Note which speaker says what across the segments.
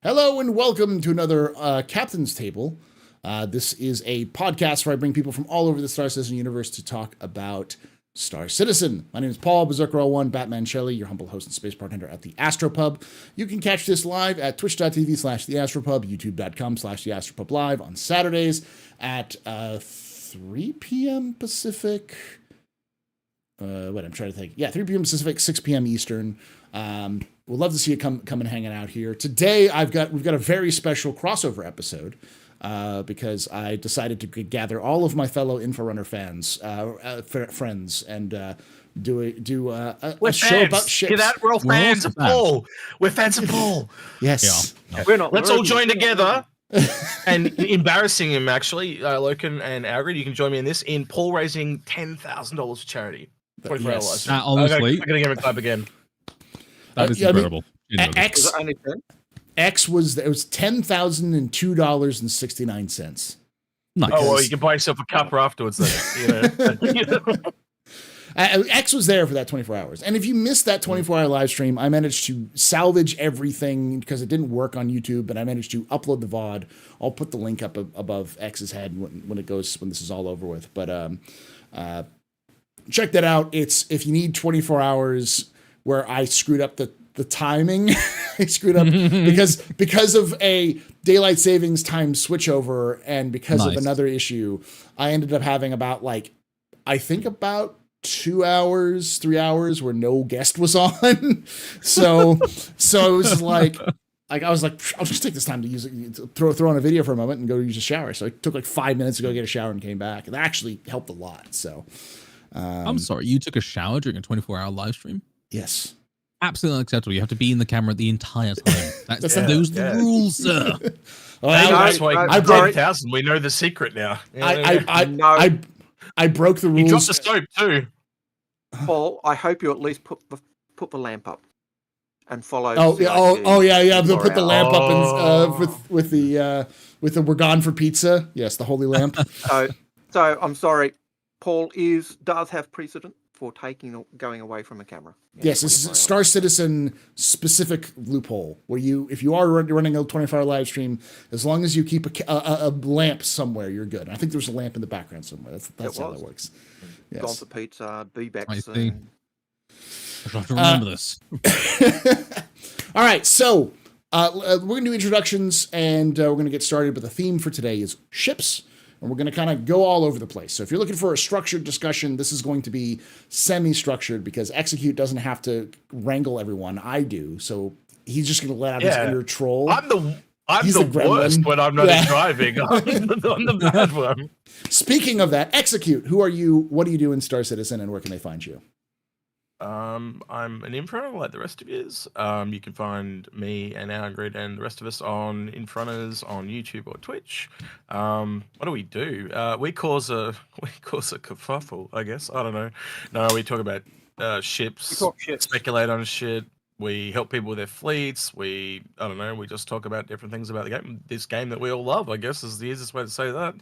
Speaker 1: Hello and welcome to another Captain's Table. This is a podcast where I bring people from all over the Star Citizen universe to talk about Star Citizen. My name is Paul Berserker01, Batman Shelley, your humble host and space bartender at the AstroPub. You can catch this live at twitch.tv/TheAstroPub, youtube.com/TheAstroPubLive on Saturdays at 3 p.m. Pacific. I'm trying to think. Yeah, 3 p.m. Pacific, 6 p.m. Eastern. We'd love to see you come and hanging out here. Today, we've got a very special crossover episode because I decided to gather all of my fellow Inforunner fans, friends, and do a show about ships.
Speaker 2: Get out, we're all fans of Paul. We're fans of Paul.
Speaker 1: Yes,
Speaker 2: yeah. We're not. Let's all join together. And embarrassing him, actually, Loken and Algrid, you can join me in this, in Paul raising $10,000 for charity. 24 hours.
Speaker 3: Honestly,
Speaker 2: I'm gonna give him a clap again.
Speaker 3: That is incredible.
Speaker 1: X was $10,002.69.
Speaker 3: Nice.
Speaker 2: Oh well, you can buy yourself a cuppa afterwards. Then,
Speaker 1: X was there for that 24 hours. And if you missed that 24-hour live stream, I managed to salvage everything because it didn't work on YouTube, but I managed to upload the VOD. I'll put the link up above X's head when this is all over with. But check that out. It's if you need 24 hours where I screwed up the timing. I screwed up because of a daylight savings time switchover and because of another issue, I ended up having about 2 hours, 3 hours where no guest was on. So it was like I was like, I'll just take this time to use it, to throw on a video for a moment and go use a shower. So it took 5 minutes to go get a shower and came back. And that actually helped a lot. So
Speaker 3: I'm sorry, you took a shower during a 24-hour live stream?
Speaker 1: Yes.
Speaker 3: Absolutely unacceptable. You have to be in the camera the entire time. Those are the rules, sir.
Speaker 2: That's why I broke 1,000. We know the secret now.
Speaker 1: I broke the rules.
Speaker 2: You dropped the soap too.
Speaker 4: Paul, I hope you at least put the lamp up and follow.
Speaker 1: Yeah. They'll put the lamp up and with the "We're gone for pizza." Yes, the holy lamp.
Speaker 4: So I'm sorry. Paul does have precedent for going away from a camera.
Speaker 1: Yes, this is a Star Citizen specific loophole where if you are running a 24-hour live stream, as long as you keep a lamp somewhere, you're good. And I think there's a lamp in the background somewhere. That's how that works. Yes.
Speaker 4: Gone for pizza, be back
Speaker 3: soon. I have to remember this.
Speaker 1: All right, so we're going to do introductions, and we're going to get started. But the theme for today is ships. And we're going to kind of go all over the place. So if you're looking for a structured discussion, this is going to be semi-structured because Execute doesn't have to wrangle everyone. I do. So he's just going to let out his inner troll.
Speaker 2: I'm the worst when I'm not driving. I'm the bad one.
Speaker 1: Speaking of that, Execute, who are you? What do you do in Star Citizen, and where can they find you?
Speaker 2: I'm an Inforunner like the rest of you. You can find me and Algrid and the rest of us on Inforunners on YouTube or Twitch. What do? We cause a kerfuffle, I guess. I don't know. No, we talk about ships.
Speaker 4: We talk shit.
Speaker 2: Speculate on shit. We help people with their fleets. We just talk about different things about the game. This game that we all love, I guess, is the easiest way to say that.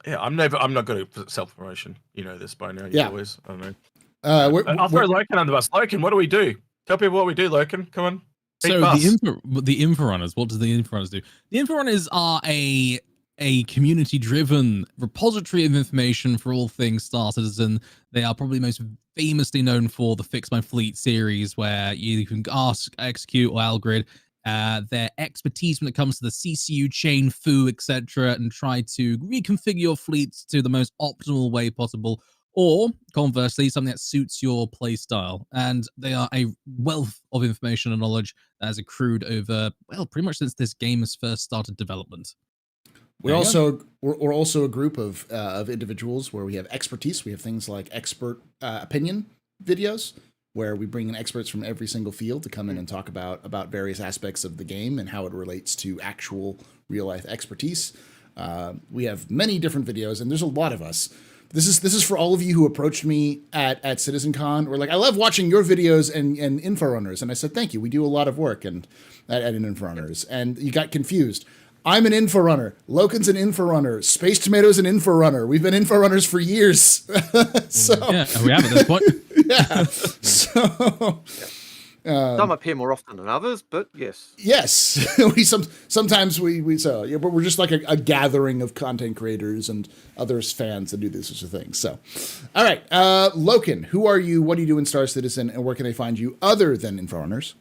Speaker 2: Yeah, I'm not good at self-promotion. You know this by now. Always. I don't know. I'll throw Loken under the bus. Loken, what do we do? Tell people what we do, Loken. Come on.
Speaker 3: So the Inforunners, what do the Inforunners do? The Inforunners are a community-driven repository of information for all things Star Citizen. They are probably most famously known for the Fix My Fleet series, where you can ask Execute or Algrid their expertise when it comes to the CCU chain, foo, etc., and try to reconfigure your fleets to the most optimal way possible, or conversely, something that suits your play style. And they are a wealth of information and knowledge that has accrued over, pretty much since this game has first started development.
Speaker 1: We're also a group of individuals where we have expertise. We have things like expert opinion videos, where we bring in experts from every single field to come in and talk about various aspects of the game and how it relates to actual real-life expertise. We have many different videos, and there's a lot of us. This is for all of you who approached me at CitizenCon. We're like, I love watching your videos and Inforunners. And I said, thank you. We do a lot of work at Inforunners. And you got confused. I'm an Inforunner. Loken's an Inforunner. Space Tomato's an Inforunner. We've been Inforunners for years. So
Speaker 3: yeah, we have at this point.
Speaker 1: Yeah. So
Speaker 4: Some appear more often than others, but yes.
Speaker 1: Yes, sometimes we so yeah, but we're just like a gathering of content creators and others fans that do this sorts of things. So, all right, Loken, who are you? What do you do in Star Citizen, and where can they find you other than Inforunners?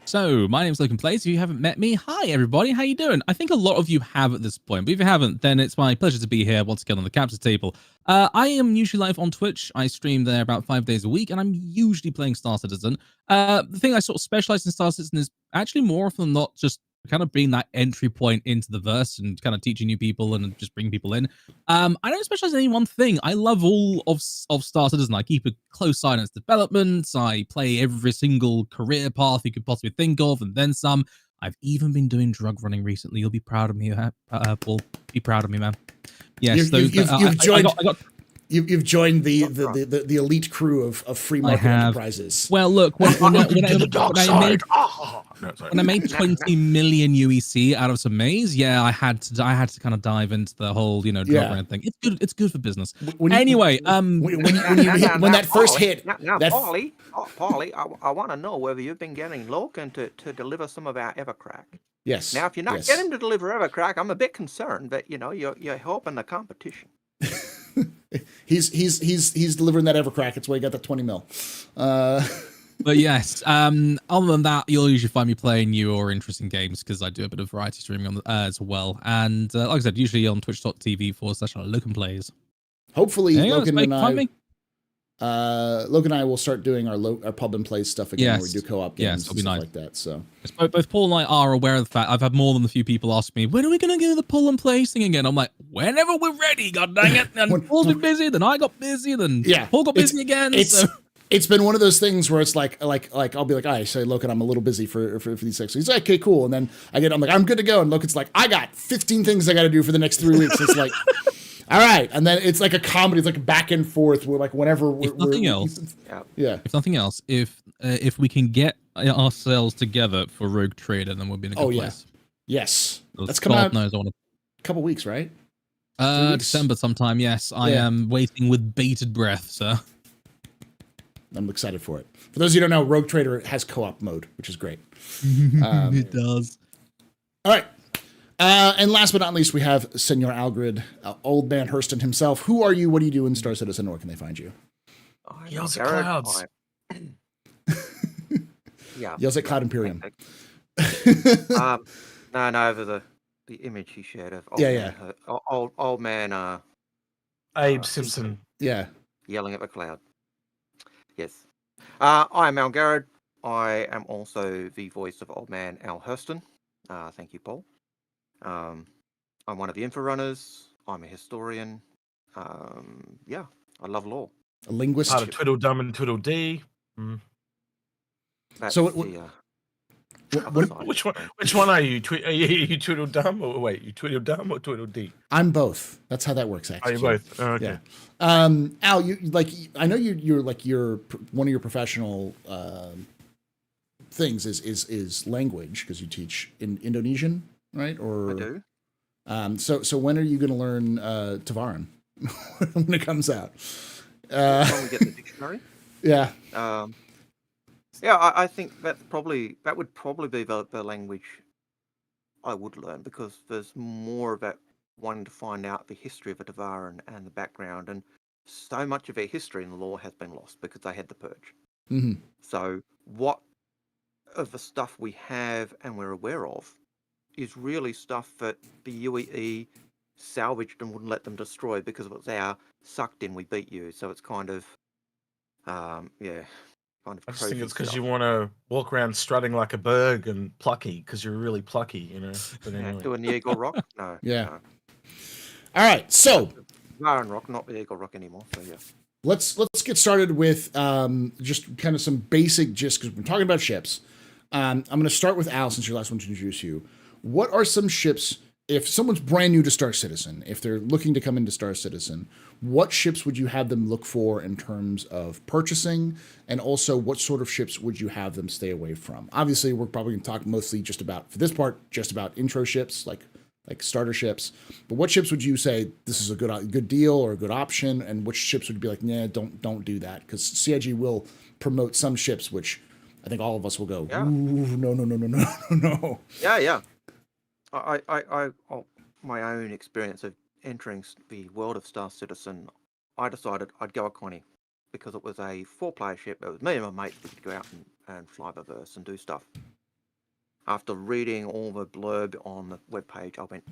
Speaker 3: So, my name's Logan Plays. If you haven't met me, hi everybody, how you doing? I think a lot of you have at this point, but if you haven't, then it's my pleasure to be here once again on the Capture Table. I am usually live on Twitch. I stream there about 5 days a week, and I'm usually playing Star Citizen. The thing I sort of specialize in Star Citizen is actually more often than not just kind of being that entry point into the verse and kind of teaching new people and just bring people in. I don't specialize in any one thing. I love all of Star Citizen. I keep a close eye on its development. I play every single career path you could possibly think of, and then some. I've even been doing drug running recently. You'll be proud of me, Paul. Be proud of me, man. Yes,
Speaker 1: you've joined the elite crew of free market enterprises.
Speaker 3: Well, look, when I made 20 million UEC out of some maze, yeah, I had to kind of dive into the whole, drug running thing. It's good for business. When
Speaker 1: that first hit,
Speaker 4: Paulie, I want to know whether you've been getting Loken to deliver some of our Evercrack.
Speaker 1: Yes.
Speaker 4: Now, if you're not getting him to deliver Evercrack, I'm a bit concerned that you're helping the competition.
Speaker 1: He's delivering that Evercrack. It's why he got that 20 mil.
Speaker 3: But yes, other than that, you'll usually find me playing new or interesting games because I do a bit of variety streaming on as well. And like I said, usually on twitch.tv/Lokenplays.
Speaker 1: Hopefully, Logan and I will start doing our pub and play stuff again, where we do co-op games and stuff like that. So
Speaker 3: both Paul and I are aware of the fact I've had more than a few people ask me, when are we going to do the pull and play thing again? I'm like, whenever we're ready, god dang it. And Paul's been busy, then I got busy, then Paul got busy again.
Speaker 1: It's been one of those things where it's like I'll be like, I say, Logan, I'm a little busy for these 6 weeks. He's like, okay, cool. And then I'm like, I'm good to go. And Logan's like, I got 15 things I got to do for the next 3 weeks. It's like, all right. And then it's like a comedy. It's like a back and forth. We're like, whenever
Speaker 3: if nothing else, if we can get ourselves together for Rogue Trader, then we'll be in a good place.
Speaker 1: Yes. That's coming out
Speaker 3: knows,
Speaker 1: a couple weeks, right?
Speaker 3: December sometime. Yes. I am waiting with bated breath, sir.
Speaker 1: I'm excited for it. For those of you who don't know, Rogue Trader has co-op mode, which is great.
Speaker 3: It does.
Speaker 1: All right. And last but not least, we have Senor Algrid, Old Man Hurston himself. Who are you? What do you do in Star Citizen? Where can they find you?
Speaker 2: Yells at clouds.
Speaker 1: Yells at Cloud Imperium.
Speaker 4: No, over the image he shared of old man
Speaker 2: Abe Simpson.
Speaker 1: Yeah.
Speaker 4: Yelling at the cloud. Yes. I am Al Garrett. I am also the voice of Old Man Al Hurston. Thank you, Paul. I'm one of the Inforunners. I'm a historian. I love law.
Speaker 1: A linguist.
Speaker 2: Part of Tweedledum and Tweedledee.
Speaker 1: So
Speaker 2: which one are you? Are you Tweedledum or wait? You Tweedledum or Tweedledee?
Speaker 1: I'm both. That's how that works. Actually,
Speaker 2: are you both? Oh, okay.
Speaker 1: Yeah. Al, you I know you're one of your professional things is language because you teach in Indonesian, right? Or
Speaker 4: I do.
Speaker 1: So when are you going to learn Tavaran when it comes out?
Speaker 4: When we get the dictionary.
Speaker 1: Yeah.
Speaker 4: I think that would probably be the language I would learn because there's more of that wanting to find out the history of a Tavaran and the background, and so much of their history in the law has been lost because they had the purge.
Speaker 1: Mm-hmm.
Speaker 4: So what of the stuff we have and we're aware of is really stuff that the UEE salvaged and wouldn't let them destroy because it was our sucked in, we beat you. So it's kind of, kind of.
Speaker 2: I just think it's because you want to walk around strutting like a berg and plucky because you're really plucky, But anyway.
Speaker 4: Doing the Eagle Rock? No.
Speaker 1: Yeah.
Speaker 4: No.
Speaker 1: All right. So.
Speaker 4: Iron Rock, not the Eagle Rock anymore. So yeah.
Speaker 1: Let's get started with just kind of some basic gist because we're talking about ships. I'm going to start with Al since you're the last one to introduce you. What are some ships, if someone's brand new to Star Citizen, if they're looking to come into Star Citizen, what ships would you have them look for in terms of purchasing? And also, what sort of ships would you have them stay away from? Obviously, we're probably going to talk mostly just about, for this part, just about intro ships, like starter ships. But what ships would you say this is a good deal or a good option? And which ships would be like, nah, don't do that? Because CIG will promote some ships which I think all of us will go,
Speaker 4: Yeah.
Speaker 1: ooh, no, no, no, no, no, no.
Speaker 4: Yeah. My own experience of entering the world of Star Citizen, I decided I'd go Economy because it was a 4-player ship. It was me and my mates that could go out and fly the verse and do stuff. After reading all the blurb on the webpage, I went,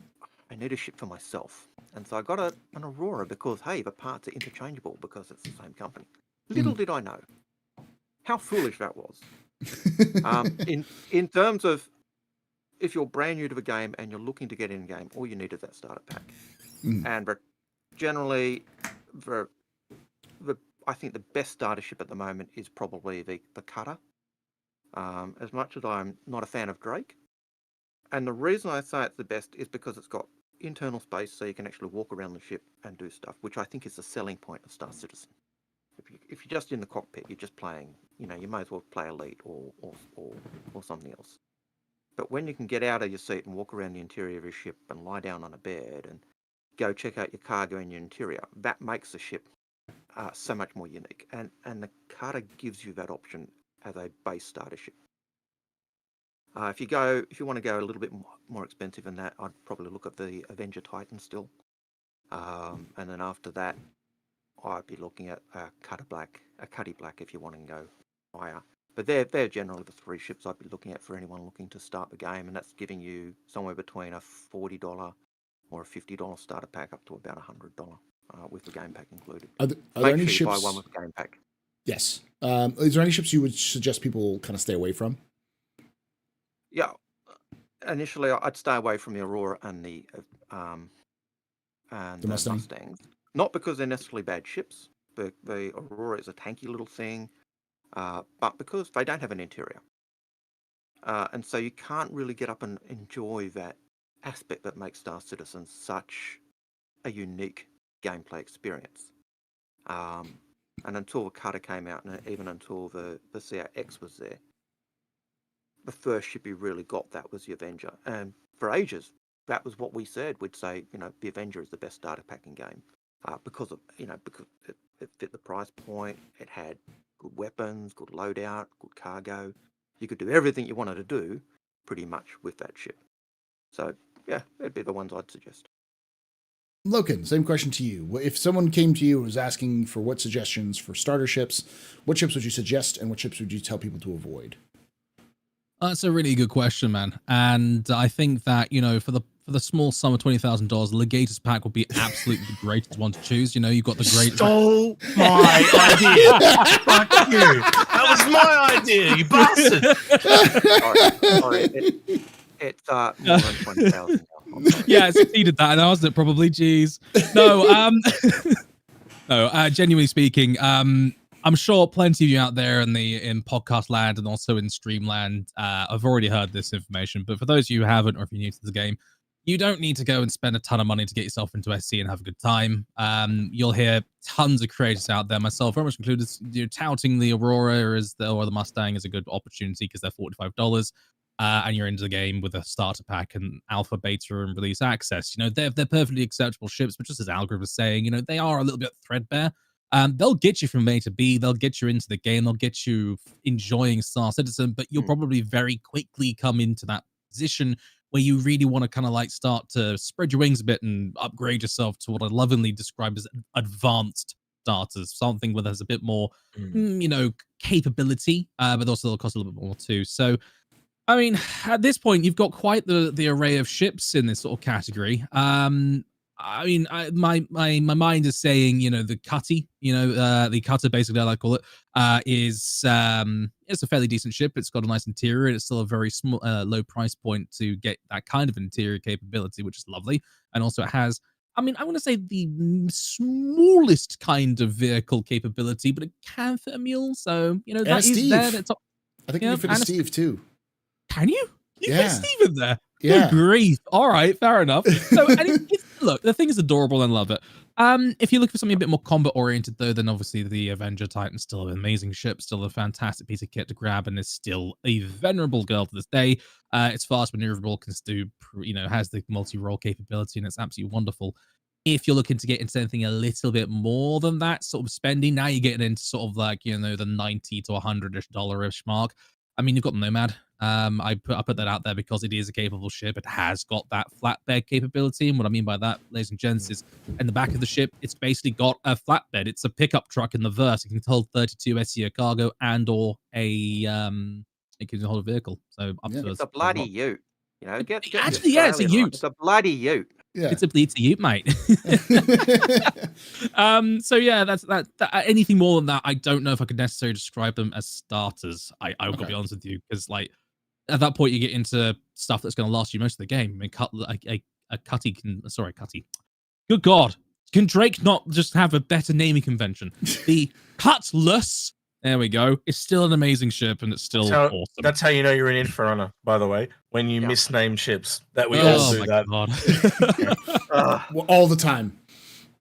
Speaker 4: I need a ship for myself. And so I got an Aurora because, hey, the parts are interchangeable because it's the same company. Little did I know how foolish that was. In terms of, if you're brand new to the game and you're looking to get in game, all you need is that starter pack. And generally, I think the best starter ship at the moment is probably the Cutter. As much as I'm not a fan of Drake, and the reason I say it's the best is because it's got internal space, so you can actually walk around the ship and do stuff, which I think is the selling point of Star Citizen. If you're just in the cockpit, you're just playing. You might as well play Elite or something else. But when you can get out of your seat and walk around the interior of your ship and lie down on a bed and go check out your cargo and your interior, that makes the ship so much more unique. And the Carter gives you that option as a base starter ship. If you want to go a little bit more expensive than that, I'd probably look at the Avenger Titan still. And then after that, I'd be looking at a Cuddy Black if you want to go higher. But they're generally the 3 ships I'd be looking at for anyone looking to start the game, and that's giving you somewhere between a $40 or a $50 starter pack up to about $100 with the game pack included.
Speaker 1: Are there
Speaker 4: Make
Speaker 1: any
Speaker 4: sure
Speaker 1: ships?
Speaker 4: you buy one with the game pack.
Speaker 1: Yes. Is there any ships you would suggest people kind of stay away from?
Speaker 4: Yeah, initially I'd stay away from the Aurora and the Mustangs. Not because they're necessarily bad ships. The Aurora is a tanky little thing, but because they don't have an interior. And so you can't really get up and enjoy that aspect that makes Star Citizen such a unique gameplay experience. And until the Cutter came out, and even until the CRX was there, the first ship you really got that was the Avenger. And for ages, that was what we said. We'd say, the Avenger is the best starter pack in game because it fit the price point. It had good weapons, good loadout, good cargo. You could do everything you wanted to do pretty much with that ship. So, yeah, it'd be the ones I'd suggest.
Speaker 1: Loken, same question to you. If someone came to you and was asking for what suggestions for starter ships, what ships would you suggest and what ships would you tell people to avoid?
Speaker 3: That's a really good question, man. And I think that, for the small sum of $20,000, Legatus pack would be absolutely the greatest one to choose. You've got the great.
Speaker 2: Stole my idea. Fuck you. That was my idea, you bastard.
Speaker 4: Sorry. It's more than 20,000.
Speaker 3: Yeah, it succeeded that, and hasn't it? Probably. Jeez. No. No. Genuinely speaking, I'm sure plenty of you out there in podcast land and also in stream land have already heard this information. But for those of you who haven't, or if you're new to the game, you don't need to go and spend a ton of money to get yourself into SC and have a good time. You'll hear tons of creators out there, myself very much included, touting the Aurora or the Mustang as a good opportunity because they're $45. And you're into the game with a starter pack and alpha, beta, and release access. They're perfectly acceptable ships, but just as Algorithm was saying, they are a little bit threadbare. They'll get you from A to B. They'll get you into the game. They'll get you enjoying Star Citizen, but you'll probably very quickly come into that position where you really want to kind of start to spread your wings a bit and upgrade yourself to what I lovingly describe as advanced starters, something where there's a bit more, capability, but also they'll cost a little bit more too. So, I mean, at this point, you've got quite the array of ships in this sort of category. I mean, my mind is saying, the Cutty, the Cutter, basically, I like to call it, is it's a fairly decent ship. It's got a nice interior, and it's still a very small, low price point to get that kind of interior capability, which is lovely. And also, it has, I want to say the smallest kind of vehicle capability, but it can fit a mule. So, that is
Speaker 1: Steve.
Speaker 3: there. That's
Speaker 1: I think you can fit a Steve too.
Speaker 3: Can you? You fit Steve in there?
Speaker 1: Yeah.
Speaker 3: Good grief. All right, fair enough. So, look, the thing is adorable and love it. If you look for something a bit more combat oriented, though, then obviously the Avenger Titan's still an amazing ship, still a fantastic piece of kit to grab, and is still a venerable girl to this day. It's fast, maneuverable, has the multi-role capability, and it's absolutely wonderful. If you're looking to get into anything a little bit more than that sort of spending, now you're getting into sort of the $90 to $100-ish mark. I mean, you've got the Nomad. I put that out there because it is a capable ship. It has got that flatbed capability. And what I mean by that, ladies and gents, is in the back of the ship, it's basically got a flatbed. It's a pickup truck in the verse. It can hold 32 SEO cargo and or it can hold a vehicle. So up to
Speaker 4: It's a bloody ute. You know, get
Speaker 3: Actually, yeah, it's a ute.
Speaker 4: It's a bloody ute.
Speaker 1: Yeah.
Speaker 3: It's a ute, mate. So yeah, that's that. Anything more than that, I don't know if I could necessarily describe them as starters. I've got to be honest with you, because like at that point you get into stuff that's going to last you most of the game. I mean, a Cutty can. Sorry, Cutty. Good God, can Drake not just have a better naming convention? The Cutlass. There we go. It's still an amazing ship, and it's still awesome.
Speaker 2: That's how you know you're an Inforunner, by the way. When you misname ships, that we all do that.
Speaker 1: Well, all the time.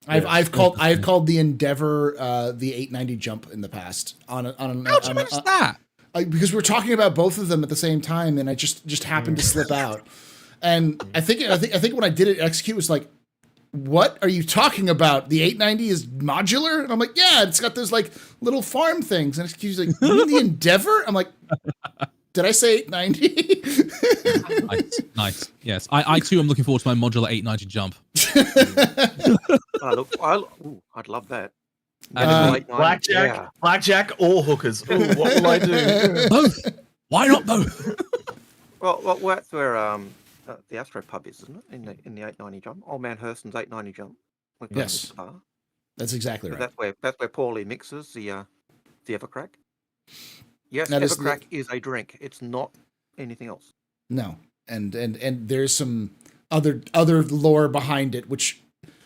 Speaker 1: I've called the Endeavor the 890 jump in the past.
Speaker 3: How'd you manage that?
Speaker 1: Because we're talking about both of them at the same time, and I just happened to slip out. And I think when I did it, execute was like, what are you talking about? The 890 is modular? And I'm like, yeah, it's got those like little farm things. And he's like, you mean the Endeavor? I'm like, did I say 890?
Speaker 3: Nice. Yes. I too am looking forward to my modular 890 jump.
Speaker 4: I'd love that.
Speaker 2: Blackjack or hookers. Ooh, what will I do?
Speaker 3: Both. Why not both?
Speaker 4: Well, that's where the AstroPub is, isn't it? In the 890 jump. Old man Hurston's 890 jump.
Speaker 1: Yes. That's exactly right.
Speaker 4: That's where Paulie mixes the Evercrack. Yes,
Speaker 1: Now,
Speaker 4: Evercrack is a drink. It's not anything else.
Speaker 1: No. And there's some other lore behind it, which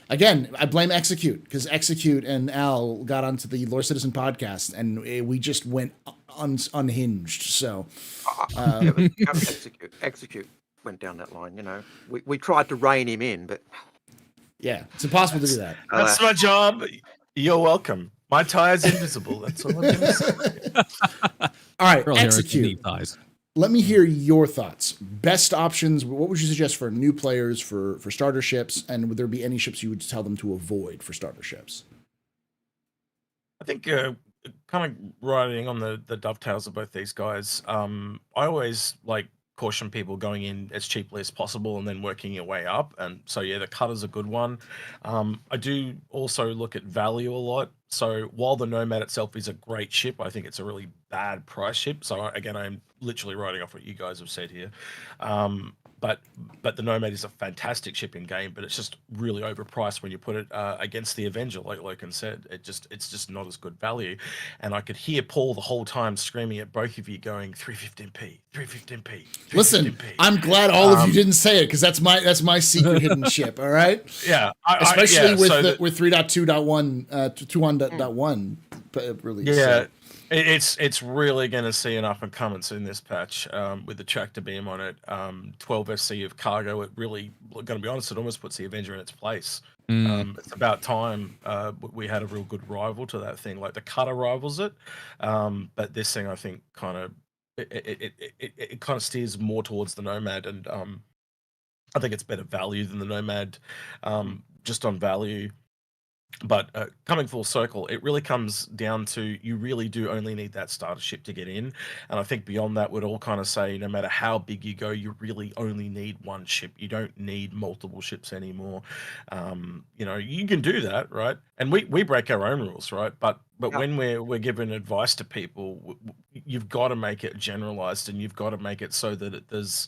Speaker 1: again, I blame Execute, because Execute and Al got onto the Lore Citizen podcast, and we just went unhinged. So
Speaker 4: Execute went down that line. You know, we tried to rein him in, but
Speaker 1: yeah, it's impossible to do that.
Speaker 2: That's my job. You're welcome. My tire's invisible. That's all I'm going to say.
Speaker 1: All right, Execute. Let me hear your thoughts. Best options. What would you suggest for new players for starter ships, and would there be any ships you would tell them to avoid for starter ships?
Speaker 2: I think kind of riding on the dovetails of both these guys. I always like caution people going in as cheaply as possible and then working your way up. And so yeah, the Cutter's a good one. I do also look at value a lot. So while the Nomad itself is a great ship, I think it's a really bad price ship. So again, I'm literally writing off what you guys have said here. But the Nomad is a fantastic ship in game, but it's just really overpriced when you put it against the Avenger, like Loken said. It's just not as good value. And I could hear Paul the whole time screaming at both of you, going 315p, 315p.
Speaker 1: Listen, I'm glad all of you didn't say it, because that's my secret hidden ship. All right.
Speaker 2: Yeah,
Speaker 1: especially with 3.2.1, 2.1.1 release.
Speaker 2: Yeah. So. It's really going to see an up and coming in this patch with the tractor beam on it. 12 SC of cargo. It really, going to be honest, it almost puts the Avenger in its place. It's about time we had a real good rival to that thing. Like the Cutter rivals it, but this thing I think kind of it kind of steers more towards the Nomad, and I think it's better value than the Nomad, just on value. But coming full circle, it really comes down to you really do only need that starter ship to get in. And I think beyond that, we'd all kind of say no matter how big you go, you really only need one ship. You don't need multiple ships anymore. You know, you can do that, right? And we break our own rules, right? But when we're giving advice to people, you've got to make it generalized, and you've got to make it so that there's,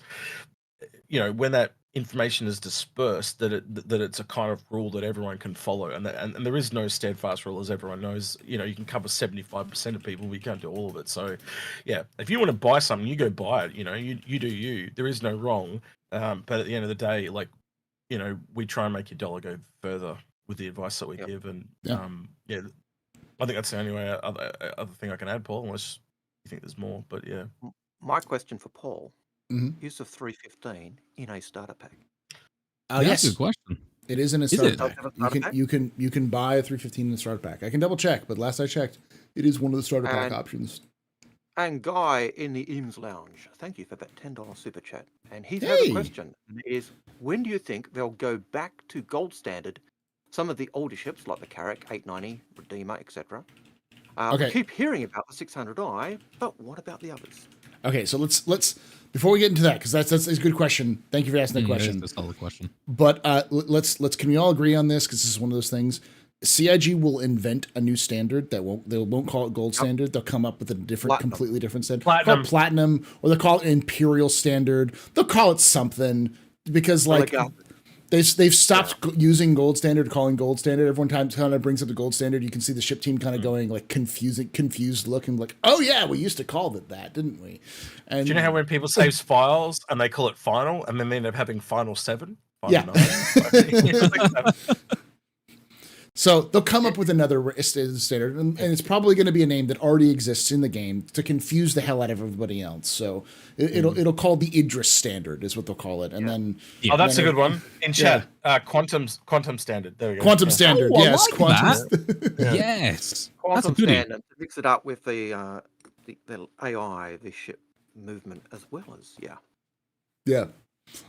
Speaker 2: you know, when that information is dispersed, that it's a kind of rule that everyone can follow, and there is no steadfast rule, as everyone knows. You know, you can cover 75% of people, but you can't do all of it. So yeah, if you want to buy something, you go buy it. You know, you do you. There is no wrong, but at the end of the day, like, you know, we try and make your dollar go further with the advice that we give. And yeah, I think that's the only way other thing I can add, Paul, unless you think there's more. But yeah,
Speaker 4: my question for Paul. Use of 315 in a starter pack.
Speaker 1: Yes,
Speaker 3: that's a good question.
Speaker 1: It is in a starter pack. You can buy a 315 in the starter pack. I can double check, but last I checked, it is one of the starter pack options.
Speaker 4: And Guy in the Eames Lounge, thank you for that $10 super chat. And he has a question. Is when do you think they'll go back to gold standard some of the older ships like the Carrack, 890, Redeemer, etc.? We keep hearing about the 600i, but what about the others?
Speaker 1: Okay, so let's before we get into that, because that's a good question. Thank you for asking that question.
Speaker 3: That's a solid question.
Speaker 1: But let's can we all agree on this? Because this is one of those things. CIG will invent a new standard they won't call it gold standard. They'll come up with a different, completely different standard. Call it platinum, or they'll call it imperial standard. They'll call it something because like they've stopped using gold standard, calling gold standard. Everyone kind of brings up the gold standard. You can see the ship team kind of going like confused look and like, oh yeah, we used to call it that, didn't we? And
Speaker 2: do you know how when people save files and they call it final and then they end up having final 7? Final 9?
Speaker 1: So they'll come up with another standard, and it's probably going to be a name that already exists in the game to confuse the hell out of everybody else. So it'll call the Idris standard is what they'll call it, and then
Speaker 2: that's a good one in chat. Quantum standard. There we go.
Speaker 1: Quantum standard.
Speaker 3: Oh,
Speaker 1: yes,
Speaker 3: like
Speaker 1: quantum.
Speaker 3: Yes,
Speaker 4: quantum standard to mix it up with the AI, the ship movement as well as
Speaker 1: yeah.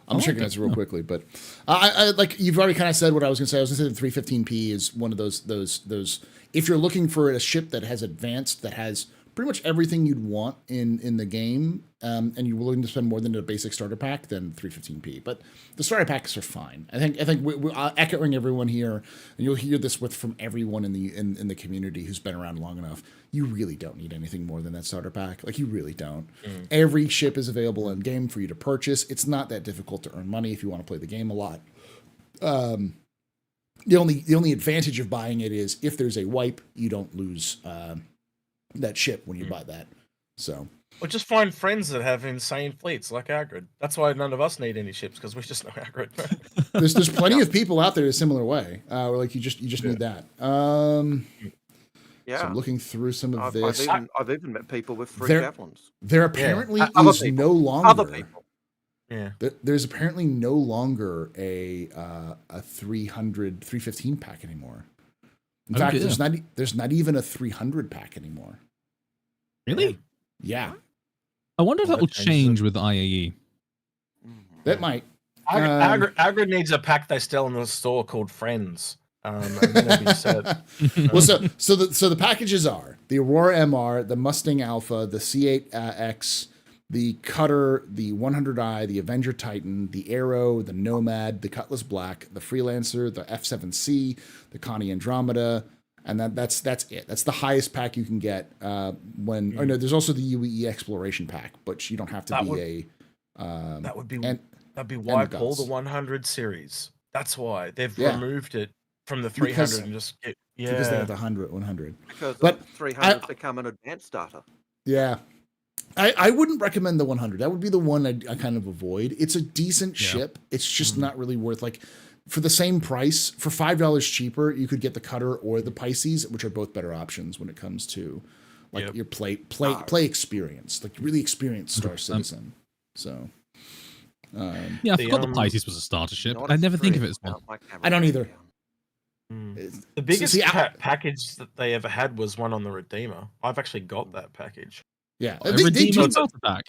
Speaker 1: I'm checking this real quickly, but I like you've already kind of said what I was going to say. I was going to say the 315p is one of those. If you're looking for a ship that has advanced, that has pretty much everything you'd want in the game, and you're willing to spend more than a basic starter pack, then 315p. But the starter packs are fine. I think we're echoing everyone here, and you'll hear this from everyone in the community who's been around long enough. You really don't need anything more than that starter pack. Like, you really don't. Every ship is available in game for you to purchase. It's not that difficult to earn money if you want to play the game a lot. The only advantage of buying it is if there's a wipe, you don't lose that ship when you buy that. So,
Speaker 2: or just find friends that have insane fleets like Agrid. That's why none of us need any ships, because we just know Agrid.
Speaker 1: there's plenty of people out there a similar way. Where like you just need that. So I'm looking through some of this.
Speaker 4: I've even met people with 3 javelins.
Speaker 1: There apparently is no longer
Speaker 4: other people.
Speaker 2: Yeah.
Speaker 1: There's apparently no longer a 315 pack anymore. In fact, there's not even a 300 pack anymore.
Speaker 3: Really?
Speaker 1: Yeah.
Speaker 3: I wonder if that will change with IAE.
Speaker 1: That might.
Speaker 2: Agrid needs a pack they sell in the store called Friends. And then it'll be set.
Speaker 1: Well, so the packages are the Aurora MR, the Mustang Alpha, the C8X, the Cutter, the 100i, the Avenger Titan, the Arrow, the Nomad, the Cutlass Black, the Freelancer, the F7C, the Connie Andromeda, and that's it. That's the highest pack you can get. There's also the UE Exploration pack, but you don't have to
Speaker 2: that'd be why Paul the 100 series. That's why they've removed it from the 300 and just
Speaker 1: because they have the 100.
Speaker 4: Because but 300 become an advanced starter.
Speaker 1: Yeah. I wouldn't recommend the 100. That would be the one I kind of avoid. It's a decent ship. It's just not really worth, like, for the same price, for $5 cheaper, you could get the Cutter or the Pisces, which are both better options when it comes to like your play experience, like really experienced Star Citizen. So
Speaker 3: I forgot the Pisces was a starter ship. I never think of it as one.
Speaker 1: I don't either.
Speaker 2: The biggest package that they ever had was one on the Redeemer. I've actually got that package.
Speaker 1: Yeah,
Speaker 3: Redeemer starter pack.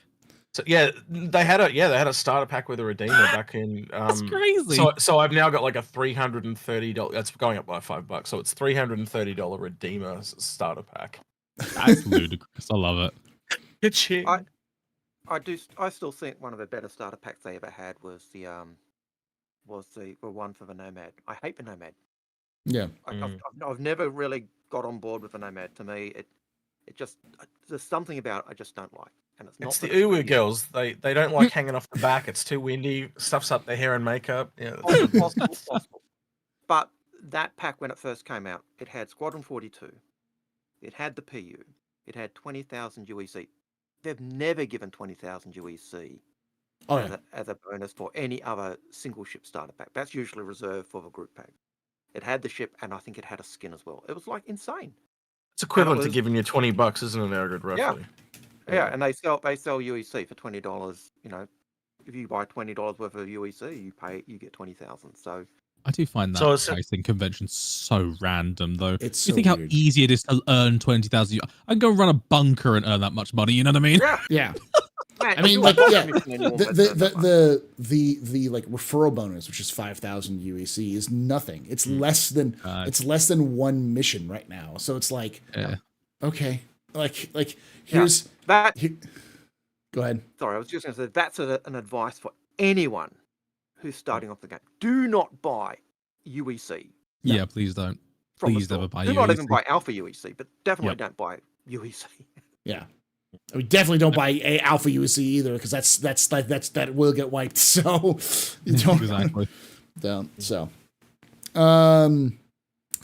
Speaker 2: So they had a starter pack with a Redeemer back in.
Speaker 3: That's crazy.
Speaker 2: So I've now got like a $330. That's going up by $5. So it's $330 Redeemer starter pack.
Speaker 3: That's ludicrous. I love it.
Speaker 2: Good shit.
Speaker 4: I still think one of the better starter packs they ever had was the one for the Nomad. I hate the Nomad.
Speaker 1: Yeah,
Speaker 4: I've never really got on board with the Nomad. To me, it just there's something about it I just don't like, and
Speaker 2: it's the Uwu girls. They don't like hanging off the back. It's too windy. Stuffs up their hair and makeup. Yeah,
Speaker 4: possible. But that pack when it first came out, it had Squadron 42, it had the PU, it had 20,000 UEC. They've never given 20,000 UEC as a bonus for any other single ship starter pack. That's usually reserved for the group pack. It had the ship, and I think it had a skin as well. It was like insane.
Speaker 2: It's equivalent to giving you $20, isn't it, Agrid, roughly?
Speaker 4: Yeah, and they sell UEC for $20. You know, if you buy $20 worth of UEC, you get 20,000. So
Speaker 3: I do find that pricing convention so random, though.
Speaker 1: It's
Speaker 3: you think how easy it is to earn 20,000. I can go run a bunker and earn that much money. You know what I mean?
Speaker 1: Yeah. I mean, like, the like referral bonus, which is 5,000 UEC, is nothing. It's less than one mission right now. So it's like, okay, like here's
Speaker 4: that.
Speaker 1: Go ahead.
Speaker 4: Sorry, I was just going to say that's an advice for anyone who's starting off the game. Do not buy UEC.
Speaker 3: Yeah, please don't.
Speaker 4: From the
Speaker 3: Please
Speaker 4: store.
Speaker 3: never buy
Speaker 4: Do not even
Speaker 3: UEC.
Speaker 4: buy Alpha UEC, but definitely
Speaker 3: Yep.
Speaker 4: don't buy UEC.
Speaker 1: Yeah. We definitely don't buy a Alpha USC either, because that will get wiped. So you don't
Speaker 3: Exactly.
Speaker 1: So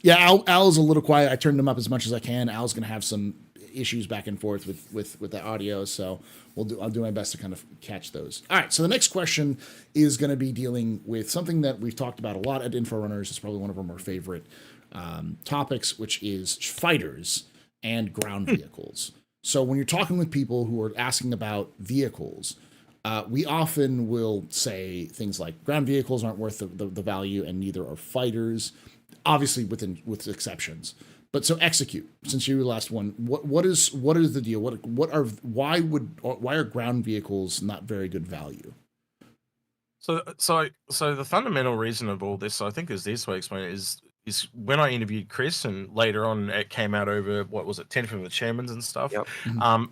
Speaker 1: yeah, Al is a little quiet. I turned him up as much as I can. Al's gonna have some issues back and forth with the audio, so I'll do my best to kind of catch those. All right, so the next question is going to be dealing with something that we've talked about a lot at Inforunners. It's probably one of our more favorite topics, which is fighters and ground vehicles. So when you're talking with people who are asking about vehicles, we often will say things like ground vehicles aren't worth the value, and neither are fighters, obviously with exceptions. But so execute, since you were the last one, what is the deal? Why are ground vehicles not very good value?
Speaker 2: So the fundamental reason of all this, I think, is this way explained, is when I interviewed Chris, and later on it came out over, what was it, 10 from the chairmans and stuff.
Speaker 4: Yep.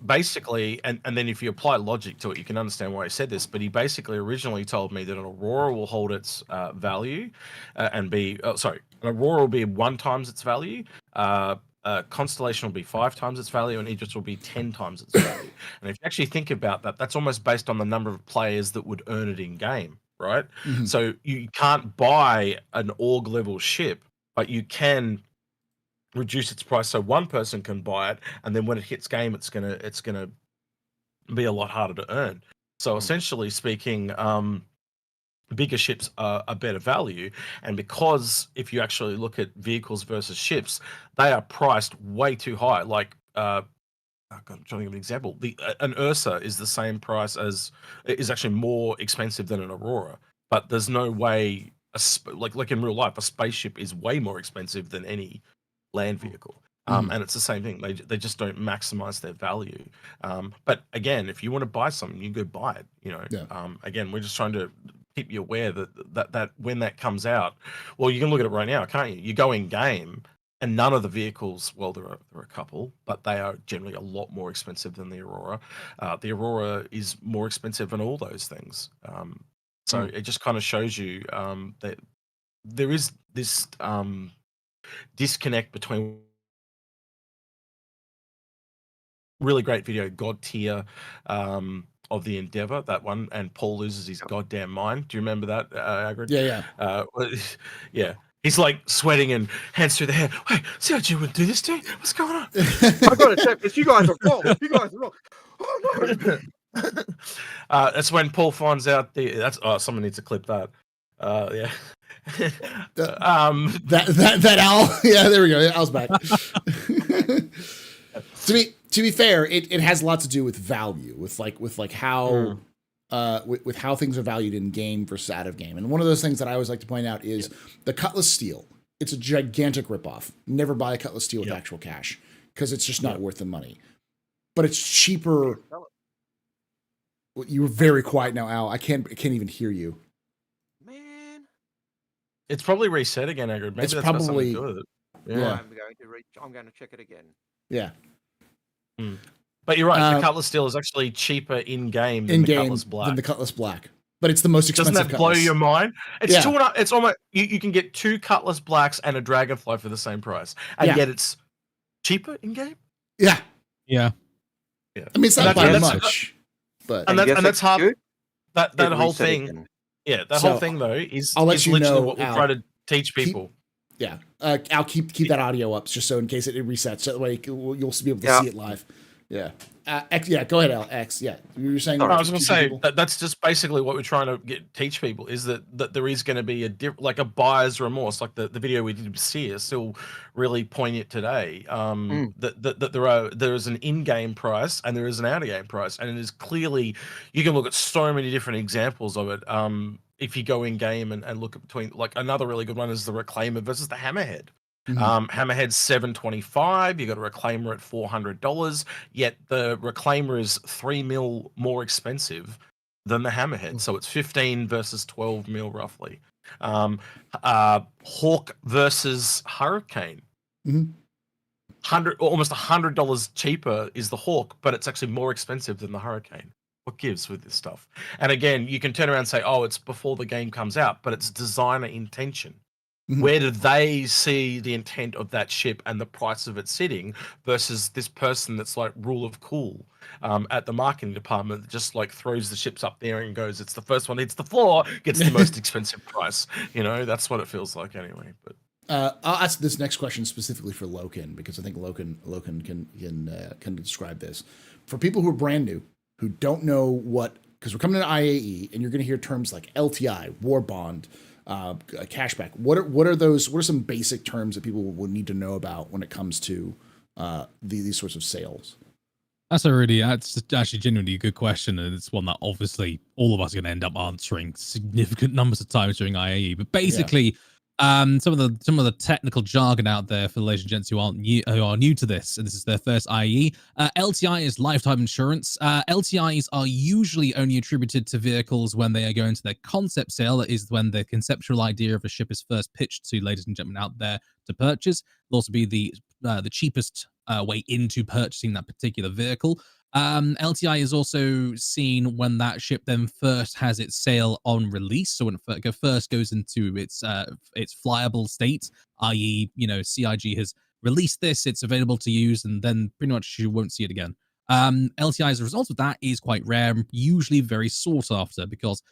Speaker 2: Basically, and then if you apply logic to it, you can understand why he said this. But he basically originally told me that an Aurora will hold its value, and an Aurora will be 1 times its value. Constellation will be 5 times its value, and Aegis will be 10 times its value. And if you actually think about that, that's almost based on the number of players that would earn it in game, right?
Speaker 1: Mm-hmm.
Speaker 2: So you can't buy an org level ship, but you can reduce its price so one person can buy it, and then when it hits game, it's gonna be a lot harder to earn. So essentially speaking, bigger ships are a better value, and because if you actually look at vehicles versus ships, they are priced way too high. Like I'm trying to give an example. An Ursa is the same price is actually more expensive than an Aurora, but there's no way like in real life a spaceship is way more expensive than any land vehicle. And it's the same thing. They just don't maximize their value. But again, if you want to buy something, you go buy it. Again, we're just trying to keep you aware that when that comes out, well, you can look at it right now, can't you? You go in game, and none of the vehicles, well, there are a couple, but they are generally a lot more expensive than the Aurora. The Aurora is more expensive than all those things. So it just kind of shows you that there is this disconnect between really great video, God Tier, of the Endeavor, that one, and Paul loses his goddamn mind. Do you remember that, Agrid?
Speaker 1: Yeah.
Speaker 2: Yeah. He's like sweating and hands through the hair. Wait, see how you would do this to me? What's going on?
Speaker 4: I got to check this. You guys are wrong. You guys are wrong. Oh no!
Speaker 2: That's when Paul finds out someone needs to clip that. Yeah.
Speaker 1: That Al. Yeah, there we go. Al's back. To be fair, it has a lot to do with value, with how with how things are valued in game versus out of game. And one of those things that I always like to point out is the Cutlass Steel. It's a gigantic ripoff. Never buy a Cutlass Steel with actual cash, because it's just not worth the money. But it's cheaper. You were very quiet now, Al. I can't even hear you.
Speaker 4: Man,
Speaker 2: it's probably reset again, Agrid. Maybe
Speaker 1: it's
Speaker 2: that's
Speaker 1: probably
Speaker 2: got something to do with it.
Speaker 1: Yeah.
Speaker 4: I'm going to check it again.
Speaker 1: Yeah.
Speaker 2: But you're right. The Cutlass Steel is actually cheaper in game than the
Speaker 1: Cutlass Black. But it's the most expensive.
Speaker 2: Doesn't that blow your mind? It's it's almost you can get 2 Cutlass Blacks and a Dragonfly for the same price, and yet it's cheaper in game.
Speaker 1: Yeah.
Speaker 3: Yeah.
Speaker 1: I mean, it's not by much, but
Speaker 2: that's hard. That whole thing.
Speaker 4: Again.
Speaker 2: Yeah, that whole thing though is
Speaker 1: I'll let you
Speaker 2: literally
Speaker 1: know,
Speaker 2: what we
Speaker 1: Al,
Speaker 2: try to teach people.
Speaker 1: I'll keep that audio up just so in case it resets. So that way you'll be able to see it live. Yeah. X, go ahead, Al. X, you were saying.
Speaker 2: I was going to say that's just basically what we're trying to teach people is that there is going to be a buyer's remorse, like the video we did see is still really poignant today. That there is an in-game price and there is an out-of-game price, and it is clearly you can look at so many different examples of it. If you go in game and look at between, like another really good one is the Reclaimer versus the Hammerhead. Hammerhead's $725. You got a Reclaimer at $400. Yet the Reclaimer is $3 mil more expensive than the Hammerhead, so it's 15 versus 12 mil roughly. Hawk versus Hurricane. Almost $100 cheaper is the Hawk, but it's actually more expensive than the Hurricane. what gives with this stuff? And again, you can turn around and say, oh, it's before the game comes out, but it's designer intention. Where do they see the intent of that ship and the price of it sitting versus this person that's like rule of cool at the marketing department that just like throws the ships up there and goes, it's the first one hits the floor, gets the most expensive price. You know, that's what it feels like anyway. But
Speaker 1: I'll ask this next question specifically for Loken, because I think Loken can describe this. For people who are brand new, who don't know what, because we're coming to IAE and you're going to hear terms like LTI, war bond, cashback. What are some basic terms that people will need to know about when it comes to these sorts of sales?
Speaker 3: That's actually genuinely a good question, and it's one that obviously all of us are going to end up answering significant numbers of times during IAE. But basically, some of the technical jargon out there for the ladies and gents who are new to this, and this is their first IAE. LTI is lifetime insurance. LTIs are usually only attributed to vehicles when they are going to their concept sale. That is when the conceptual idea of a ship is first pitched to ladies and gentlemen out there to purchase. It'll also be the cheapest way into purchasing that particular vehicle. LTI is also seen when that ship then first has its sale on release. So when it first goes into its flyable state, i.e., CIG has released this, it's available to use, and then pretty much you won't see it again. LTI as a result of that is quite rare, usually very sought after, because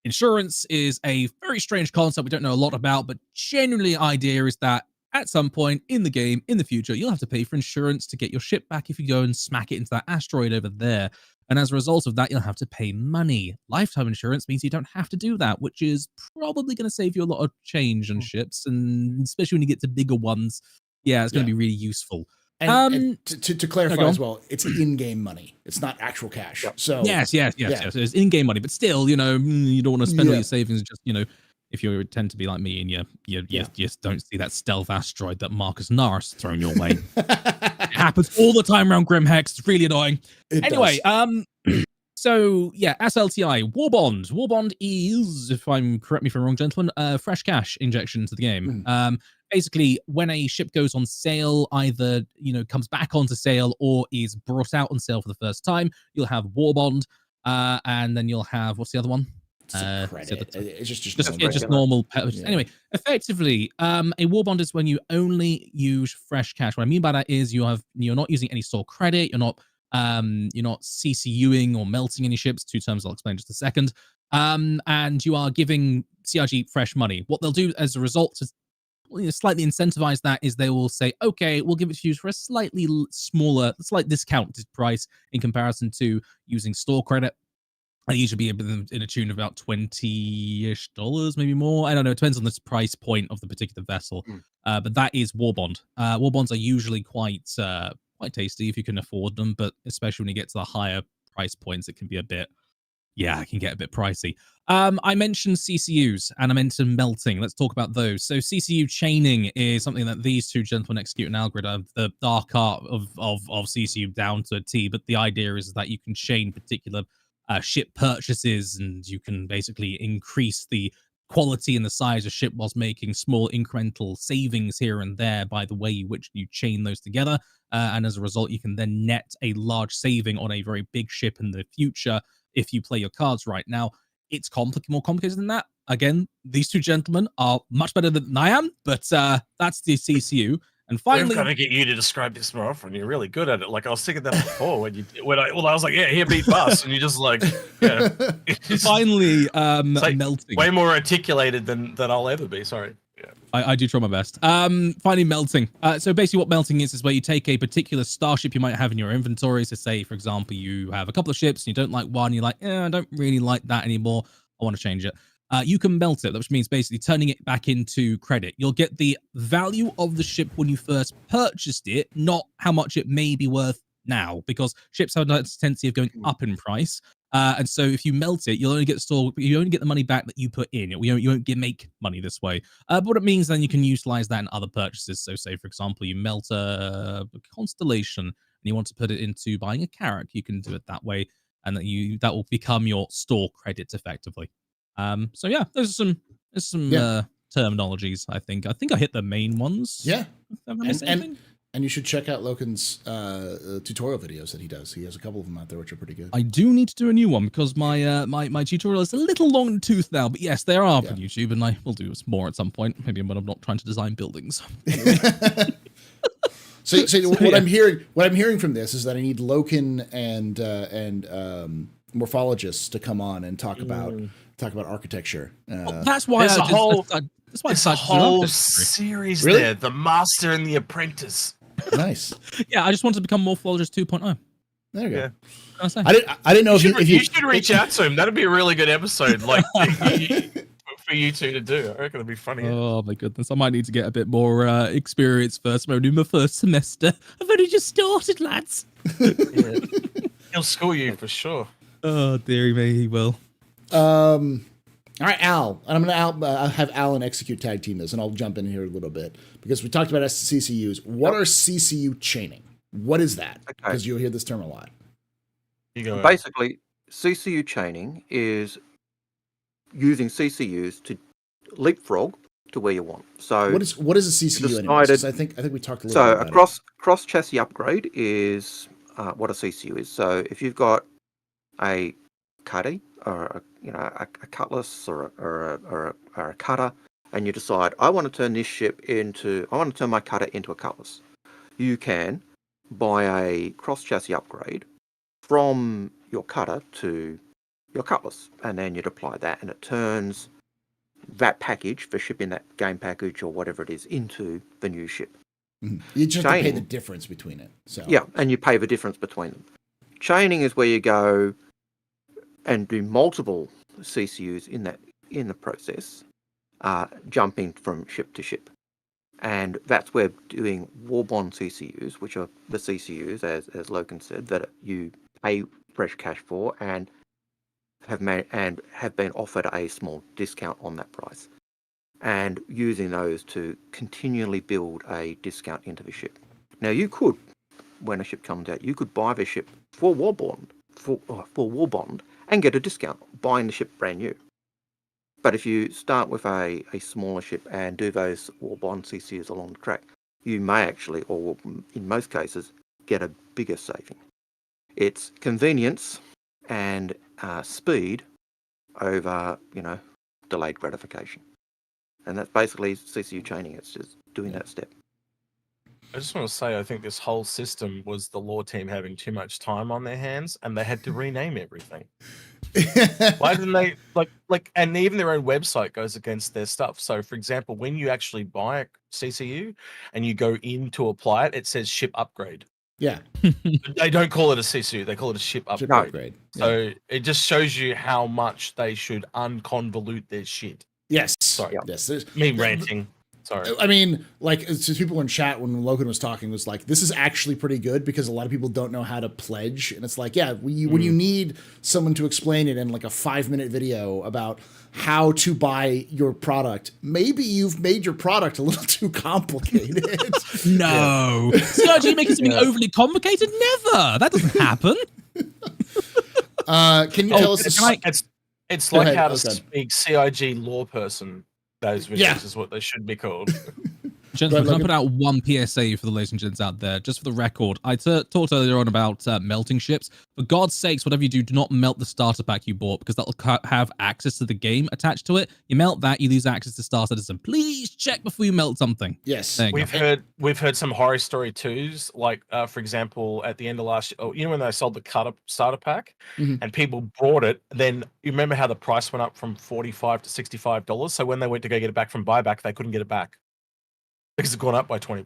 Speaker 3: insurance is a very strange concept we don't know a lot about, but generally the idea is that at some point in the game, in the future, you'll have to pay for insurance to get your ship back if you go and smack it into that asteroid over there. And as a result of that, you'll have to pay money. Lifetime insurance means you don't have to do that, which is probably going to save you a lot of change on ships, and especially when you get to bigger ones. Yeah, it's going to be really useful.
Speaker 1: And to clarify as well, it's in-game money. It's not actual cash. Yep. So
Speaker 3: yes. It's in-game money, but still, you don't want to spend all your savings just, if you tend to be like me and you just don't see that stealth asteroid that Marcus Norris thrown your way. It happens all the time around Grimhex. It's really annoying. Anyway, so yeah, SLTI, War Bond. War Bond is, correct me if I'm wrong, gentlemen, fresh cash injection to the game. Basically, when a ship goes on sale, either comes back onto sale or is brought out on sale for the first time, you'll have War Bond, and then you'll have, what's the other one?
Speaker 1: Credit. It's
Speaker 3: just normal. Yeah. Anyway, effectively, a war bond is when you only use fresh cash. What I mean by that is you're not using any store credit. You're not CCUing or melting any ships. Two terms I'll explain in just a second. And you are giving CRG fresh money. What they'll do as a result to slightly incentivize that is they will say, okay, we'll give it to you for a slight discounted price in comparison to using store credit. I usually be in a tune of about $20-ish, maybe more. I don't know. It depends on the price point of the particular vessel. But that is war bond. War bonds are usually quite tasty if you can afford them, but especially when you get to the higher price points, it can be it can get a bit pricey. I mentioned CCUs and I mentioned melting. Let's talk about those. So CCU chaining is something that these two gentlemen execute an algorithm, the dark art of CCU down to a T. But the idea is that you can chain particular ship purchases, and you can basically increase the quality and the size of ship whilst making small incremental savings here and there by the way which you chain those together. And as a result, you can then net a large saving on a very big ship in the future if you play your cards right. Now, it's more complicated than that. Again, these two gentlemen are much better than I am, but that's the CCU. And finally,
Speaker 2: we've got to get you to describe this more often. You're really good at it. Like I was thinking that before when I was like, yeah, here beat bus, and you just like, yeah.
Speaker 3: Finally, melting.
Speaker 2: Way more articulated than I'll ever be. Sorry. Yeah.
Speaker 3: I do try my best. Finally, melting. So basically, what melting is where you take a particular starship you might have in your inventory. So say, for example, you have a couple of ships and you don't like one. You're like, I don't really like that anymore. I want to change it. You can melt it, which means basically turning it back into credit. You'll get the value of the ship when you first purchased it, not how much it may be worth now, because ships have a tendency of going up in price. And so if you melt it, you only get the money back that you put in. You won't make money this way. But what it means then you can utilize that in other purchases. So say, for example, you melt a constellation and you want to put it into buying a carrack, you can do it that way, and that will become your store credit effectively. So yeah, there's some terminologies. I think I hit the main ones.
Speaker 1: Yeah, And you should check out Loken's tutorial videos that he does. He has a couple of them out there which are pretty good.
Speaker 3: I do need to do a new one because my my tutorial is a little long in the tooth now. But yes, there are up on YouTube, and I will do more at some point. Maybe when I'm not trying to design buildings.
Speaker 1: So what I'm hearing from this is that I need Loken and morphologists to come on and talk about architecture.
Speaker 3: That's why
Speaker 2: There's a whole series
Speaker 1: Really?
Speaker 2: there, The Master and the Apprentice.
Speaker 1: Nice.
Speaker 3: Yeah, I just wanted to become morphologist 2.0.
Speaker 1: There you go.
Speaker 2: Yeah.
Speaker 3: I say?
Speaker 1: I didn't know if
Speaker 2: You should reach out to him. That'd be a really good episode, like for you two to do. I reckon it'd be funny.
Speaker 3: Oh my goodness, I might need to get a bit more experience first. I'm only in my first semester. I've only just started, lads.
Speaker 2: Yeah. He'll school you for sure.
Speaker 3: Oh, dearie me, he will.
Speaker 1: All right, Al. And I'm going to have Alan execute tag team this, and I'll jump in here a little bit because we talked about CCUs. What are CCU chaining? What is that? Because you'll hear this term a lot.
Speaker 2: You go.
Speaker 4: Basically, CCU chaining is using CCUs to leapfrog to where you want. So
Speaker 1: what is a CCU anyway? I think we talked a little bit about
Speaker 4: a cross chassis upgrade is what a CCU is. So if you've got a cutty or a cutlass or a cutter, and you decide I want to turn my cutter into a cutlass, you can buy a cross chassis upgrade from your cutter to your cutlass, and then you'd apply that, and it turns that package for shipping that game package or whatever it is into the new ship.
Speaker 1: Mm-hmm. You just have to pay the difference between it. So
Speaker 4: yeah, and you pay the difference between them. Chaining is where you go and do multiple CCUs in the process, jumping from ship to ship, and that's where doing war bond CCUs, which are the CCUs, as Loken said, that you pay fresh cash for and have been offered a small discount on that price, and using those to continually build a discount into the ship. Now you could, when a ship comes out, you could buy the ship for war bond and get a discount buying the ship brand new. But if you start with a smaller ship and do those war bond CCUs along the track, you may actually, or in most cases, get a bigger saving. It's convenience and speed over, delayed gratification. And that's basically CCU chaining. It's just doing that step.
Speaker 2: I just want to say, I think this whole system was the law team having too much time on their hands, and they had to rename everything. Why didn't they like? And even their own website goes against their stuff. So, for example, when you actually buy a CCU and you go in to apply it, it says ship upgrade.
Speaker 1: Yeah.
Speaker 2: They don't call it a CCU; they call it a ship upgrade.
Speaker 1: Yeah.
Speaker 2: So it just shows you how much they should unconvolute their shit.
Speaker 1: Yes.
Speaker 2: Sorry.
Speaker 1: Yes.
Speaker 2: Me ranting. Sorry.
Speaker 1: I mean, like, it's just people in chat when Loken was talking was like, this is actually pretty good because a lot of people don't know how to pledge. And it's like, yeah, when you need someone to explain it in like a 5-minute video about how to buy your product, maybe you've made your product a little too complicated.
Speaker 3: No. CRG making something overly complicated? Never. That doesn't happen.
Speaker 1: Can you tell us?
Speaker 2: It's like how to speak CIG law person. Those videos is what they should be called.
Speaker 3: Gentlemen, can I put out one PSA for the ladies and gents out there, just for the record? I talked earlier on about melting ships. For God's sakes, whatever you do not melt the starter pack you bought, because that'll have access to the game attached to it. You melt that, you lose access to Star Citizen. Please check before you melt something.
Speaker 1: Yes,
Speaker 2: we've heard some horror story twos, like for example, at the end of last year, when they sold the starter pack, and people bought it. Then you remember how the price went up from $45 to $65. So when they went to go get it back from buyback, they couldn't get it back. Because it's gone up by $20.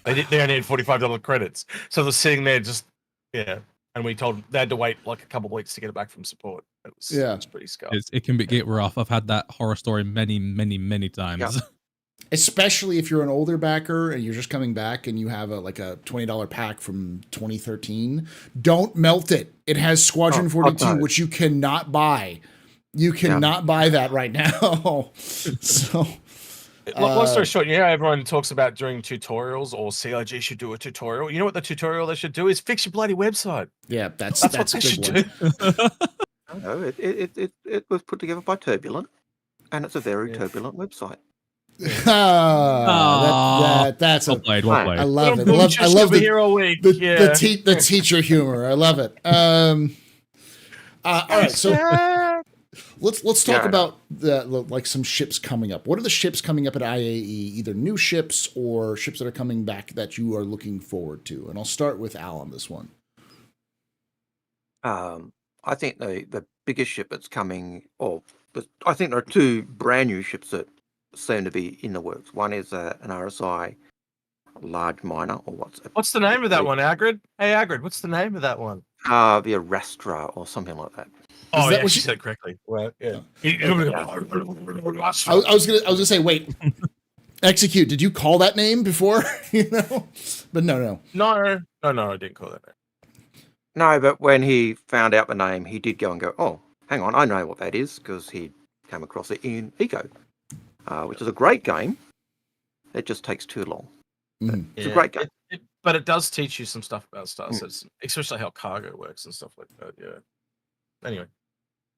Speaker 2: They only had $45 credits, so they're sitting there and we told them they had to wait like a couple of weeks to get it back from support. It's pretty scuffed.
Speaker 3: It can get rough. I've had that horror story many times.
Speaker 1: Yeah. Especially if you're an older backer and you're just coming back and you have a $20 pack from 2013. Don't melt it. It has Squadron 42, which you cannot buy. You cannot buy that right now. So.
Speaker 2: Long story short, everyone talks about doing tutorials, or CIG should do a tutorial. You know what the tutorial they should do is fix your bloody website.
Speaker 1: Yeah, that's
Speaker 2: what they should do.
Speaker 4: No, it was put together by Turbulent, and it's a very turbulent website.
Speaker 1: That's That's
Speaker 3: Well played. Well
Speaker 4: Right.
Speaker 1: I
Speaker 3: played.
Speaker 1: love it. I
Speaker 2: Boom,
Speaker 1: love
Speaker 2: just over
Speaker 1: the
Speaker 2: here all week.
Speaker 1: the,
Speaker 2: Yeah.
Speaker 1: the teacher humor. I love it. All right, so let's talk
Speaker 4: Yeah.
Speaker 1: about like some ships coming up. What are the ships coming up at IAE? Either new ships or ships that are coming back that you are looking forward to. And I'll start with Al on this one.
Speaker 4: I think the biggest ship that's coming, I think there are two brand new ships that seem to be in the works. One is an RSI large miner, or
Speaker 2: What's the name of that one, Agrid? Hey, Agrid, what's the name of that one?
Speaker 4: the Arastra or something like that.
Speaker 2: Oh,
Speaker 1: that
Speaker 2: yeah,
Speaker 1: what
Speaker 2: she
Speaker 1: you-
Speaker 2: said correctly. Well, yeah.
Speaker 1: I was gonna say, wait, execute. Did you call that name before? But no.
Speaker 2: No, I didn't call that name.
Speaker 4: No, but when he found out the name, he did go and go, oh, hang on, I know what that is, because he came across it in Eco, which is a great game. It just takes too long. It's a great game.
Speaker 2: But it does teach you some stuff about Star
Speaker 4: Mm.
Speaker 2: Citizen, especially how cargo works and stuff like that. Yeah. Anyway.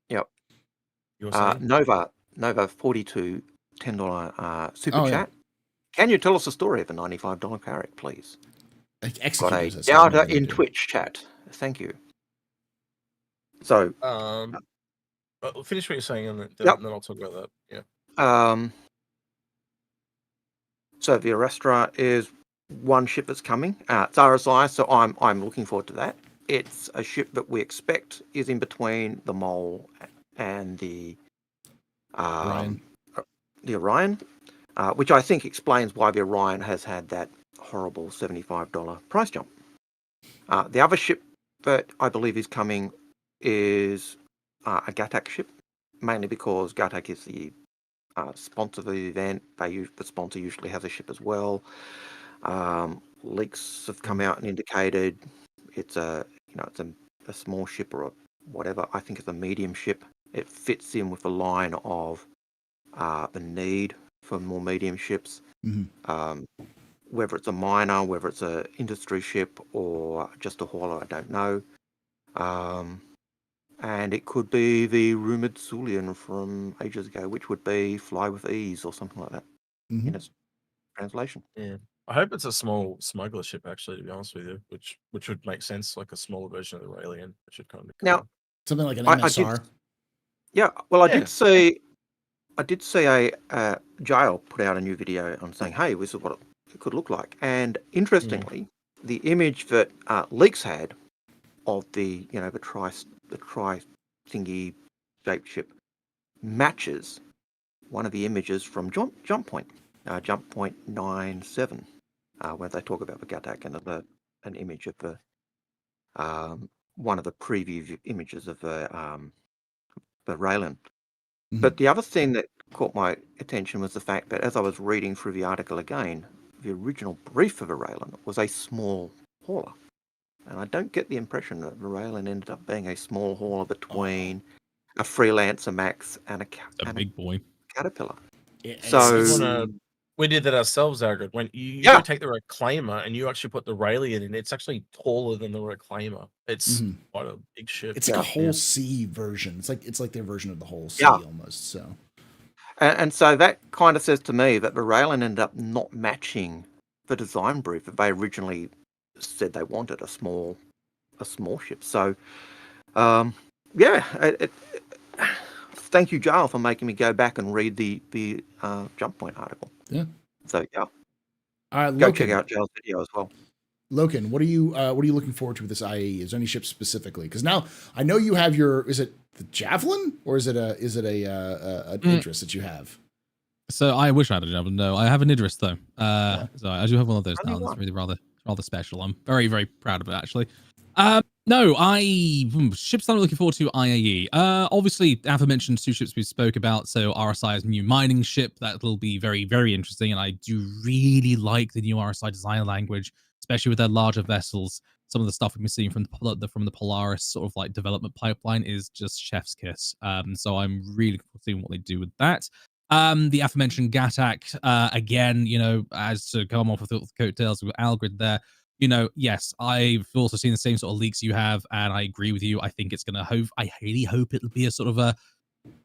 Speaker 4: Yep.
Speaker 2: You were saying?
Speaker 4: Nova 42 $10 super
Speaker 1: Oh, yeah.
Speaker 4: chat. Can you tell us the story of a $95 carrot, please?
Speaker 1: Execute.
Speaker 4: Got a
Speaker 1: is that's what I'm
Speaker 4: data
Speaker 1: gonna
Speaker 4: in
Speaker 1: do.
Speaker 4: Twitch chat. Thank you. So,
Speaker 2: Well, finish what you're saying, and then,
Speaker 4: Yep.
Speaker 2: then I'll talk about that. Yeah.
Speaker 4: So the Arastra is one ship that's coming. It's RSI, so I'm looking forward to that. It's a ship that we expect is in between the Mole and the
Speaker 1: Orion.
Speaker 4: Orion, which I think explains why the Orion has had that horrible $75 price jump. The other ship that I believe is coming is a Gatak ship, mainly because Gatak is the sponsor of the event. The sponsor usually has a ship as well. Leaks have come out and indicated it's a small ship or whatever. I think it's a medium ship. It fits in with the line of the need for more medium ships. Whether it's a miner, whether it's a industry ship or just a hauler, I don't know. And it could be the rumored Sulian from ages ago, which would be Fly with Ease or something like that in its translation.
Speaker 2: Yeah. I hope it's a small smuggler ship, actually, to be honest with you, which would make sense, like a smaller version of the Raelian. It should kind of
Speaker 4: Now,
Speaker 1: Something like an
Speaker 4: I
Speaker 1: MSR.
Speaker 4: I did see a Jail put out a new video on saying, hey, this is what it could look like. And interestingly, the image that Leaks had of the tri thingy shaped ship matches one of the images from Jump Point 97, where they talk about the Gatak and an image of the one of the preview images of the Raelin. But the other thing that caught my attention was the fact that as I was reading through the article again, the original brief of a Raelin was a small hauler. And I don't get the impression that the Raelin ended up being a small hauler between a Freelancer Max and a
Speaker 3: big boy.
Speaker 4: Caterpillar.
Speaker 1: So
Speaker 2: we did that ourselves, Agrid. When you go take the Reclaimer and you actually put the Raelian in, it's actually taller than the Reclaimer. It's quite a big ship.
Speaker 1: it's like a whole sea version. It's like their version of the whole sea almost. So,
Speaker 4: and so that kind of says to me that the Raelin ended up not matching the design brief that they originally said they wanted, a small ship. So, thank you, Giles, for making me go back and read the Jump Point article.
Speaker 1: Yeah.
Speaker 4: So
Speaker 1: all right,
Speaker 4: go check out Giles' video as well.
Speaker 1: Loken, what are you looking forward to with this IAE? Is there any ship specifically? Because now I know you have is it the Javelin or is it an interest that you have?
Speaker 3: So I wish I had a Javelin. No, I have an Idris though. So I do have one of those now. That's really rather special. I'm very, very proud of it actually. Ships that I'm looking forward to IAE. Obviously, aforementioned two ships we spoke about. So RSI's new mining ship, that will be very, very interesting. And I do really like the new RSI design language, especially with their larger vessels. Some of the stuff we've been seeing from the Polaris sort of like development pipeline is just chef's kiss. So I'm really looking forward to seeing what they do with that. The aforementioned Gatak, again, as to come off with the coattails with Algrid there. Yes, I've also seen the same sort of leaks you have, and I agree with you. I think it's going to I really hope it'll be a sort of a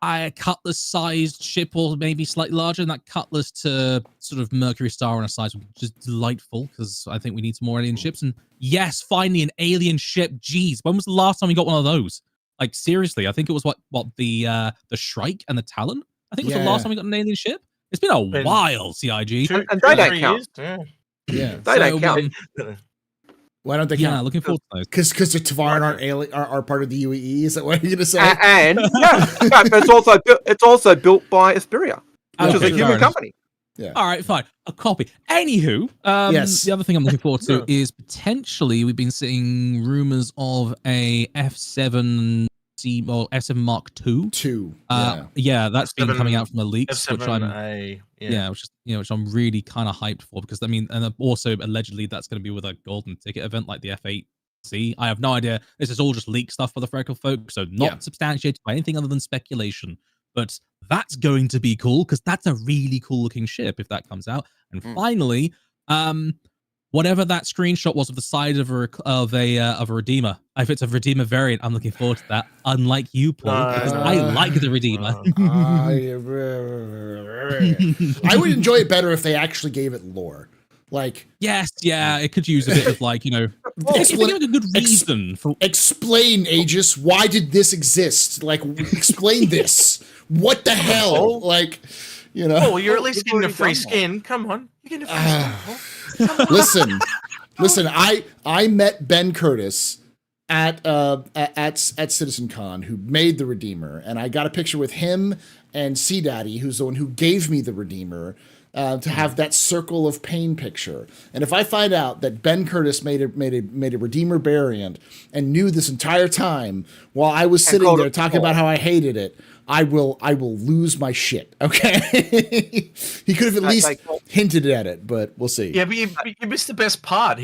Speaker 3: Cutlass-sized ship, or maybe slightly larger than that Cutlass to sort of Mercury Star on a size, which is delightful because I think we need some more alien ships. And yes, finally an alien ship. Jeez, when was the last time we got one of those? Like seriously, I think it was what the Shrike and the Talon. I think it was the last time we got an alien ship. It's been a while, CIG.
Speaker 4: And they don't count.
Speaker 1: Yeah,
Speaker 4: they don't count.
Speaker 1: Why don't they count?
Speaker 3: Yeah, looking forward to those.
Speaker 1: Because the Tavaran are part of the UEE. Is that what you're gonna say?
Speaker 4: And but it's also built by Asperia, which is a human company.
Speaker 1: Yeah.
Speaker 3: All right, fine. A copy. Anywho,
Speaker 1: yes.
Speaker 3: The other thing I'm looking forward to is potentially we've been seeing rumors of a F7 F7 Mark II. Yeah, that's been coming out from the leaks, which which I'm really kind of hyped for, because and also allegedly that's going to be with a golden ticket event like the F8C. I have no idea. This is all just leak stuff for the Freckle folk, so not substantiated by anything other than speculation. But that's going to be cool, because that's a really cool looking ship if that comes out. And finally, whatever that screenshot was of the side of a Redeemer, if it's a Redeemer variant, I'm looking forward to that. Unlike you, Paul, because I like the Redeemer.
Speaker 1: I would enjoy it better if they actually gave it lore. Like,
Speaker 3: yes, yeah, it could use a bit of like, explain a good reason for.
Speaker 1: Explain, Aegis. Why did this exist? Like, explain this. What the hell? Like,
Speaker 2: Oh, you're at least getting a free skin. Come on, you're getting a free
Speaker 1: skin. Listen. I met Ben Curtis at CitizenCon, who made the Redeemer, and I got a picture with him and C Daddy, who's the one who gave me the Redeemer. To have that circle of pain picture. And if I find out that Ben Curtis made a Redeemer variant and knew this entire time while I was sitting there talking about how I hated it, I will lose my shit. Okay, he could have at least hinted at it, but we'll see.
Speaker 2: Yeah, but you missed the best part.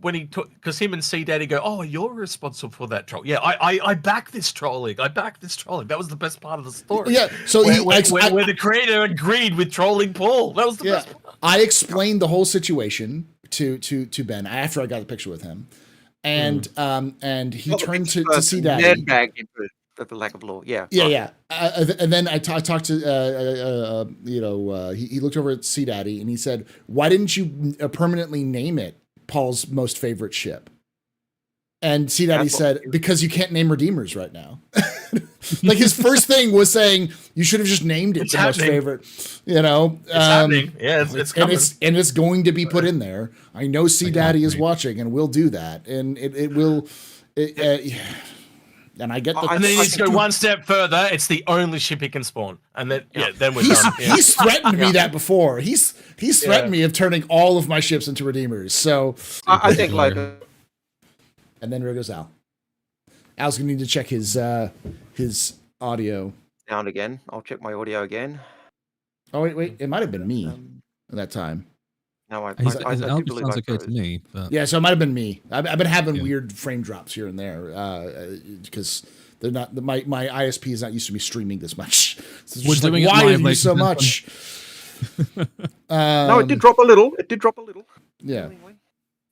Speaker 2: When he took, because him and C Daddy go, oh, you're responsible for that troll. Yeah, I back this trolling. That was the best part of the story.
Speaker 1: Yeah, so
Speaker 2: where the creator agreed with trolling Paul. That was the best part.
Speaker 1: I explained the whole situation to Ben after I got the picture with him, and he turned to C Daddy.
Speaker 4: For lack of law,
Speaker 1: and then I talked to he looked over at C Daddy and he said, "Why didn't you permanently name it Paul's most favorite ship?" And C Daddy said, "Because you can't name Redeemers right now." Like, his first thing was saying you should have just named it most favorite.
Speaker 2: It's happening. Yeah, it's coming.
Speaker 1: And it's going to be put in there. I know C Daddy is watching and will do that, and it will. And I get the.
Speaker 2: And then he needs to go one step further. It's the only ship he can spawn, and then then we're done.
Speaker 1: He's threatened me that before. He's threatened me of turning all of my ships into Redeemers. So
Speaker 4: I think
Speaker 1: and then there goes Al. Al's gonna need to check his audio.
Speaker 4: Sound again. I'll check my audio again.
Speaker 1: Oh wait, it might have been me at that time.
Speaker 4: No, I
Speaker 3: sounds okay to me. But...
Speaker 1: Yeah, so it might have been me. I've been having weird frame drops here and there because they're not my ISP is not used to me streaming this much. So
Speaker 3: we're doing
Speaker 1: why
Speaker 3: it
Speaker 1: are you so much?
Speaker 4: No, it did drop a little.
Speaker 1: Yeah,
Speaker 4: anyway,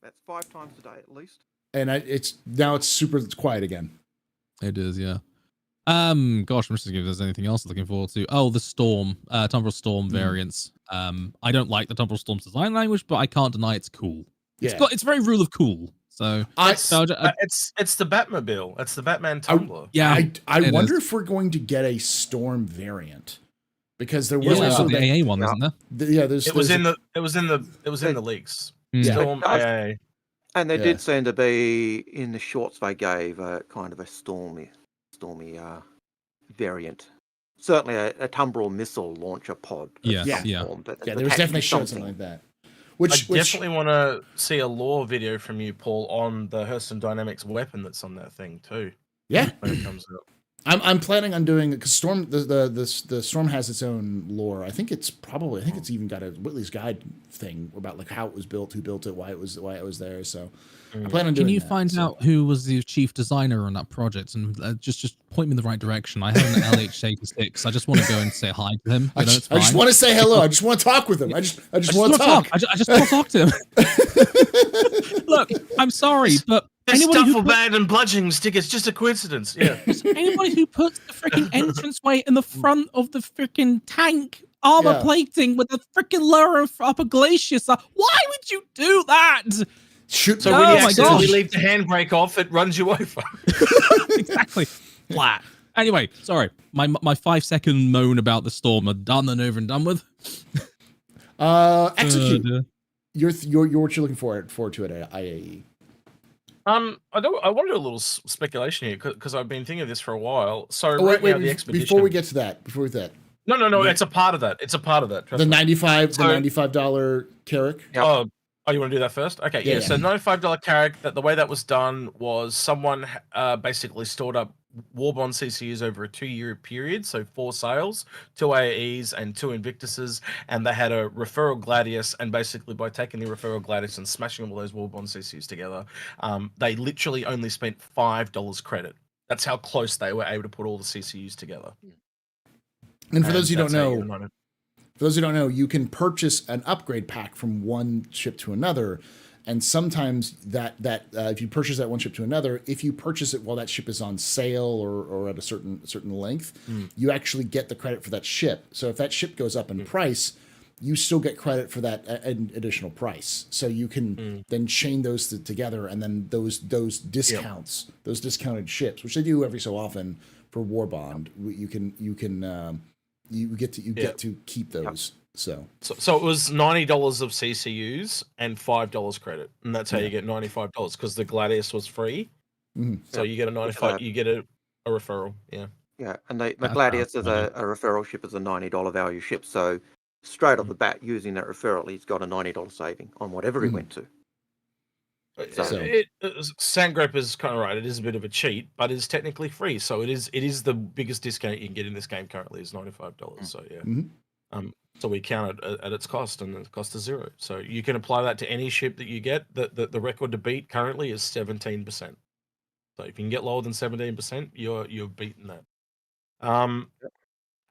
Speaker 4: that's 5 times a day at least.
Speaker 1: And it's super quiet again.
Speaker 3: It is, yeah. Gosh, I'm just thinking if there's anything else looking forward to. Oh, the Storm, Tumbril Storm variants. I don't like the Tumbril Storm's design language, but I can't deny it's cool. It's very rule of cool. So
Speaker 2: it's the Batmobile. It's the Batman Tumbler.
Speaker 1: I wonder if we're going to get a Storm variant, because there was also
Speaker 3: the AA one, isn't there?
Speaker 2: It was in the leaks. Storm AA.
Speaker 4: And they did seem to be in the shorts they gave kind of a stormy variant. Certainly a Tumbril missile launcher pod.
Speaker 1: There was definitely something like that. I
Speaker 2: definitely want to see a lore video from you, Paul, on the Hurston Dynamics weapon that's on that thing too.
Speaker 1: Yeah,
Speaker 2: when it comes up.
Speaker 1: I'm planning on doing, because Storm the Storm has its own lore. I think it's even got a Whitley's Guide thing about like how it was built, who built it, why it was there. So I plan on doing.
Speaker 3: Can you find out who was the chief designer on that project and just point me in the right direction? I have an LH86. I just want to go and say hi to him.
Speaker 1: I just want to say hello. I just want to talk with him. I just want to talk.
Speaker 3: I just want to talk to him. Look, I'm sorry, but
Speaker 2: This
Speaker 3: Anybody who
Speaker 2: duffel bag and bludgeoning stick is just a coincidence. Yeah.
Speaker 3: Anybody who puts the freaking entranceway in the front of the freaking tank armor
Speaker 1: Yeah.
Speaker 3: plating with the freaking lower upper glacier, why would you do that?
Speaker 1: Shoot.
Speaker 2: So
Speaker 3: Oh
Speaker 2: when you
Speaker 3: my
Speaker 2: accidentally
Speaker 3: gosh.
Speaker 2: leave the handbrake off, it runs you over.
Speaker 3: Exactly. Flat. Anyway, sorry. My 5-second moan about the storm are done and over and done with.
Speaker 1: Execute. You're what you're looking forward to at IAE.
Speaker 2: I want to do a little speculation here because I've been thinking of this for a while. So
Speaker 1: Oh,
Speaker 2: right
Speaker 1: wait,
Speaker 2: now the expedition.
Speaker 1: before we get to that,
Speaker 2: No, it's a part of that. It's a part of that.
Speaker 1: the
Speaker 2: trust me.
Speaker 1: $95 Carrack.
Speaker 4: Yep.
Speaker 2: Oh, you want to do that first? Okay,
Speaker 1: Yeah.
Speaker 2: So $95 Carrack. The way that was done was someone basically stored up Warbond CCUs over a 2-year period, so 4 sales, 2 AAEs and 2 Invictuses, and they had a referral Gladius, and basically by taking the referral Gladius and smashing all those Warbond CCUs together, they literally only spent $5 credit. That's how close they were able to put all the CCUs together.
Speaker 1: And for those who don't
Speaker 2: that's how you
Speaker 1: know,
Speaker 2: run it.
Speaker 1: For those who don't know, you can purchase an upgrade pack from one ship to another, and sometimes that if you purchase that one ship to another, if you purchase it while that ship is on sale or at a certain length, you actually get the credit for that ship. So if that ship goes up in price, you still get credit for that additional price. So you can then chain those together, and then those discounts, those discounted ships, which they do every so often for Warbond, you get to keep those. So
Speaker 2: it was $90 of CCUs and $5 credit, and that's how you get $95 because the Gladius was free. So you get a 95. You get a referral. Yeah.
Speaker 4: Yeah, and the Gladius is a referral ship is a $90 value ship. So straight off the bat, using that referral, he's got a $90 saving on whatever he went to.
Speaker 2: Sandgrip is kind of right. It is a bit of a cheat, but it's technically free. So it is the biggest discount you can get in this game currently is $95. So yeah. So we count it at its cost, and the cost is 0. So you can apply that to any ship that you get. The record to beat currently is 17%. So if you can get lower than 17%, you're beating that.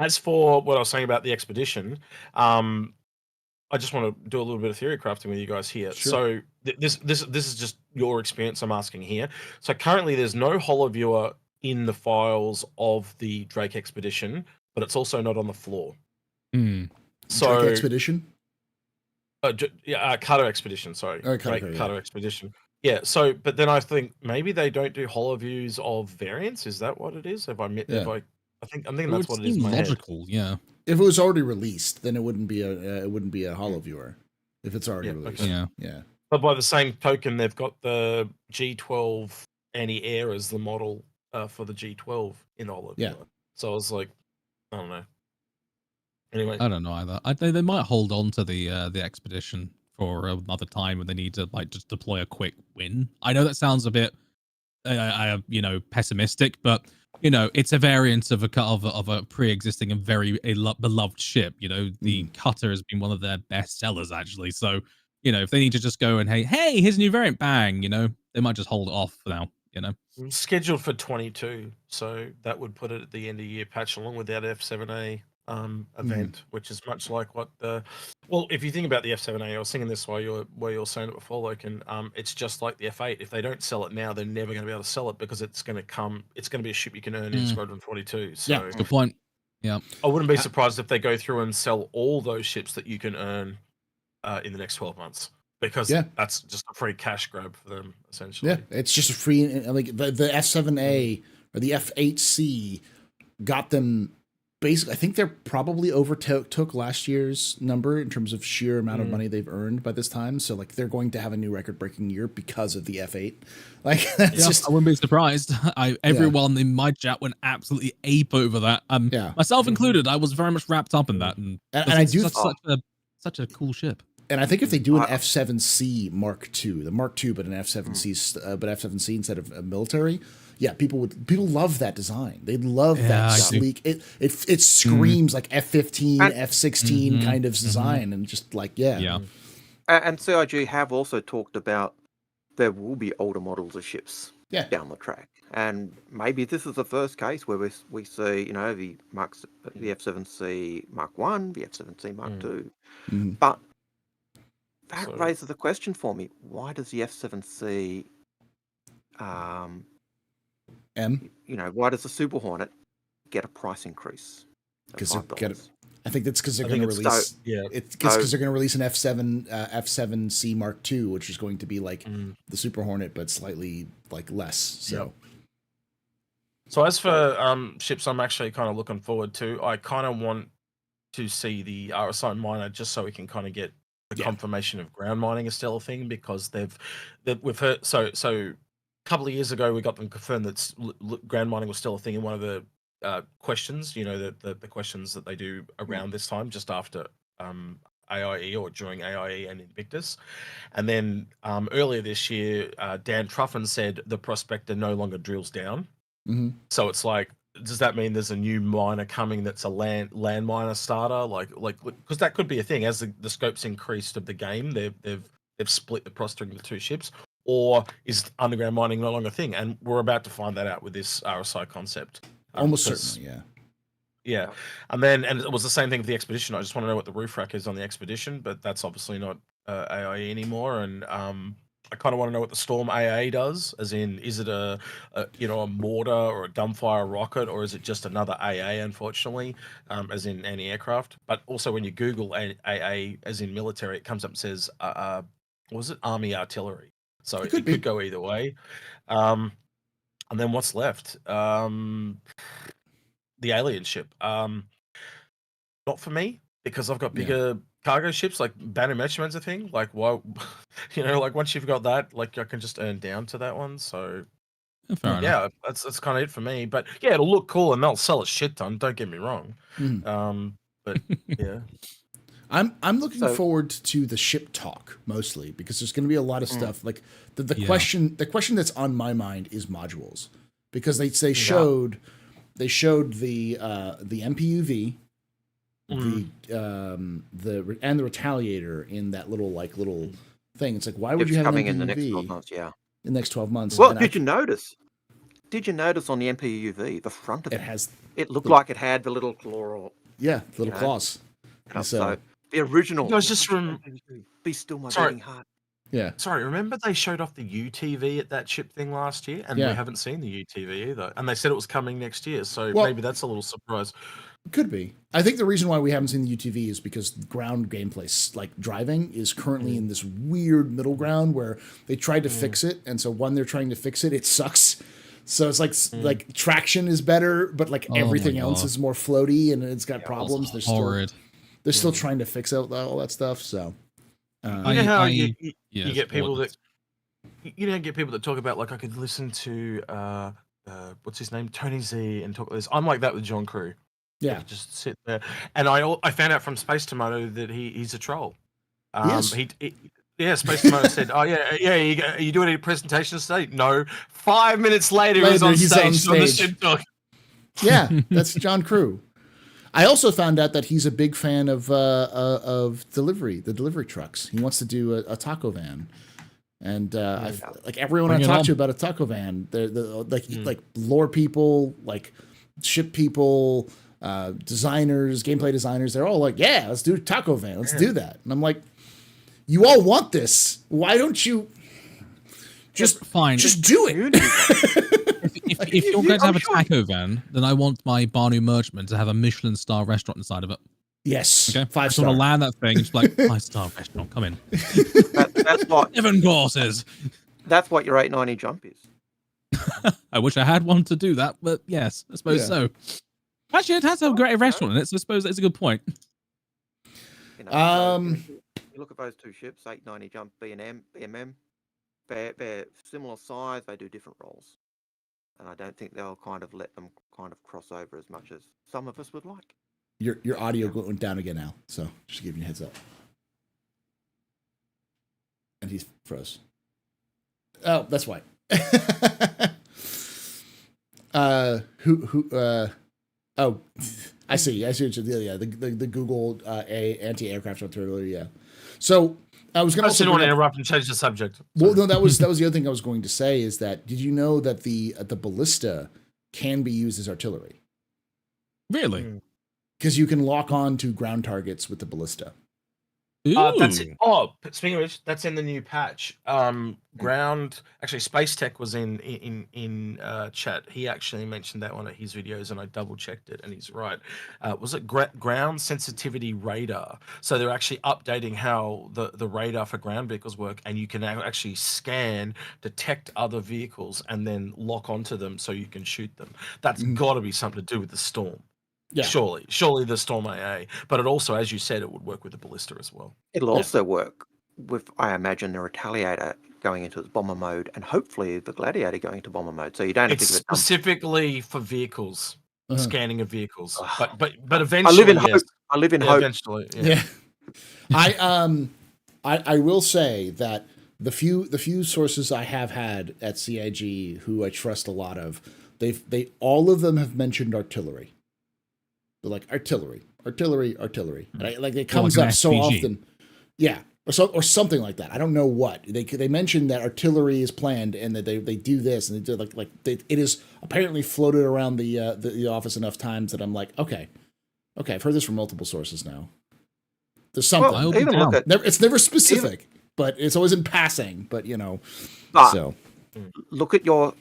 Speaker 2: As for what I was saying about the expedition, I just want to do a little bit of theory crafting with you guys here.
Speaker 1: Sure.
Speaker 2: So this is just your experience I'm asking here. So currently there's no HoloViewer in the files of the Drake expedition, but it's also not on the floor. So
Speaker 1: Drake expedition.
Speaker 2: Carter expedition. Sorry,
Speaker 1: Carter
Speaker 2: expedition. Yeah. So, but then I think maybe they don't do HoloViews of variants. Is that what it is? I'm thinking that's what it is. In my
Speaker 3: logical,
Speaker 2: head.
Speaker 1: If it was already released, then it wouldn't be a HoloViewer. If it's already released,
Speaker 3: okay.
Speaker 1: Yeah.
Speaker 2: But by the same token, they've got the G12 anti-air as the model for the G12 in HoloViewer.
Speaker 1: Yeah.
Speaker 2: So I was like, I don't know. Anyway,
Speaker 3: I don't know either. They might hold on to the expedition for another time when they need to just deploy a quick win. I know that sounds a bit, pessimistic, but it's a variant of a pre-existing and very beloved ship. The Cutter has been one of their best sellers actually. So if they need to just go and hey, here's a new variant, bang, they might just hold it off for now.
Speaker 2: Scheduled for 22, so that would put it at the end of year patch along with that F7A event, which is much like what if you think about the F7A, I was thinking this while you're saying it before, Logan. It's just like the F8. If they don't sell it now, they're never going to be able to sell it because it's going to be a ship you can earn in Squadron 42. So
Speaker 3: good point. Yeah,
Speaker 2: I wouldn't be surprised if they go through and sell all those ships that you can earn in the next 12 months. Because that's just a free cash grab for them, essentially.
Speaker 1: Yeah, it's just a free, like the F7A or the F8C got them basically. I think they're probably overtook last year's number in terms of sheer amount of money they've earned by this time. So like they're going to have a new record-breaking year because of the F8. Like that's
Speaker 3: I wouldn't be surprised. Everyone in my chat went absolutely ape over that. Myself included. I was very much wrapped up in that, and
Speaker 1: I do
Speaker 3: such a cool ship.
Speaker 1: And I think if they do an F7C Mark II, the Mark II, but an F7C, but F7C instead of a military, people love that design. They'd love that sleek. It screams like F15, F16 kind of design, and just like
Speaker 4: And CIG have also talked about there will be older models of ships down the track, and maybe this is the first case where we see the F7C Mark 1, the F7C Mark 2, but that raises the question for me: why does the F7C
Speaker 1: M?
Speaker 4: Why does the Super Hornet get a price increase?
Speaker 1: Because
Speaker 4: $5?
Speaker 1: I think that's because they're
Speaker 2: I
Speaker 1: going to
Speaker 2: think
Speaker 1: release.
Speaker 2: so, yeah.
Speaker 1: It's because they're going to release an F7C Mark II, which is going to be like the Super Hornet, but slightly like less. So.
Speaker 2: So as for ships, I'm actually kind of looking forward to. I kind of want to see the RSI miner just so we can kind of get the confirmation of ground mining is still a thing, because we've heard so a couple of years ago we got them confirmed that ground mining was still a thing in one of the questions, the questions that they do around this time, just after AIE or during AIE and Invictus. And then earlier this year, Dan Truffin said the prospector no longer drills down.
Speaker 1: Mm-hmm.
Speaker 2: So it's like, does that mean there's a new miner coming that's a land miner starter? Like because that could be a thing as the scope's increased of the game. They've split the roster into two ships, or is underground mining no longer a thing? And we're about to find that out with this RSI concept.
Speaker 1: Almost certainly, yeah.
Speaker 2: Yeah, and it was the same thing with the expedition. I just want to know what the roof rack is on the expedition, but that's obviously not AIE anymore. And I kind of want to know what the Storm AA does, as in, is it a mortar or a dumbfire rocket, or is it just another AA? Unfortunately, as in anti-aircraft. But also, when you Google AA, as in military, it comes up and says, what was it, Army artillery? So it could go either way. And then what's left? The alien ship. Not for me, because I've got bigger cargo ships, like Banner Merchantman's a thing. Like, why, like once you've got that, like I can just earn down to that one. So
Speaker 3: Fair enough.
Speaker 2: that's kind of it for me. But yeah, it'll look cool and they'll sell a shit ton. Don't get me wrong. But yeah.
Speaker 1: I'm looking forward to the ship talk mostly, because there's going to be a lot of stuff. Like the question that's on my mind is modules, because they showed the MPUV, the Retaliator in that little thing. It's like, why would you have
Speaker 4: coming
Speaker 1: an MPUV
Speaker 4: in the next 12 months? Yeah,
Speaker 1: in the next 12 months.
Speaker 4: Well, did you notice? Did you notice on the MPUV the front of it looked like it had the little claw?
Speaker 1: Yeah, the little claws.
Speaker 4: So the original.
Speaker 2: I was just
Speaker 4: be still my beating heart.
Speaker 1: Yeah.
Speaker 2: Sorry, remember they showed off the UTV at that ship thing last year, and we haven't seen the UTV either. And they said it was coming next year, so maybe that's a little surprise.
Speaker 1: Could be. I think the reason why we haven't seen the UTV is because ground gameplay, like driving, is currently in this weird middle ground where they tried to fix it, and so when they're trying to fix it, it sucks. So it's like traction is better, but like everything else is more floaty and it's got problems. They're still trying to fix out all that stuff. So
Speaker 2: you get people that get people that talk about, like, I could listen to what's his name, Tony Z, and talk about this. I'm like that with John Crew.
Speaker 1: Yeah,
Speaker 2: just sit there. And I found out from Space Tomato that he's a troll.
Speaker 1: Yes.
Speaker 2: Space Tomato said, "Oh are you doing any presentations today?" No. 5 minutes later he's on stage on the ship talk.
Speaker 1: Yeah, that's John Crew. I also found out that he's a big fan of the delivery trucks. He wants to do a taco van, and like everyone I talk to about a taco van, they're like lore people, like ship people, designers, gameplay designers. They're all like, "Yeah, let's do a taco van. Let's do that." And I'm like, "You all want this? Why don't you just do it?"
Speaker 3: If you're going to have a taco van, then I want my Banu Merchantman to have a Michelin star restaurant inside of it.
Speaker 1: Yes.
Speaker 3: Okay.
Speaker 1: 5-star.
Speaker 3: I want to land that thing. It's like 5-star restaurant. Come in.
Speaker 4: That's what
Speaker 3: 7 courses.
Speaker 4: That's what your 890 jump is.
Speaker 3: I wish I had one to do that, but yes, I suppose so. Actually, it has a great restaurant in it, so I suppose that's a good point.
Speaker 4: You look at those two ships, 890 jump BMM. They're similar size. They do different roles. And I don't think they'll kind of let them kind of cross over as much as some of us would like.
Speaker 1: Your audio went down again now, so just giving you a heads up. And he's froze. Oh, that's why. Oh, I see. What you're, yeah, the Google anti-aircraft artillery. Yeah. So I was going to
Speaker 2: also want to interrupt and change the subject.
Speaker 1: Well, no, that was the other thing I was going to say is that did you know that the ballista can be used as artillery?
Speaker 3: Really?
Speaker 1: Because you can lock on to ground targets with the ballista.
Speaker 2: That's it.
Speaker 3: Ooh.
Speaker 2: Oh, speaking of which, that's in the new patch. Ground actually, Space Tech was in chat. He actually mentioned that one of his videos, and I double checked it, and he's right. Was it ground sensitivity radar? So they're actually updating how the radar for ground vehicles work, and you can now actually scan, detect other vehicles, and then lock onto them so you can shoot them. That's got to be something to do with the storm.
Speaker 1: Yeah.
Speaker 2: Surely the Storm AA, but it also, as you said, it would work with the Ballista as well.
Speaker 4: It'll also work with, I imagine, the Retaliator going into its bomber mode, and hopefully the Gladiator going into bomber mode. So you don't have
Speaker 2: It's
Speaker 4: to give it.
Speaker 2: specifically for vehicles, scanning of vehicles.
Speaker 4: Ugh.
Speaker 2: But eventually,
Speaker 4: I live in
Speaker 2: yes.
Speaker 4: hope. I live in hope.
Speaker 2: Eventually,
Speaker 1: Yeah. I will say that the few sources I have had at CIG who I trust a lot of, they all of them have mentioned artillery. They're like artillery. And it comes
Speaker 3: like an
Speaker 1: up so
Speaker 3: SPG.
Speaker 1: often. Yeah. Or something like that. I don't know what. They mentioned that artillery is planned and that they do this and they do it is apparently floated around the office enough times that I'm like, okay, I've heard this from multiple sources now. There's something.
Speaker 3: I'll be down.
Speaker 1: It's never specific, but it's always in passing. But so
Speaker 4: Look at your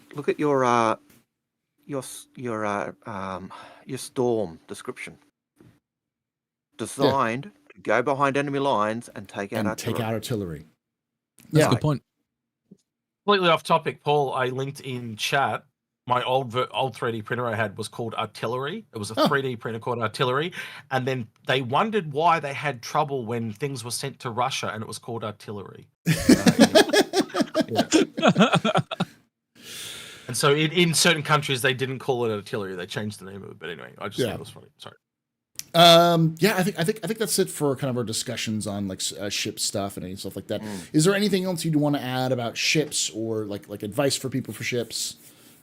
Speaker 4: storm description. Designed to go behind enemy lines and take out
Speaker 1: artillery.
Speaker 3: That's
Speaker 1: Yeah.
Speaker 3: a good point.
Speaker 2: completely off topic, Paul. I linked in chat. My old 3D printer I had was called Artillery. It was a 3D printer called Artillery, and then they wondered why they had trouble when things were sent to Russia, and it was called Artillery. And so in certain countries they didn't call it Artillery; they changed the name of it. But anyway, I just thought it was funny. Sorry.
Speaker 1: I think that's it for kind of our discussions on like ship stuff and stuff like that. Is there anything else you'd want to add about ships or like advice for people for ships?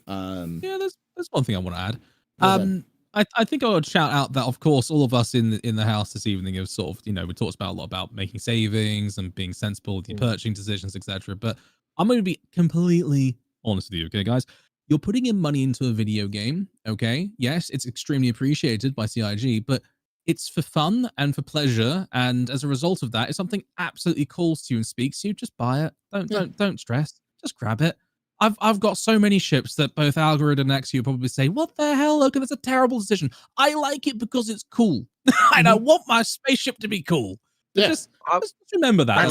Speaker 3: Yeah, there's one thing I want to add. I think I would shout out that, of course, all of us in the house this evening have sort of, we talked about a lot about making savings and being sensible with your purchasing decisions, etc. But I'm going to be completely honest with you, okay, guys? You're putting in money into a video game, okay? Yes, it's extremely appreciated by CIG, but it's for fun and for pleasure, and as a result of that, if something absolutely calls to you and speaks to you, just buy it. Don't stress. Just grab it. I've got so many ships that both Algorand and XU probably say, "What the hell, Logan? That's a terrible decision." I like it because it's cool, and I want my spaceship to be cool. Just remember that.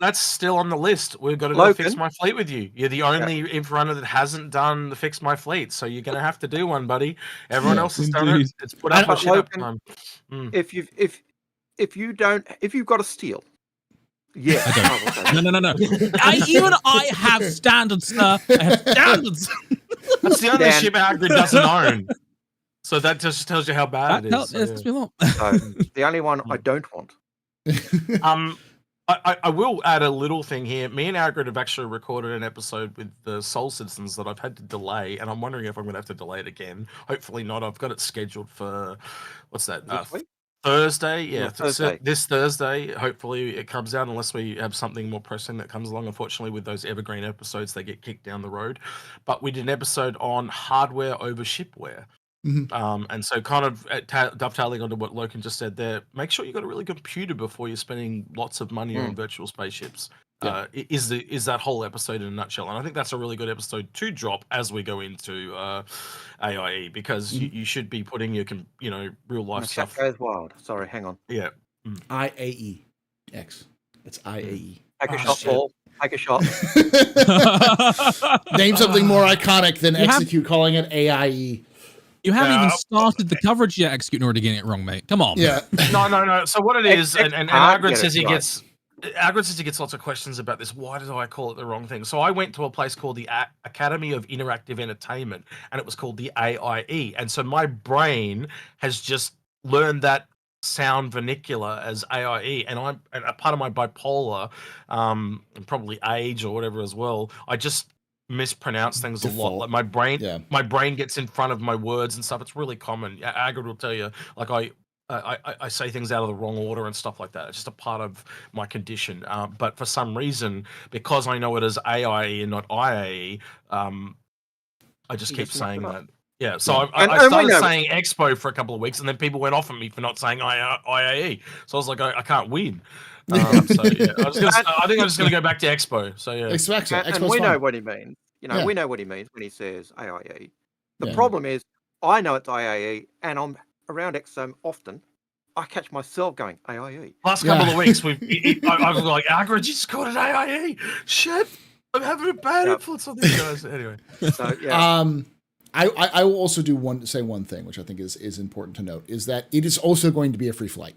Speaker 2: That's still on the list. We've got to go fix my fleet with you. You're the only Inforunner that hasn't done the fix my fleet, so you're going to have to do one, buddy. Everyone else has done it. It's put up my shit up time.
Speaker 4: If you've got a steal. Yeah.
Speaker 3: No. I have standards, sir. I have standards.
Speaker 2: That's the only ship Algrid doesn't own. So that just tells you how bad it is.
Speaker 4: The only one I don't want.
Speaker 2: I will add a little thing here. Me and Algrid have actually recorded an episode with the Star Citizens that I've had to delay, and I'm wondering if I'm going to have to delay it again. Hopefully not. I've got it scheduled for, what's that? Thursday, this Thursday. Hopefully it comes out, unless we have something more pressing that comes along. Unfortunately, with those evergreen episodes, they get kicked down the road. But we did an episode on hardware over shipware. And so kind of dovetailing onto what Logan just said there, make sure you got a really good computer before you're spending lots of money on virtual spaceships. Is that whole episode in a nutshell. And I think that's a really good episode to drop as we go into AIE, because you should be putting your real life stuff.
Speaker 4: Goes wild. Sorry, hang on.
Speaker 2: Yeah.
Speaker 1: IAE X. It's IAE.
Speaker 4: Take a shot, Paul. Take a shot.
Speaker 1: Name something more iconic than execute calling it AIE.
Speaker 3: You haven't even started the coverage yet, executing already getting it wrong, mate. Come on.
Speaker 1: Yeah.
Speaker 2: No. So what it is, and Algrid says he gets lots of questions about this. Why did I call it the wrong thing? So I went to a place called the Academy of Interactive Entertainment, and it was called the AIE. And so my brain has just learned that sound vernacular as AIE, and a part of my bipolar, and probably age or whatever as well, I just mispronounce things a lot. Like my brain gets in front of my words and stuff. It's really common. Agrid will tell you, like I say things out of the wrong order and stuff like that. It's just a part of my condition. But for some reason, because I know it as AIE and not IAE, I just keep saying that. Yeah, so
Speaker 1: Yeah.
Speaker 2: I
Speaker 4: And we
Speaker 2: started
Speaker 4: know-
Speaker 2: saying Expo for a couple of weeks, and then people went off at me for not saying IAE. So I was like, I can't win. So yeah, I think I'm just gonna go back to Expo. So yeah,
Speaker 1: Expo,
Speaker 4: and
Speaker 1: Expo's
Speaker 4: we know
Speaker 1: fine.
Speaker 4: what he means.
Speaker 1: Yeah.
Speaker 4: We know what he means when he says AIE. The
Speaker 1: Yeah.
Speaker 4: problem is, I know it's IAE, and I'm around Exo often. I catch myself going AIE.
Speaker 2: last
Speaker 1: Yeah.
Speaker 2: couple of weeks I was like, Agra just called it AIE. Shit, I'm having a bad
Speaker 4: Yep.
Speaker 2: influence on these guys. Anyway,
Speaker 4: So yeah,
Speaker 1: I will also say one thing, which I think is important to note, is that it is also going to be a free flight.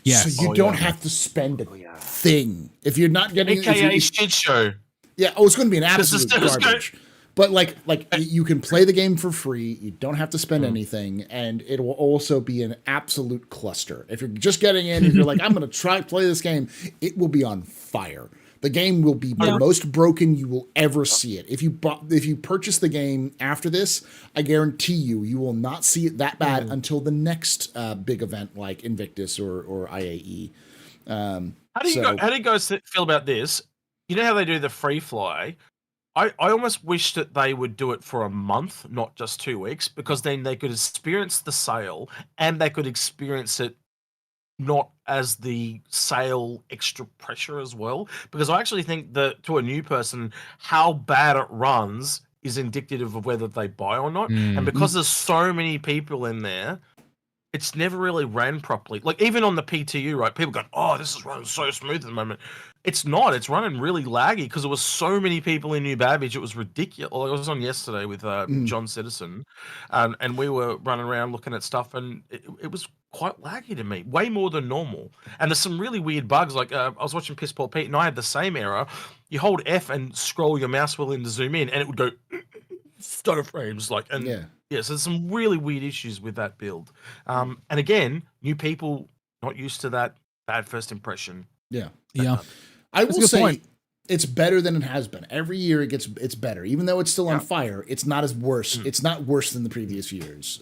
Speaker 3: Yes.
Speaker 1: So you don't have to spend a thing if you're not getting
Speaker 2: AKA shit show.
Speaker 1: Yeah. Oh, it's going to be an
Speaker 2: This is-
Speaker 1: absolute
Speaker 2: this is
Speaker 1: garbage. But like you can play the game for free. You don't have to spend anything, and it will also be an absolute cluster. If you're just getting in and you're like, I'm going to play this game, it will be on fire. The game will be the most broken you will ever see it. If you purchase the game after this, I guarantee you will not see it that bad until the next big event like Invictus or IAE.
Speaker 2: How do you guys feel about this? You know how they do the free fly? I almost wish that they would do it for a month, not just 2 weeks, because then they could experience the sale and they could experience it not as the sale extra pressure as well. Because I actually think that to a new person, how bad it runs is indicative of whether they buy or not. And because there's so many people in there, it's never really ran properly. Like even on the PTU, right? People go, "Oh, this is running so smooth at the moment." It's not. It's running really laggy because there was so many people in New Babbage. It was ridiculous. I was on yesterday with John Citizen, and we were running around looking at stuff, and it was quite laggy to me, way more than normal. And there's some really weird bugs. Like I was watching Piss Poor Pete, and I had the same error. You hold F and scroll your mouse wheel in to zoom in, and it would go stutter frames. Like yeah, so there's some really weird issues with that build. And again, new people not used to that bad first impression.
Speaker 1: Yeah.
Speaker 3: That's
Speaker 1: I
Speaker 3: a
Speaker 1: will
Speaker 3: good
Speaker 1: say
Speaker 3: point.
Speaker 1: it's better than it has been. Every year it's better. Even though it's still on fire, it's not as worse. It's not worse than the previous years.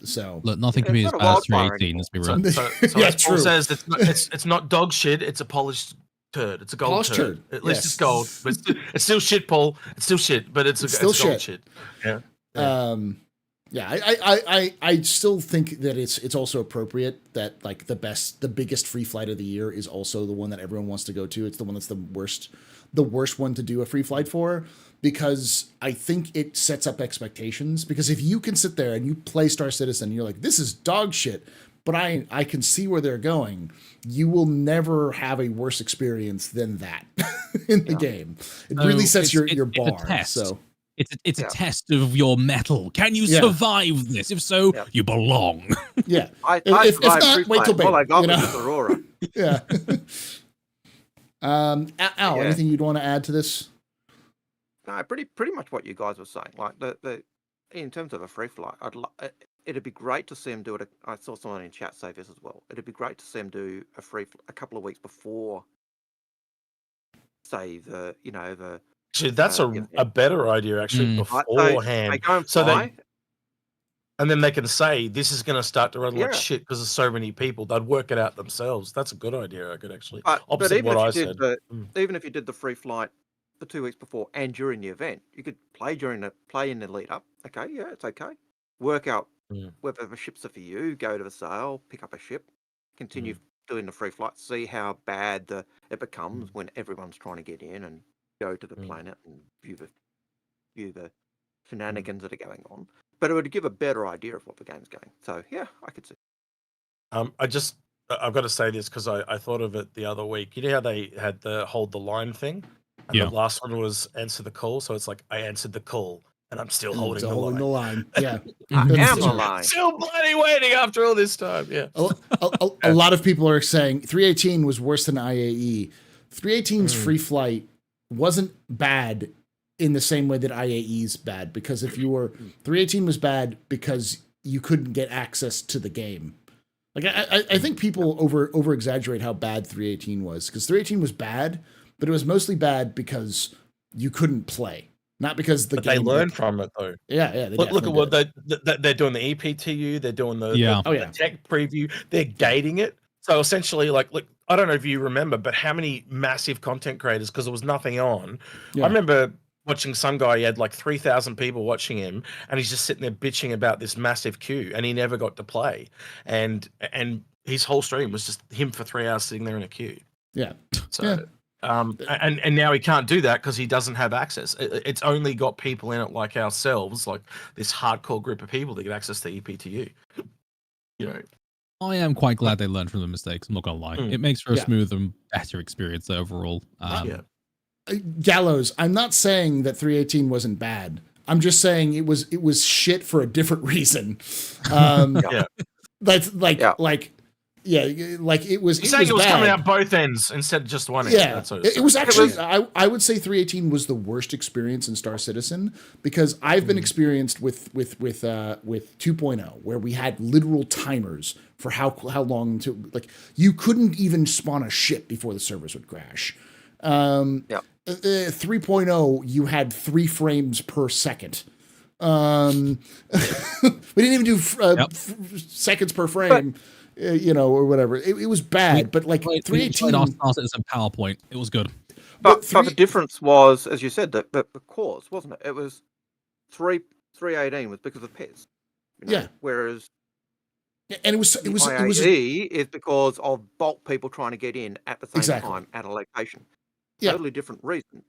Speaker 1: So
Speaker 3: Look, nothing can be as
Speaker 4: It's not a
Speaker 3: bad as
Speaker 4: wildfire
Speaker 3: 318. Let's be
Speaker 4: anymore.
Speaker 3: real.
Speaker 2: So
Speaker 1: Yeah,
Speaker 2: as Paul
Speaker 1: true.
Speaker 2: says, it's not dog shit. It's a polished turd. It's a gold
Speaker 1: Polished
Speaker 2: turd.
Speaker 1: turd,
Speaker 2: At least
Speaker 1: yes.
Speaker 2: it's gold. But it's still shit, Paul. It's still shit, but it's
Speaker 1: still
Speaker 2: gold
Speaker 1: shit.
Speaker 2: shit. Yeah.
Speaker 1: I still think that it's also appropriate that like the biggest free flight of the year is also the one that everyone wants to go to. It's the one that's the worst one to do a free flight for, because I think it sets up expectations. Because if you can sit there and you play Star Citizen and you're like, this is dog shit, but I can see where they're going, you will never have a worse experience than that in the game. It really sets your
Speaker 3: It's a
Speaker 1: bar.
Speaker 3: test.
Speaker 1: So
Speaker 3: It's a test of your mettle. Can you survive this? If so, you belong.
Speaker 1: yeah.
Speaker 4: I
Speaker 1: If not,
Speaker 4: survived
Speaker 1: wait till
Speaker 4: All I
Speaker 1: beta,
Speaker 4: got
Speaker 1: you
Speaker 4: was
Speaker 1: know?
Speaker 4: just Aurora.
Speaker 1: Yeah. Al, anything you'd want to add to this?
Speaker 4: No, pretty much what you guys were saying. Like the in terms of a free flight, it'd be great to see him do it. I saw someone in chat say this as well. It'd be great to see him do a couple of weeks before, say the
Speaker 2: Actually, that's a better idea. Actually, beforehand,
Speaker 4: They go and
Speaker 2: so
Speaker 4: fly.
Speaker 2: and then they can say this is going to start to run like
Speaker 4: Yeah.
Speaker 2: shit because there's so many people. They'd work it out themselves. That's a good idea. I could actually
Speaker 4: But
Speaker 2: opposite
Speaker 4: even
Speaker 2: what
Speaker 4: if
Speaker 2: I
Speaker 4: you
Speaker 2: said.
Speaker 4: did even if you did the free flight the 2 weeks before and during the event, you could play in the lead up. Okay, yeah, it's okay. Work out whether the ships are for you. Go to the sale, pick up a ship, continue doing the free flight. See how bad it becomes when everyone's trying to get in and go to the planet and view the shenanigans that are going on. But it would give a better idea of what the game's going. So yeah, I could see.
Speaker 2: I've got to say this because I thought of it the other week. You know how they had the hold the line thing? And the last one was answer the call. So it's like, I answered the call and I'm still holding the line.
Speaker 1: Yeah.
Speaker 4: I am the line.
Speaker 2: Still bloody waiting after all this time. Yeah.
Speaker 1: A lot of people are saying 318 was worse than IAE. 318's free flight wasn't bad in the same way that IAE's bad, because 318 was bad because you couldn't get access to the game. Like I think people over exaggerate how bad 318 was, because 318 was bad, but it was mostly bad because you couldn't play, not because the game.
Speaker 2: They learned from it though.
Speaker 1: Yeah.
Speaker 2: Look at what they're doing. The EPTU, they're doing the tech preview. They're gating it. So essentially, like, look, I don't know if you remember, but how many massive content creators, because there was nothing on.
Speaker 1: Yeah.
Speaker 2: I remember watching some guy, he had like 3,000 people watching him, and he's just sitting there bitching about this massive queue, and he never got to play. And his whole stream was just him for 3 hours sitting there in a queue.
Speaker 1: Yeah.
Speaker 2: So,
Speaker 1: Yeah.
Speaker 2: and now he can't do that because he doesn't have access. It's only got people in it like ourselves, like this hardcore group of people that get access to EPTU. You know,
Speaker 3: I am quite glad they learned from the mistakes. I'm not gonna lie. It makes for a smoother and better experience overall.
Speaker 2: yeah.
Speaker 1: Gallows, I'm not saying that 318 wasn't bad. I'm just saying it was shit for a different reason.
Speaker 2: Yeah.
Speaker 1: That's like
Speaker 4: Yeah.
Speaker 1: like it was.
Speaker 2: He's saying it was
Speaker 1: bad.
Speaker 2: coming out both ends instead of just one end.
Speaker 1: Yeah,
Speaker 2: That's what
Speaker 1: it was actually.
Speaker 4: It
Speaker 1: I would say 318 was the worst experience in Star Citizen because I've been experienced with 2.0 where we had literal timers for how long to like you couldn't even spawn a ship before the servers would crash. 3.0 you had 3 frames per second. We didn't even do seconds per frame. Or whatever. It was bad, but like 318.
Speaker 3: Our Star Citizen PowerPoint, it was good.
Speaker 4: But the difference was, as you said, that the cause, wasn't it? It was 318 was because of PES.
Speaker 1: Yeah.
Speaker 4: Whereas
Speaker 1: and it was
Speaker 4: IAE is because of bulk people trying to get in at the same time at a location.
Speaker 1: Yeah.
Speaker 4: Totally different reason.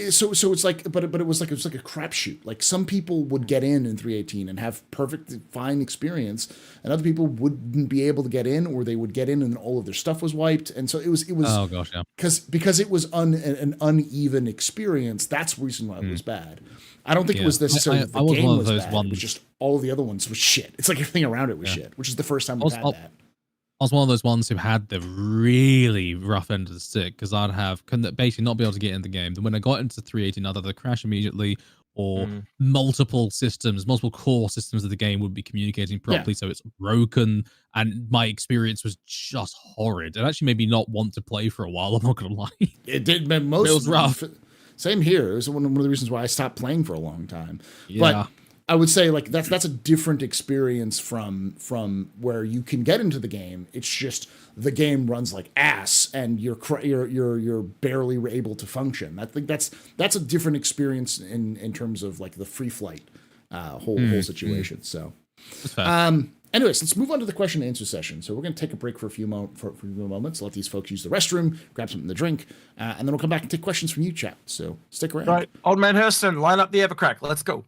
Speaker 1: So it's like, but it was like a crapshoot. Like some people would get in 318 and have perfect fine experience, and other people wouldn't be able to get in, or they would get in and all of their stuff was wiped. And so it was.
Speaker 3: Oh gosh, yeah.
Speaker 1: Because it was an uneven experience. That's the reason why it was bad. I don't think it was necessarily the game was bad. It was just all of the other ones was shit. It's like everything around it was shit, which is the first time we've had that.
Speaker 3: I was one of those ones who had the really rough end of the stick because couldn't basically not be able to get in the game. Then when I got into 318, either the crash immediately or multiple core systems of the game would be communicating properly, so it's broken. And my experience was just horrid. It actually made me not want to play for a while. I'm not gonna lie.
Speaker 1: It did. It was rough. Same here. It was one of the reasons why I stopped playing for a long time.
Speaker 3: Yeah.
Speaker 1: But I would say like that's a different experience from where you can get into the game. It's just the game runs like ass and you're barely able to function. I think that's a different experience in terms of like the free flight whole situation. So, anyways, let's move on to the question and answer session. So we're going to take a break for a few moments, let these folks use the restroom, grab something to drink, and then we'll come back and take questions from you, chat. So stick around.
Speaker 2: Right, Old Man Hurston, line up the Evercrack. Let's go.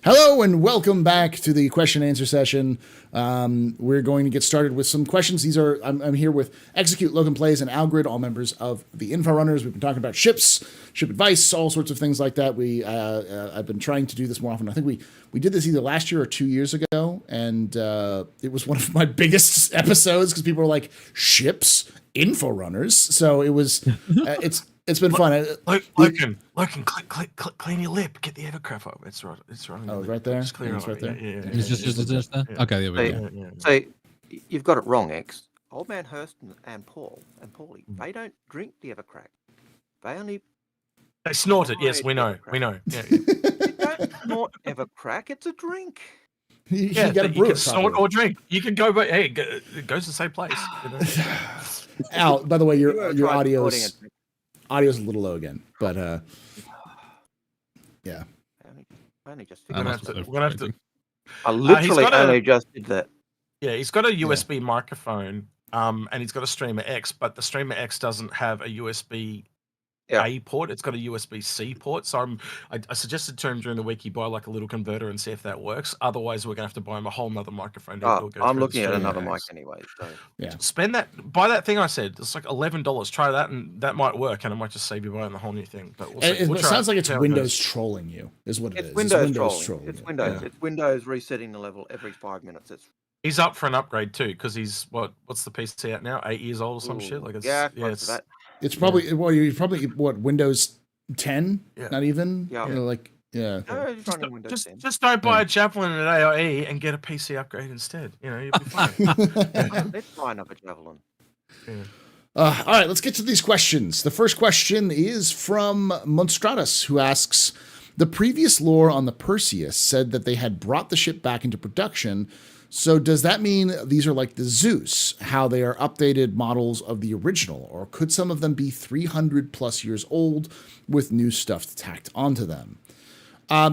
Speaker 1: Hello and welcome back to the question and answer session. We're going to get started with some questions. I'm here with Execute, Logan Plays, and Algrid, all members of the Inforunners. We've been talking about ships, ship advice, all sorts of things like that. I've been trying to do this more often. I think we did this either last year or 2 years ago, and it was one of my biggest episodes because people were like, ships, Inforunners. So it was, it's been fun.
Speaker 2: Logan, clean your lip. Get the evercraft up. It's right. It's right.
Speaker 1: Oh, right there.
Speaker 2: Just clear
Speaker 1: It's
Speaker 2: it.
Speaker 1: right there.
Speaker 2: Yeah.
Speaker 3: It's just there.
Speaker 2: Yeah.
Speaker 3: Okay, there we go.
Speaker 2: Yeah.
Speaker 4: So you've got it wrong, X. Old Man Hurston and Paulie, they don't drink the Evercrack. They
Speaker 2: snort it. Yes, we know. Yeah.
Speaker 4: You don't snort Evercrack. It's a drink.
Speaker 1: You
Speaker 2: Yeah,
Speaker 1: got to
Speaker 2: you
Speaker 1: brew
Speaker 2: can
Speaker 1: it
Speaker 2: snort
Speaker 1: properly.
Speaker 2: or drink. You can go, but hey, it goes to the same place. You know?
Speaker 1: Al, by the way,
Speaker 4: You
Speaker 1: your
Speaker 4: tried
Speaker 1: audio's
Speaker 4: recording
Speaker 1: a little low again, but yeah.
Speaker 4: I only just
Speaker 2: We're
Speaker 4: figured
Speaker 2: gonna
Speaker 3: That's
Speaker 2: have to.
Speaker 3: so
Speaker 2: We're gonna have to.
Speaker 3: frustrating.
Speaker 4: I literally
Speaker 2: got a-
Speaker 4: only just did that.
Speaker 2: Yeah, he's got a USB microphone, and he's got a Streamer X, but the Streamer X doesn't have a USB A port. It's got a USB C port. So I suggested to him during the week he buy like a little converter and see if that works. Otherwise, we're gonna have to buy him a whole nother microphone.
Speaker 4: I'm looking at another
Speaker 1: Streamer
Speaker 4: mic
Speaker 1: X.
Speaker 4: anyway. So.
Speaker 1: Yeah.
Speaker 2: Buy that thing I said. It's like $11. Try that, and that might work, and it might just save you buying the whole new thing. But we'll see.
Speaker 1: It
Speaker 2: We'll try
Speaker 1: sounds like it's
Speaker 2: See how it
Speaker 1: Windows
Speaker 2: goes.
Speaker 1: trolling you, is what it is.
Speaker 4: It's Windows
Speaker 1: trolling
Speaker 4: trolling. It's
Speaker 1: you.
Speaker 4: Windows.
Speaker 2: Yeah.
Speaker 4: It's Windows resetting the level every 5 minutes.
Speaker 2: He's up for an upgrade too, because he's what's the PC out now? 8 years old or some shit. Like it's
Speaker 4: close to that.
Speaker 1: It's probably what Windows 10?
Speaker 2: Yeah.
Speaker 1: Not even.
Speaker 4: Yeah.
Speaker 1: You know, like yeah.
Speaker 4: No, it's running Windows 10.
Speaker 2: Just don't buy a Javelin at AIE and get a PC upgrade instead. You know, you'll be fine.
Speaker 4: Let's buy another Javelin.
Speaker 2: Yeah.
Speaker 1: All right, let's get to these questions. The first question is from Monstratus, who asks, the previous lore on the Perseus said that they had brought the ship back into production. So does that mean these are like the Zeus, how they are updated models of the original? Or could some of them be 300 plus years old with new stuff tacked onto them?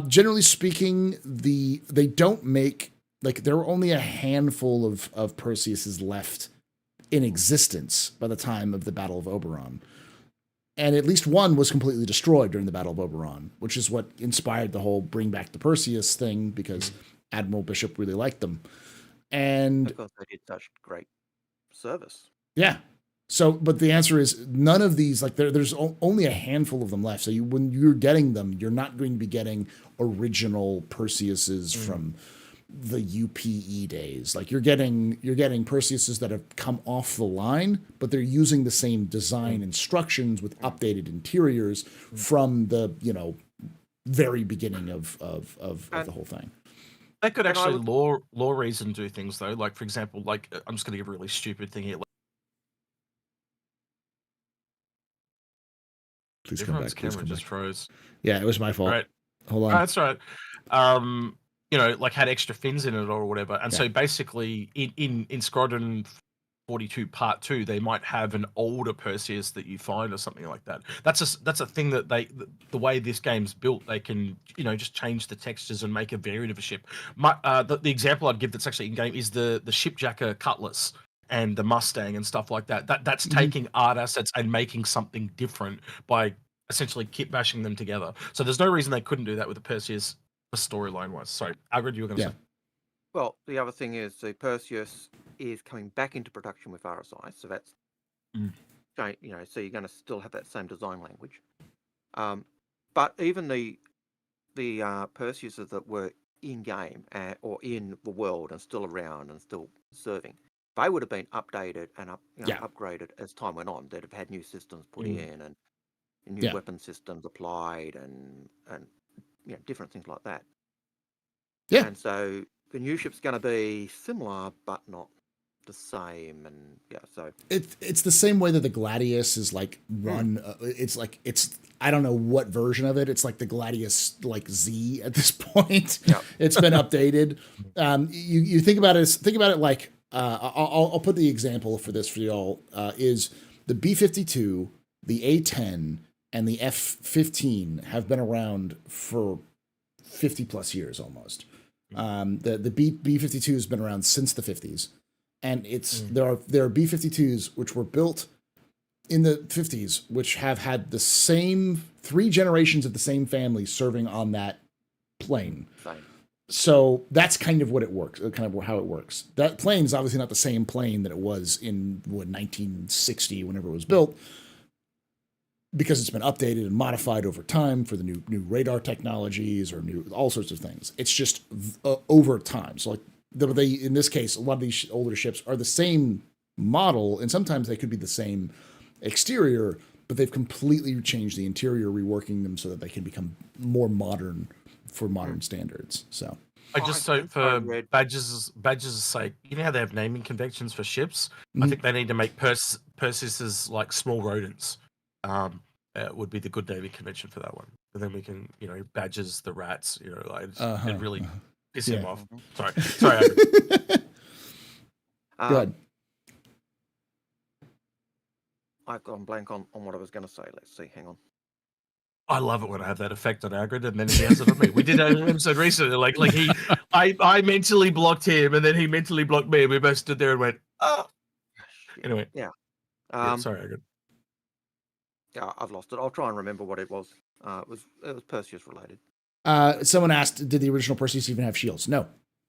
Speaker 1: Generally speaking, they don't make, like, there are only a handful of Perseuses left in existence by the time of the Battle of Oberon. And at least one was completely destroyed during the Battle of Oberon, which is what inspired the whole bring back the Perseus thing, because Admiral Bishop really liked them. And
Speaker 4: Because they did such great service.
Speaker 1: yeah. So, but the answer is none of these, like there's only a handful of them left. So when you're getting them, you're not going to be getting original Perseuses from the UPE days. Like you're getting Perseuses that have come off the line, but they're using the same design instructions with updated interiors from the, very beginning of the whole thing.
Speaker 2: They could
Speaker 4: And I
Speaker 2: actually
Speaker 4: would-
Speaker 2: law reason do things though. Like for example, like I'm just going to give a really stupid thing here. Like,
Speaker 1: Please come
Speaker 2: everyone's
Speaker 1: back. Please
Speaker 2: camera
Speaker 1: come
Speaker 2: just
Speaker 1: back.
Speaker 2: froze.
Speaker 1: Yeah, it was my fault.
Speaker 2: Right.
Speaker 1: Hold on.
Speaker 2: That's right. Like had extra fins in it or whatever. And so basically in Squadron 42 Part 2, they might have an older Perseus that you find or something like that. That's a thing that the way this game's built, they can, just change the textures and make a variant of a ship. The example I'd give that's actually in game is the Shipjacker Cutlass and the Mustang and stuff like that. That's taking art assets and making something different by essentially kit bashing them together. So there's no reason they couldn't do that with the Perseus storyline wise. Sorry, Algrid, you were going to say.
Speaker 4: Well, the other thing is the Perseus is coming back into production with RSI, so that's so you're going to still have that same design language. But even the Perseuses that were in game or in the world and still around and still serving, they would have been updated and upgraded as time went on. They'd have had new systems put in and new weapon systems applied and different things like that.
Speaker 1: Yeah.
Speaker 4: And so the new ship's going to be similar, but not the same. And so
Speaker 1: it's the same way that the Gladius is like one. It's I don't know what version of it. It's like the Gladius like Z at this point.
Speaker 4: Yep.
Speaker 1: It's been updated. You think about it. Think about it like I'll put the example for this for y'all. Is the B-52, the A-10, and the F-15 have been around for 50 plus years almost. The B-52 has been around since the 50s, and there are B-52s which were built in the 50s, which have had the same 3 generations of the same family serving on that plane.
Speaker 4: same.
Speaker 1: So that's kind of what it works, kind of how it works. That plane is obviously not the same plane that it was in 1960, whenever it was built, because it's been updated and modified over time for the new radar technologies or new all sorts of things. It's just over time. So like they in this case, a lot of these older ships are the same model, and sometimes they could be the same exterior, but they've completely changed the interior, reworking them so that they can become more modern for modern standards. So
Speaker 2: I just so for badges' sake, you know how they have naming conventions for ships? I think they need to make Perseus's like small rodents. Would be the good naming convention for that one. And then we can, badges the rats, like and really piss him off. Sorry.
Speaker 1: Good.
Speaker 4: I've gone blank on what I was going to say. Let's see. Hang on.
Speaker 2: I love it when I have that effect on Agrid, and then he has it on me. We did an episode recently, like I mentally blocked him, and then he mentally blocked me, and we both stood there and went, oh. Anyway.
Speaker 4: Yeah.
Speaker 2: Sorry, Agrid.
Speaker 4: Yeah, I've lost it. I'll try and remember what it was. It was Perseus related.
Speaker 1: Someone asked, did the original Perseus even have shields? No,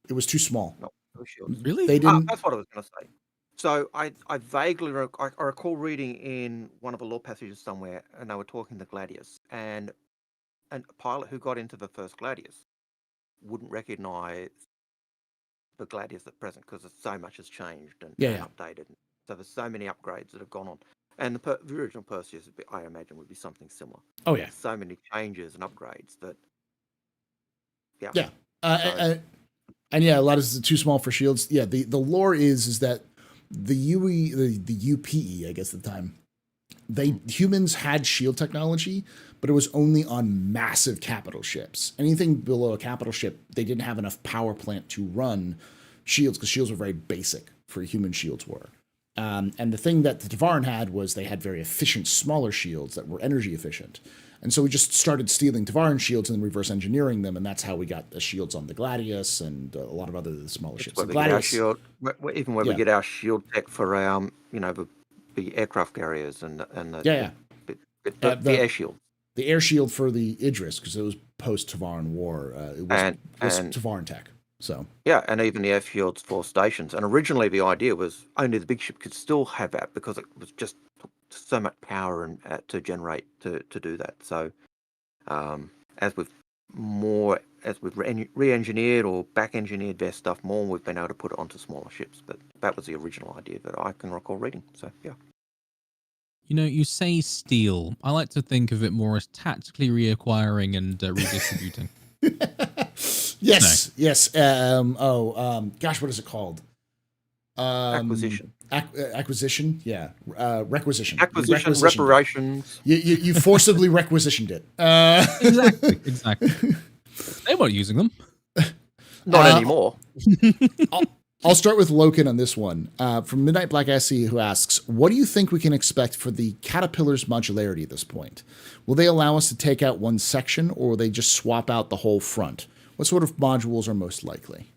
Speaker 1: it was too small.
Speaker 4: No, no shields.
Speaker 3: Really?
Speaker 1: They didn't.
Speaker 4: That's what I was going to say. So I vaguely I recall reading in one of the lore passages somewhere, and they were talking to Gladius, and a pilot who got into the first Gladius wouldn't recognise the Gladius at present because so much has changed and updated. So there's so many upgrades that have gone on. And the original Perseus, I imagine, would be something similar.
Speaker 1: Oh, yeah.
Speaker 4: So many changes and upgrades that...
Speaker 1: Yeah. And yeah, a lot is too small for shields. Yeah, the lore is that the UPE, I guess at the time, humans had shield technology, but it was only on massive capital ships. Anything below a capital ship, they didn't have enough power plant to run shields because shields were very basic for human shields were. And the thing that the Tavaran had was they had very efficient, smaller shields that were energy efficient. And so we just started stealing Tavaran shields and reverse engineering them, and that's how we got the shields on the Gladius and a lot of other smaller ships.
Speaker 4: We get our shield, even where we get our shield tech for our, the aircraft carriers and the air shield.
Speaker 1: The air shield for the Idris, because it was post-Tavaran War. It was Tavaran tech. So
Speaker 4: yeah, and even the air shields for stations. And originally the idea was only the big ship could still have that because it was just so much power and to generate to do that. So as we've re-engineered or back-engineered their stuff more, we've been able to put it onto smaller ships. But that was the original idea that I can recall reading. So yeah.
Speaker 3: You say steal. I like to think of it more as tactically reacquiring and redistributing.
Speaker 1: Yes. Gosh, what is it called?
Speaker 4: Acquisition.
Speaker 1: Acquisition. Yeah. Requisition.
Speaker 4: Acquisition. Reparations.
Speaker 1: You forcibly requisitioned it.
Speaker 3: Exactly. They weren't using them.
Speaker 4: Not anymore.
Speaker 1: I'll start with Loken on this one. From Midnight Black SC, who asks, what do you think we can expect for the Caterpillar's modularity at this point? Will they allow us to take out one section, or will they just swap out the whole front? What sort of modules are most likely?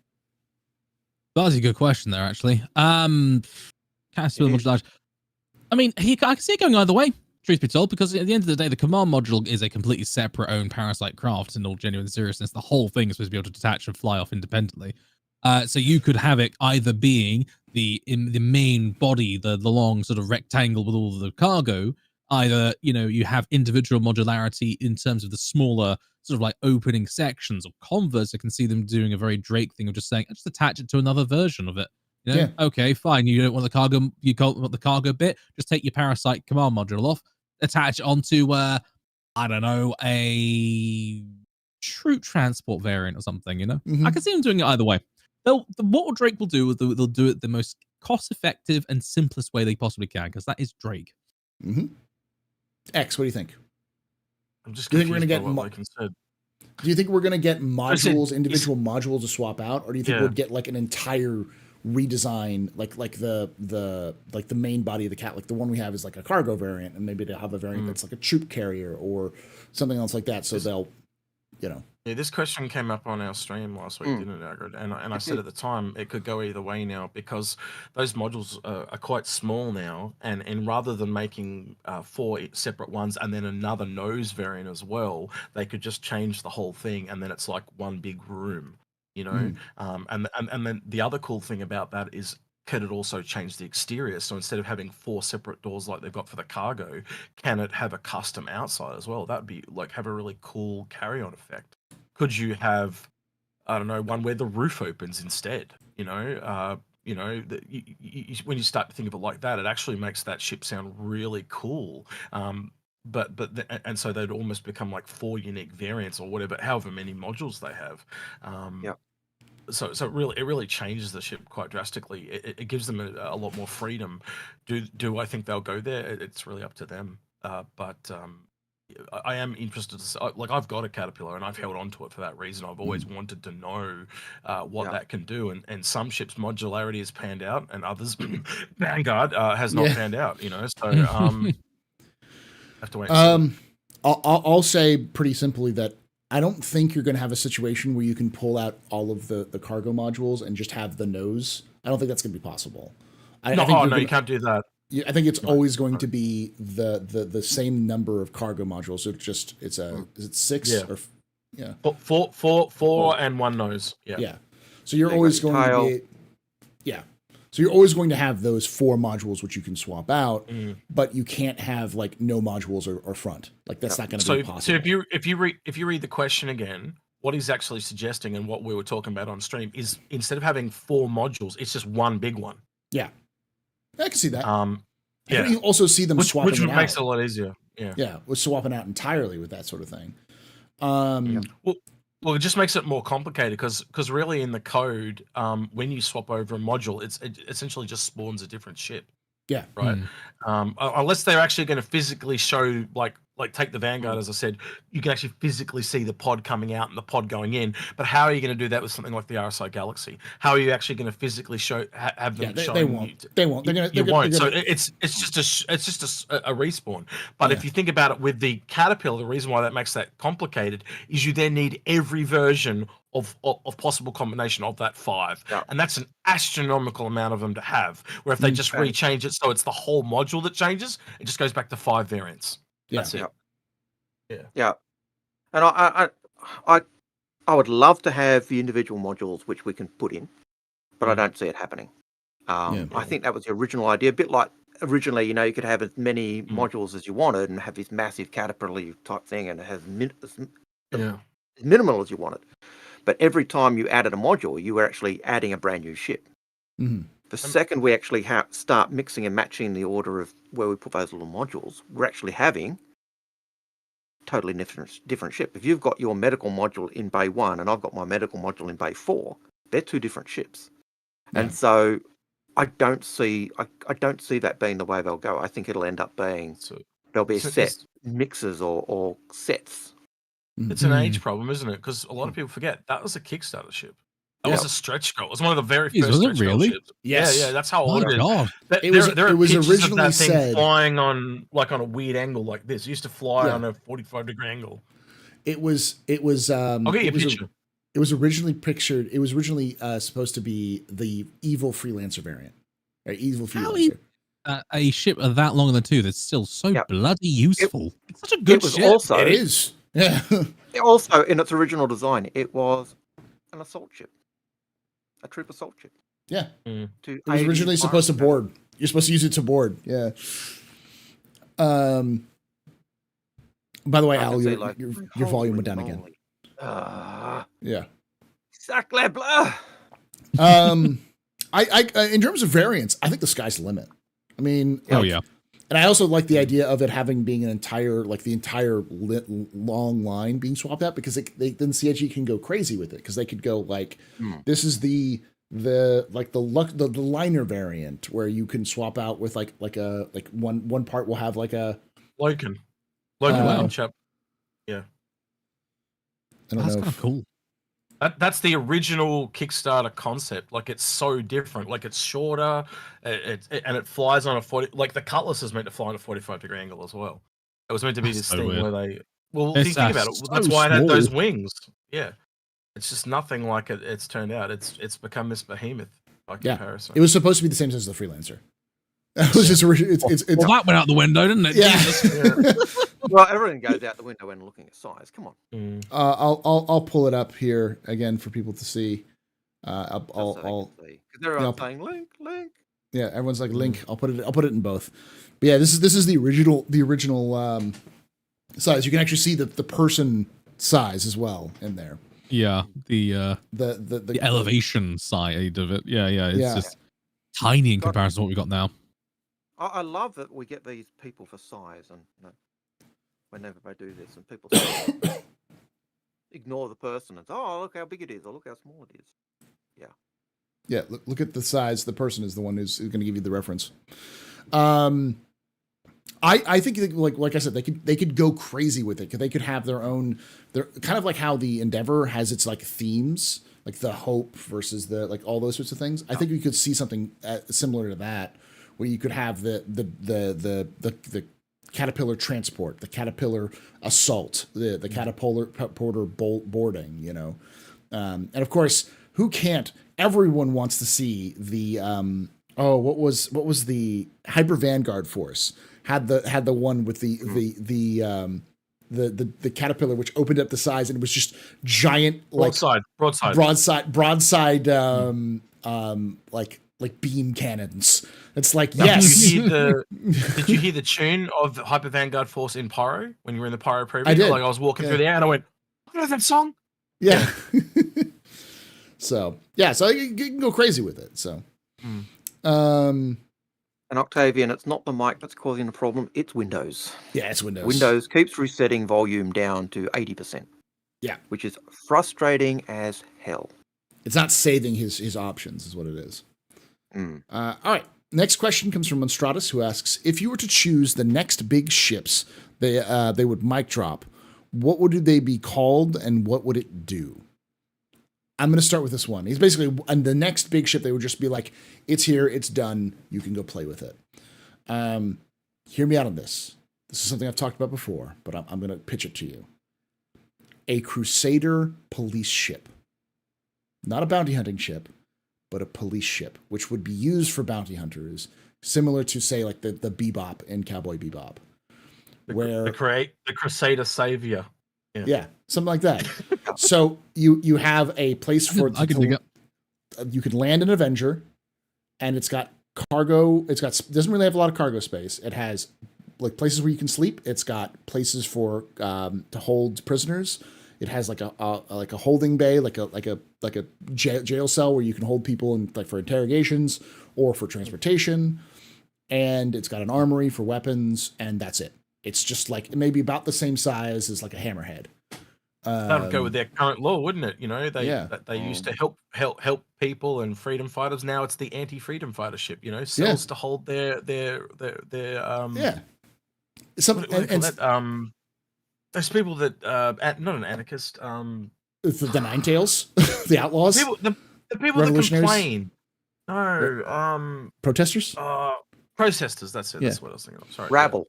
Speaker 3: That's a good question there, actually. Caterpillar modularity. I mean, I can see it going either way, truth be told, because at the end of the day, the command module is a completely separate own Parasite craft in all genuine seriousness. The whole thing is supposed to be able to detach and fly off independently. So you could have it either being the main body, the long sort of rectangle with all the cargo. Either, you have individual modularity in terms of the smaller sort of like opening sections, or converse, I can see them doing a very Drake thing of just saying, just attach it to another version of it.
Speaker 1: Yeah.
Speaker 3: Okay, fine. You don't want the cargo, you don't want the cargo bit, just take your Parasite command module off, attach it onto, I don't know, a troop transport variant or something,
Speaker 1: Mm-hmm.
Speaker 3: I can see them doing it either way. What Drake will do is they'll do it the most cost-effective and simplest way they possibly can, because that is Drake.
Speaker 1: Mm-hmm. X, what do you think?
Speaker 2: I'm just
Speaker 1: do you think we're going to get modules, individual modules to swap out, or do you think we'll get like an entire redesign, like the main body of the cat, like the one we have is like a cargo variant, and maybe they'll have a variant that's like a troop carrier or something else like that. So they'll,
Speaker 2: Yeah, this question came up on our stream last week, didn't it, Agrid? And I said at the time it could go either way now, because those modules are quite small now, and rather than making 4 separate ones and then another nose variant as well, they could just change the whole thing, and then it's like one big room. you know.
Speaker 1: Mhm.
Speaker 2: And then the other cool thing about that is, can it also change the exterior? So instead of having 4 separate doors like they've got for the cargo, can it have a custom outside as well? That'd be like, have a really cool carry-on effect. Could you have, I don't know, one where the roof opens instead? When you start to think of it like that, it actually makes that ship sound really cool. And so they'd almost become like 4 unique variants or whatever, however many modules they have.
Speaker 4: Yep.
Speaker 2: So it really changes the ship quite drastically. It gives them a lot more freedom. Do I think they'll go there? It's really up to them. But I am interested to see, like, I've got a Caterpillar and I've held on to it for that reason. I've always wanted to know what
Speaker 4: Yeah.
Speaker 2: that can do, and some ships modularity has panned out, and others Vanguard has not
Speaker 1: Yeah.
Speaker 2: panned out. So have to wait and see.
Speaker 1: I'll say pretty simply that I don't think you're going to have a situation where you can pull out all of the cargo modules and just have the nose. I don't think that's going to be possible. I think
Speaker 2: You can't do that.
Speaker 1: I think it's always going to be the same number of cargo modules. So is it 6
Speaker 2: Yeah.
Speaker 1: or yeah,
Speaker 2: Four and one nose. Yeah.
Speaker 1: yeah. So you're
Speaker 4: They got
Speaker 1: always
Speaker 4: your
Speaker 1: going to
Speaker 4: tail.
Speaker 1: be So you're always going to have those 4 modules which you can swap out, but you can't have like no modules or front. Like that's not going to be possible.
Speaker 2: So if you read the question again, what he's actually suggesting and what we were talking about on stream is, instead of having 4 modules, it's just one big one.
Speaker 1: Yeah, I can see that.
Speaker 2: Yeah.
Speaker 1: I can also see them swapping
Speaker 2: which
Speaker 1: it out.
Speaker 2: makes it a lot easier. Yeah.
Speaker 1: Yeah, with swapping out entirely with that sort of thing.
Speaker 2: Well, it just makes it more complicated because really in the code, when you swap over a module, it essentially just spawns a different ship.
Speaker 1: Yeah.
Speaker 2: Right. Unless they're actually going to physically show, like take the Vanguard, as I said, you can actually physically see the pod coming out and the pod going in. But how are you going to do that with something like the RSI Galaxy? How are you actually going to physically have them?
Speaker 1: They won't. They won't.
Speaker 2: You won't. So it's just a respawn. But if you think about it with the Caterpillar, the reason why that makes that complicated is you then need every version of possible combination of that 5, and that's an astronomical amount of them to have. Where if they just rechange it so it's the whole module that changes, it just goes back to 5 variants. That's it.
Speaker 4: Yeah. And I would love to have the individual modules which we can put in, but I don't see it happening. I think that was the original idea. A bit like originally, you could have as many modules as you wanted and have this massive Caterpillar type thing, and it has as minimal as you wanted. But every time you added a module, you were actually adding a brand new ship. The second we actually start mixing and matching the order of where we put those little modules, we're actually having totally different ship. If you've got your medical module in Bay 1 and I've got my medical module in Bay 4, they're 2 different ships. And so I don't see that being the way they'll go. I think it'll end up being there'll be set mixes or sets.
Speaker 2: It's an age problem, isn't it? Because a lot of people forget that was a Kickstarter ship. That was a stretch goal. It was one of the very first stretch goal ships.
Speaker 1: Yes.
Speaker 2: Yeah, that's how old it is.
Speaker 3: God.
Speaker 2: There are
Speaker 1: was
Speaker 2: pictures
Speaker 1: originally
Speaker 2: of that thing
Speaker 1: said
Speaker 2: flying on a weird angle like this. It used to fly on a 45-degree angle.
Speaker 1: It was
Speaker 2: I'll get you a picture.
Speaker 1: It was originally pictured. It was originally supposed to be the evil freelancer variant, or evil freelancer.
Speaker 3: A ship that long in the tooth that's still so bloody useful. It's such a good ship.
Speaker 4: Also,
Speaker 1: it is. Yeah.
Speaker 4: Also, in its original design, it was an assault ship, a troop assault ship.
Speaker 1: Yeah.
Speaker 4: It
Speaker 1: was originally supposed to board. You're supposed to use it to board. Yeah. By the way, Al, your volume went down again. Yeah.
Speaker 4: Exactly. Blah.
Speaker 1: I in terms of variants, I think the sky's the limit. I mean, and I also like the idea of it being an entire, the entire long line being swapped out, because then CIG can go crazy with it, because they could go this is the liner variant where you can swap out with one part will have a
Speaker 2: Logan chap. Yeah.
Speaker 3: That's kind of cool.
Speaker 2: That's the original Kickstarter concept. It's so different. It's shorter, and it flies on a 40. The Cutlass is meant to fly on a 45-degree angle as well. It was meant to be this thing where they. Well, think about it. That's why it had those wings. Yeah, it's just nothing like it's turned out. It's become this behemoth by comparison.
Speaker 1: It was supposed to be the same as the Freelancer. It was just it's
Speaker 3: Well, that went out the window, didn't it?
Speaker 1: yeah.
Speaker 3: Jesus.
Speaker 4: Well, everything goes out the window when looking at size. Come on.
Speaker 2: Mm.
Speaker 1: I'll pull it up here again for people to see. I'll
Speaker 4: Because everyone's saying link.
Speaker 1: yeah, everyone's like link. I'll put it in both. But yeah, this is the original size. You can actually see the person size as well in there.
Speaker 3: Yeah, the elevation side of it. Yeah, it's just tiny in comparison to what we got now.
Speaker 4: I love that we get these people for size, and whenever they do this, and people say, ignore the person and say, oh, look how big it is, or look how small it is.
Speaker 1: Yeah, look at the size. The person is the one who's going to give you the reference. I think like I said, they could go crazy with it. They could have their own. They're kind of like how the Endeavor has its like themes, like the Hope versus the like all those sorts of things. I think we could see something similar to that, where you could have the Caterpillar transport, the Caterpillar assault, the Caterpillar porter boarding, you know, and of course, who can't? Everyone wants to see the what was the Hyper Vanguard Force had the one with the Caterpillar, which opened up the size and it was just giant
Speaker 2: broadside
Speaker 1: like beam cannons. It's like
Speaker 2: Did
Speaker 1: yes.
Speaker 2: Did you hear the tune of Hyper Vanguard Force in Pyro when you were in the Pyro preview?
Speaker 1: I did.
Speaker 2: Like I was walking through the air and I went, I know that song.
Speaker 1: Yeah. So you can go crazy with it. So,
Speaker 4: And Octavian, it's not the mic that's causing the problem; it's Windows.
Speaker 1: Yeah, it's Windows.
Speaker 4: Windows keeps resetting volume down to 80%.
Speaker 1: Yeah,
Speaker 4: which is frustrating as hell.
Speaker 1: It's not saving his options, is what it is. All right. Next question comes from Monstratus, who asks, if you were to choose the next big ships they would mic drop, what would they be called and what would it do? I'm going to start with this one. He's basically, and the next big ship, they would just be like, it's here, it's done, you can go play with it. Hear me out on this. This is something I've talked about before, but I'm going to pitch it to you. A Crusader police ship. Not a bounty hunting ship, but a police ship, which would be used for bounty hunters, similar to, say, like the Bebop in Cowboy Bebop.
Speaker 2: The Crusader Savior.
Speaker 1: Yeah, something like that. So you have a place for you can land an Avenger, and it's got cargo. Doesn't really have a lot of cargo space. It has like places where you can sleep. It's got places for to hold prisoners. It has like a holding bay, like a jail cell where you can hold people in, like, for interrogations or for transportation. And it's got an armory for weapons, and that's it. It's just like maybe about the same size as like a Hammerhead.
Speaker 2: That would go with their current law, wouldn't it? You know, they used to help people and freedom fighters. Now it's the anti-freedom fighter ship. You know, cells to hold their those people that not an anarchist.
Speaker 1: The Nine Tails, the Outlaws,
Speaker 2: the people that complain. No,
Speaker 1: protesters.
Speaker 2: Protesters. That's it. That's what I was thinking of. Sorry,
Speaker 4: rabble.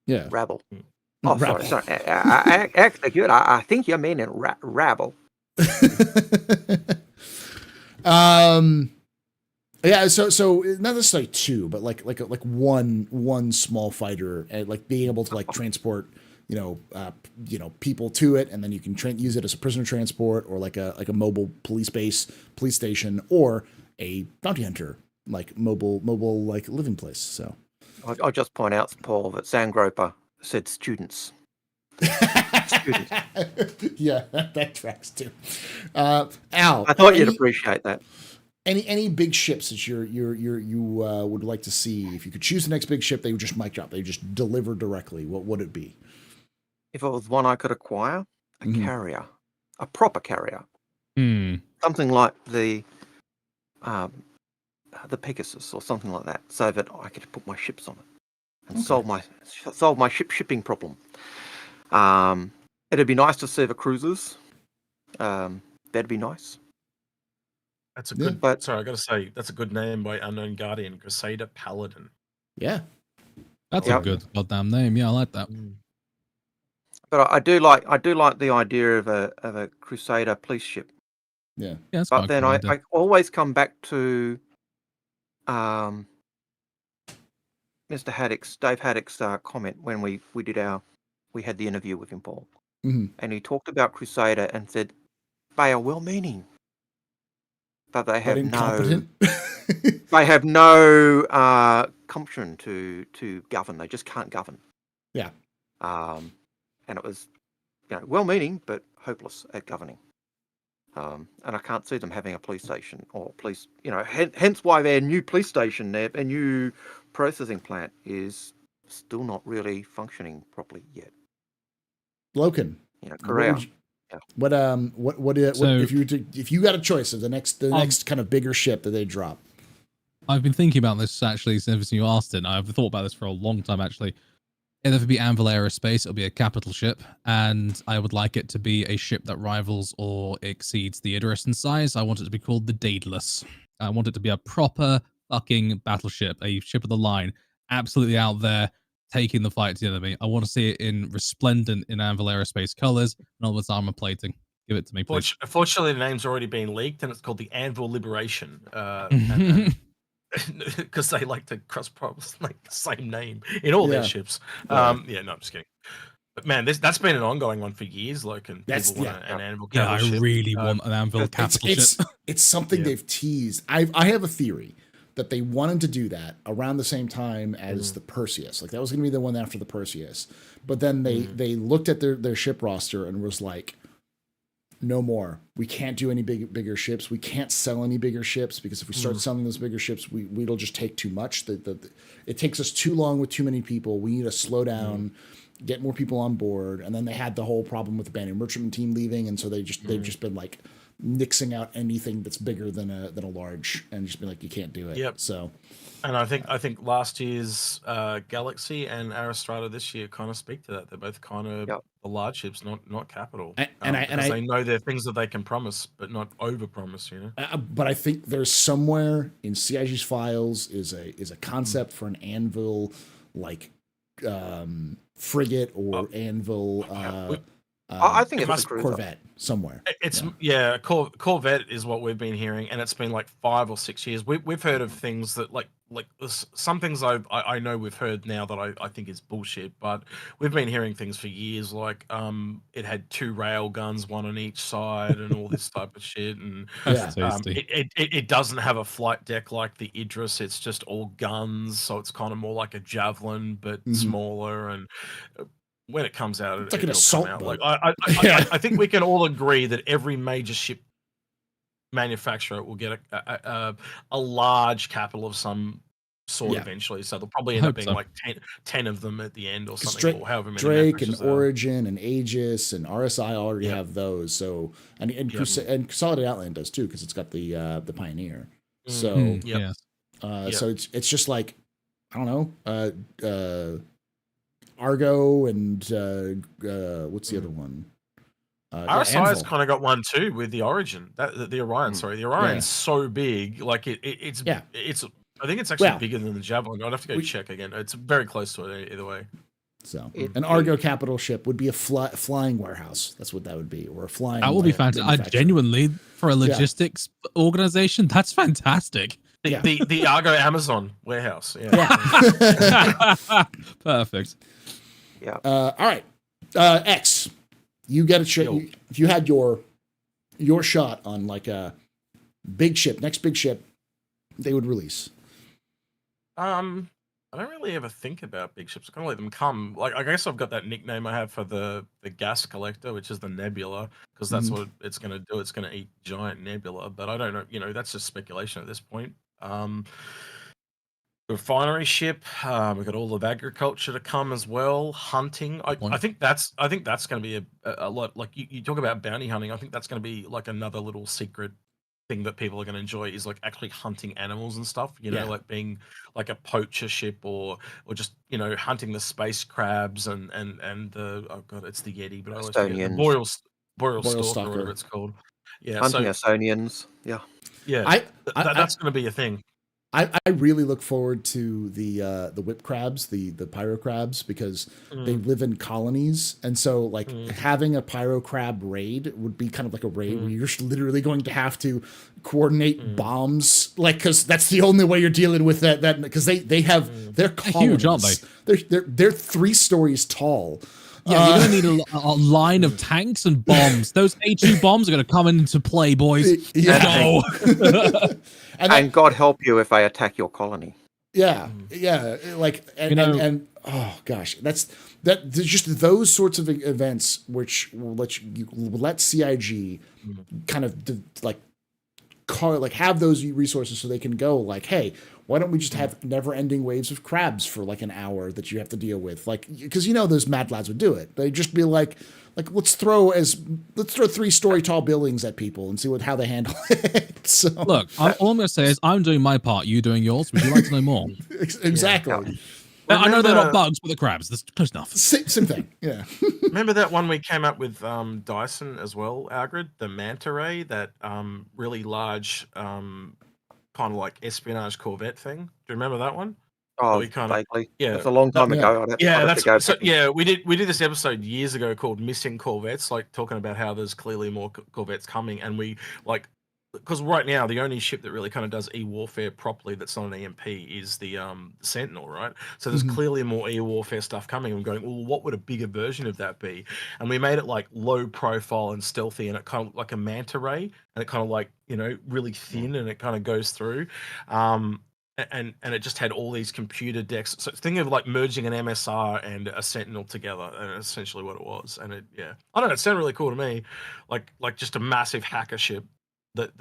Speaker 1: Yeah,
Speaker 4: rabble.
Speaker 1: Oh,
Speaker 4: rabble. Sorry. Actually, good. I think you mean rabble.
Speaker 1: Yeah. So not necessarily two, but like one small fighter, and like being able to like transport. People to it, and then you can use it as a prisoner transport, or like a mobile police station, or a bounty hunter, like mobile like living place. So
Speaker 4: I'll just point out, Paul, that Sandgroper said students. Students.
Speaker 1: Yeah, that tracks too. Al,
Speaker 4: I thought you'd appreciate that.
Speaker 1: Any big ships that you would like to see? If you could choose the next big ship, they would just mic drop. They would just deliver directly. What would it be?
Speaker 4: If it was one I could acquire, a carrier, a proper carrier, something like the Pegasus or something like that, so that I could put my ships on it and solve my shipping problem. It'd be nice to see the cruisers. That'd be nice.
Speaker 2: That's a good. But sorry, I got to say that's a good name by Unknown Guardian, Crusader Paladin.
Speaker 1: Yeah,
Speaker 3: that's a good goddamn name. Yeah, I like that.
Speaker 4: But I do like the idea of a Crusader police ship.
Speaker 1: Yeah.
Speaker 4: But then I always come back to Mr. Dave Haddock's comment when we had the interview with him, Paul, and he talked about Crusader and said they are well-meaning, but they have
Speaker 1: incompetent.
Speaker 4: they have no gumption to govern. They just can't govern.
Speaker 1: Yeah.
Speaker 4: And it was, well-meaning but hopeless at governing. And I can't see them having a police station or police, hence why their new police station, their new processing plant is still not really functioning properly yet.
Speaker 1: Loken.
Speaker 4: Korea.
Speaker 1: What if you got a choice of the next kind of bigger ship that they drop?
Speaker 3: I've been thinking about this actually since you asked it. I've thought about this for a long time actually. It'll either be Anvil Aerospace, it'll be a capital ship, and I would like it to be a ship that rivals or exceeds the Idris in size. I want it to be called the Daedalus. I want it to be a proper fucking battleship, a ship of the line, absolutely out there, taking the fight to the enemy. I want to see it in resplendent in Anvil Aerospace colors and all its armor plating. Give it to me, please.
Speaker 2: Unfortunately, the name's already been leaked, and it's called the Anvil Liberation. Because they like to cross like the same name in all their ships. No, I'm just kidding. But man, that's been an ongoing one for years. Loken, people want an Anvil capital ship.
Speaker 3: I really want an Anvil capital ship.
Speaker 1: It's something they've teased. I have a theory that they wanted to do that around the same time as the Perseus. Like that was going to be the one after the Perseus. But then they looked at their ship roster and was like, no more. We can't do any bigger ships. We can't sell any bigger ships because if we start selling those bigger ships, it'll just take too much. It takes us too long with too many people. We need to slow down, get more people on board. And then they had the whole problem with the Banner Merchantman team leaving, and so they've just been like nixing out anything that's bigger than a large, and just been like, you can't do it.
Speaker 2: Yep.
Speaker 1: So,
Speaker 2: and I think last year's Galaxy and Aristrata this year kind of speak to that. They're both kind of the large ships, not capital. And they know there are things that they can promise, but not over-promise.
Speaker 1: But I think there's somewhere in CIG's files is a concept for an Anvil like frigate or Anvil.
Speaker 4: I think it's a
Speaker 1: Corvette somewhere.
Speaker 2: It's Corvette is what we've been hearing, and it's been like 5 or 6 years. We've heard of things that like some things I know we've heard now that I think is bullshit, but we've been hearing things for years like it had 2 rail guns, one on each side, and all this type of shit. And it doesn't have a flight deck like the Idris. It's just all guns, so it's kind of more like a javelin but smaller. And when it comes out,
Speaker 1: it's like an assault boat.
Speaker 2: Like I think we can all agree that every major ship manufacturer will get a large capital of some sort eventually. So they'll probably end up being like 10 of them at the end or something. Or however many
Speaker 1: Drake and Origin and Aegis and RSI already have those. So and Consolidated Outland does too because it's got the Pioneer. So so it's just like I don't know. Argo and what's the other one?
Speaker 2: RSI's kind of got one too with the Origin. The Orion, sorry, the Orion's so big, like it's. I think it's actually bigger than the Javelin. I'd have to go check again. It's very close to it either way.
Speaker 1: So an Argo capital ship would be a flying warehouse. That's what that would be, or a flying.
Speaker 3: That would be fantastic. Genuinely, for a logistics organization, that's fantastic.
Speaker 2: The Argo Amazon warehouse.
Speaker 3: Perfect.
Speaker 4: Yeah.
Speaker 1: All right. X, you get a ship. If you had your shot on like a big ship, next big ship, they would release.
Speaker 2: I don't really ever think about big ships. I kind of let them come. Like I guess I've got that nickname I have for the gas collector, which is the Nebula, because that's what it's going to do. It's going to eat giant nebula. But I don't know. That's just speculation at this point. Refinery ship. We've got all of agriculture to come as well. Hunting. I think that's going to be a lot. Like you talk about bounty hunting. I think that's going to be like another little secret thing that people are going to enjoy is like actually hunting animals and stuff. Like being like a poacher ship or just hunting the space crabs and the it's the Yeti, but I always forget the Boreal Stalker or whatever it's called. Yeah,
Speaker 4: hunting Estonians. Yeah.
Speaker 2: Yeah, that's going to be a thing.
Speaker 1: I really look forward to the whip crabs, the pyro crabs, because they live in colonies, and so like having a pyro crab raid would be kind of like a raid where you're literally going to have to coordinate bombs, like because that's the only way you're dealing with that because they have they're colonies.
Speaker 3: Huge, aren't they?
Speaker 1: They're 3 stories tall.
Speaker 3: Yeah, you're gonna need a line of tanks and bombs. Those A2 bombs are gonna come into play, boys.
Speaker 1: Yeah.
Speaker 3: Go.
Speaker 4: And God help you if they attack your colony.
Speaker 1: Yeah, like and oh gosh, that's just those sorts of events which will let CIG kind of like have those resources so they can go like, hey, why don't we just have never-ending waves of crabs for like an hour that you have to deal with, like because those mad lads would do it. They'd just be like let's throw 3-story tall buildings at people and see how they handle it. So
Speaker 3: look, all I'm gonna say is I'm doing my part, you doing yours. Would you like to know more?
Speaker 1: Exactly.
Speaker 3: I know they're not bugs, but they're crabs. That's close enough.
Speaker 1: Same thing. Yeah.
Speaker 2: Remember that one we came up with Dyson as well, Algrid, the manta ray, that really large kind of like espionage corvette thing. Do you remember that one?
Speaker 4: Oh,
Speaker 2: we kind of,
Speaker 4: vaguely.
Speaker 2: yeah,
Speaker 4: It's a long time ago.
Speaker 2: We did this episode years ago called Missing Corvettes, like talking about how there's clearly more corvettes coming, and we like because right now the only ship that really kind of does e-warfare properly that's not an EMP is the Sentinel, right? So there's clearly more e-warfare stuff coming. I'm going, well, what would a bigger version of that be? And we made it like low profile and stealthy, and it kind of like a manta ray, and it kind of like really thin, and it kind of goes through. And it just had all these computer decks. So think of like merging an MSR and a Sentinel together, and essentially what it was. And I don't know, it sounded really cool to me, like just a massive hacker ship that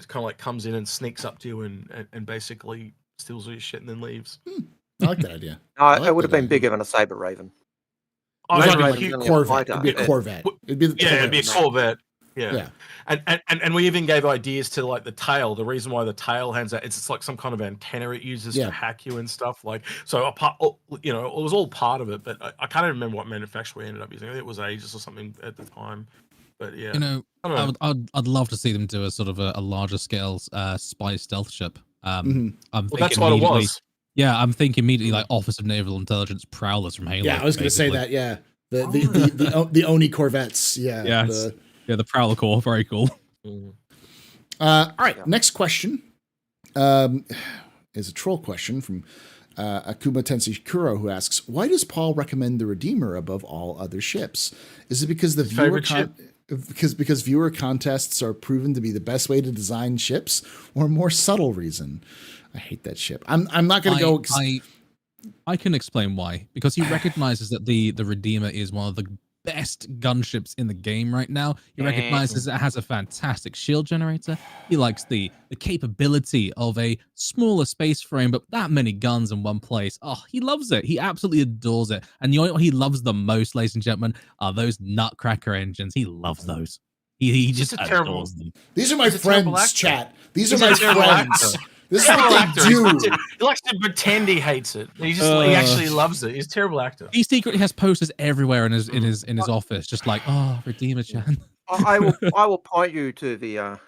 Speaker 2: kind of like comes in and sneaks up to you and basically steals all your shit and then leaves.
Speaker 1: I like that idea.
Speaker 4: It would have been bigger than a Saber Raven.
Speaker 2: Oh,
Speaker 1: it'd be a Corvette. It'd be a Corvette. It'd be a
Speaker 2: Corvette. Yeah. And we even gave ideas to like the tail. The reason why the tail hands out, it's like some kind of antenna it uses to hack you and stuff. Like so, it was all part of it. But I can't even remember what manufacturer we ended up using. I think it was Aegis or something at the time. But yeah,
Speaker 3: I'd love to see them do a sort of a larger scale spy stealth ship.
Speaker 2: That's what it was.
Speaker 3: Yeah, I'm thinking immediately like Office of Naval Intelligence prowlers from Halo.
Speaker 1: Yeah, I was going to say that. Yeah, the Oni Corvettes. Yeah.
Speaker 3: The Prowler Corps, very cool.
Speaker 1: All right, next question is a troll question from Akuma Tensei Kuro, who asks, why does Paul recommend the Redeemer above all other ships? Is it because the because viewer contests are proven to be the best way to design ships, or a more subtle reason? I hate that ship. I'm not going to go...
Speaker 3: I can explain why. Because he recognizes that the Redeemer is one of the best gunships in the game right now. He recognizes it has a fantastic shield generator. He likes the capability of a smaller space frame, but that many guns in one place. Oh, he loves it. He absolutely adores it. And you know what he loves the most, ladies and gentlemen, are those nutcracker engines. He loves those. He just adores them.
Speaker 1: These are my friends, chat. These are my friends. This is what they do.
Speaker 2: He likes to pretend he hates it. He actually loves it. He's a terrible actor.
Speaker 3: He secretly has posters everywhere in his office, just like, oh, Redeemer-chan.
Speaker 4: I will point you to the.
Speaker 2: Oh,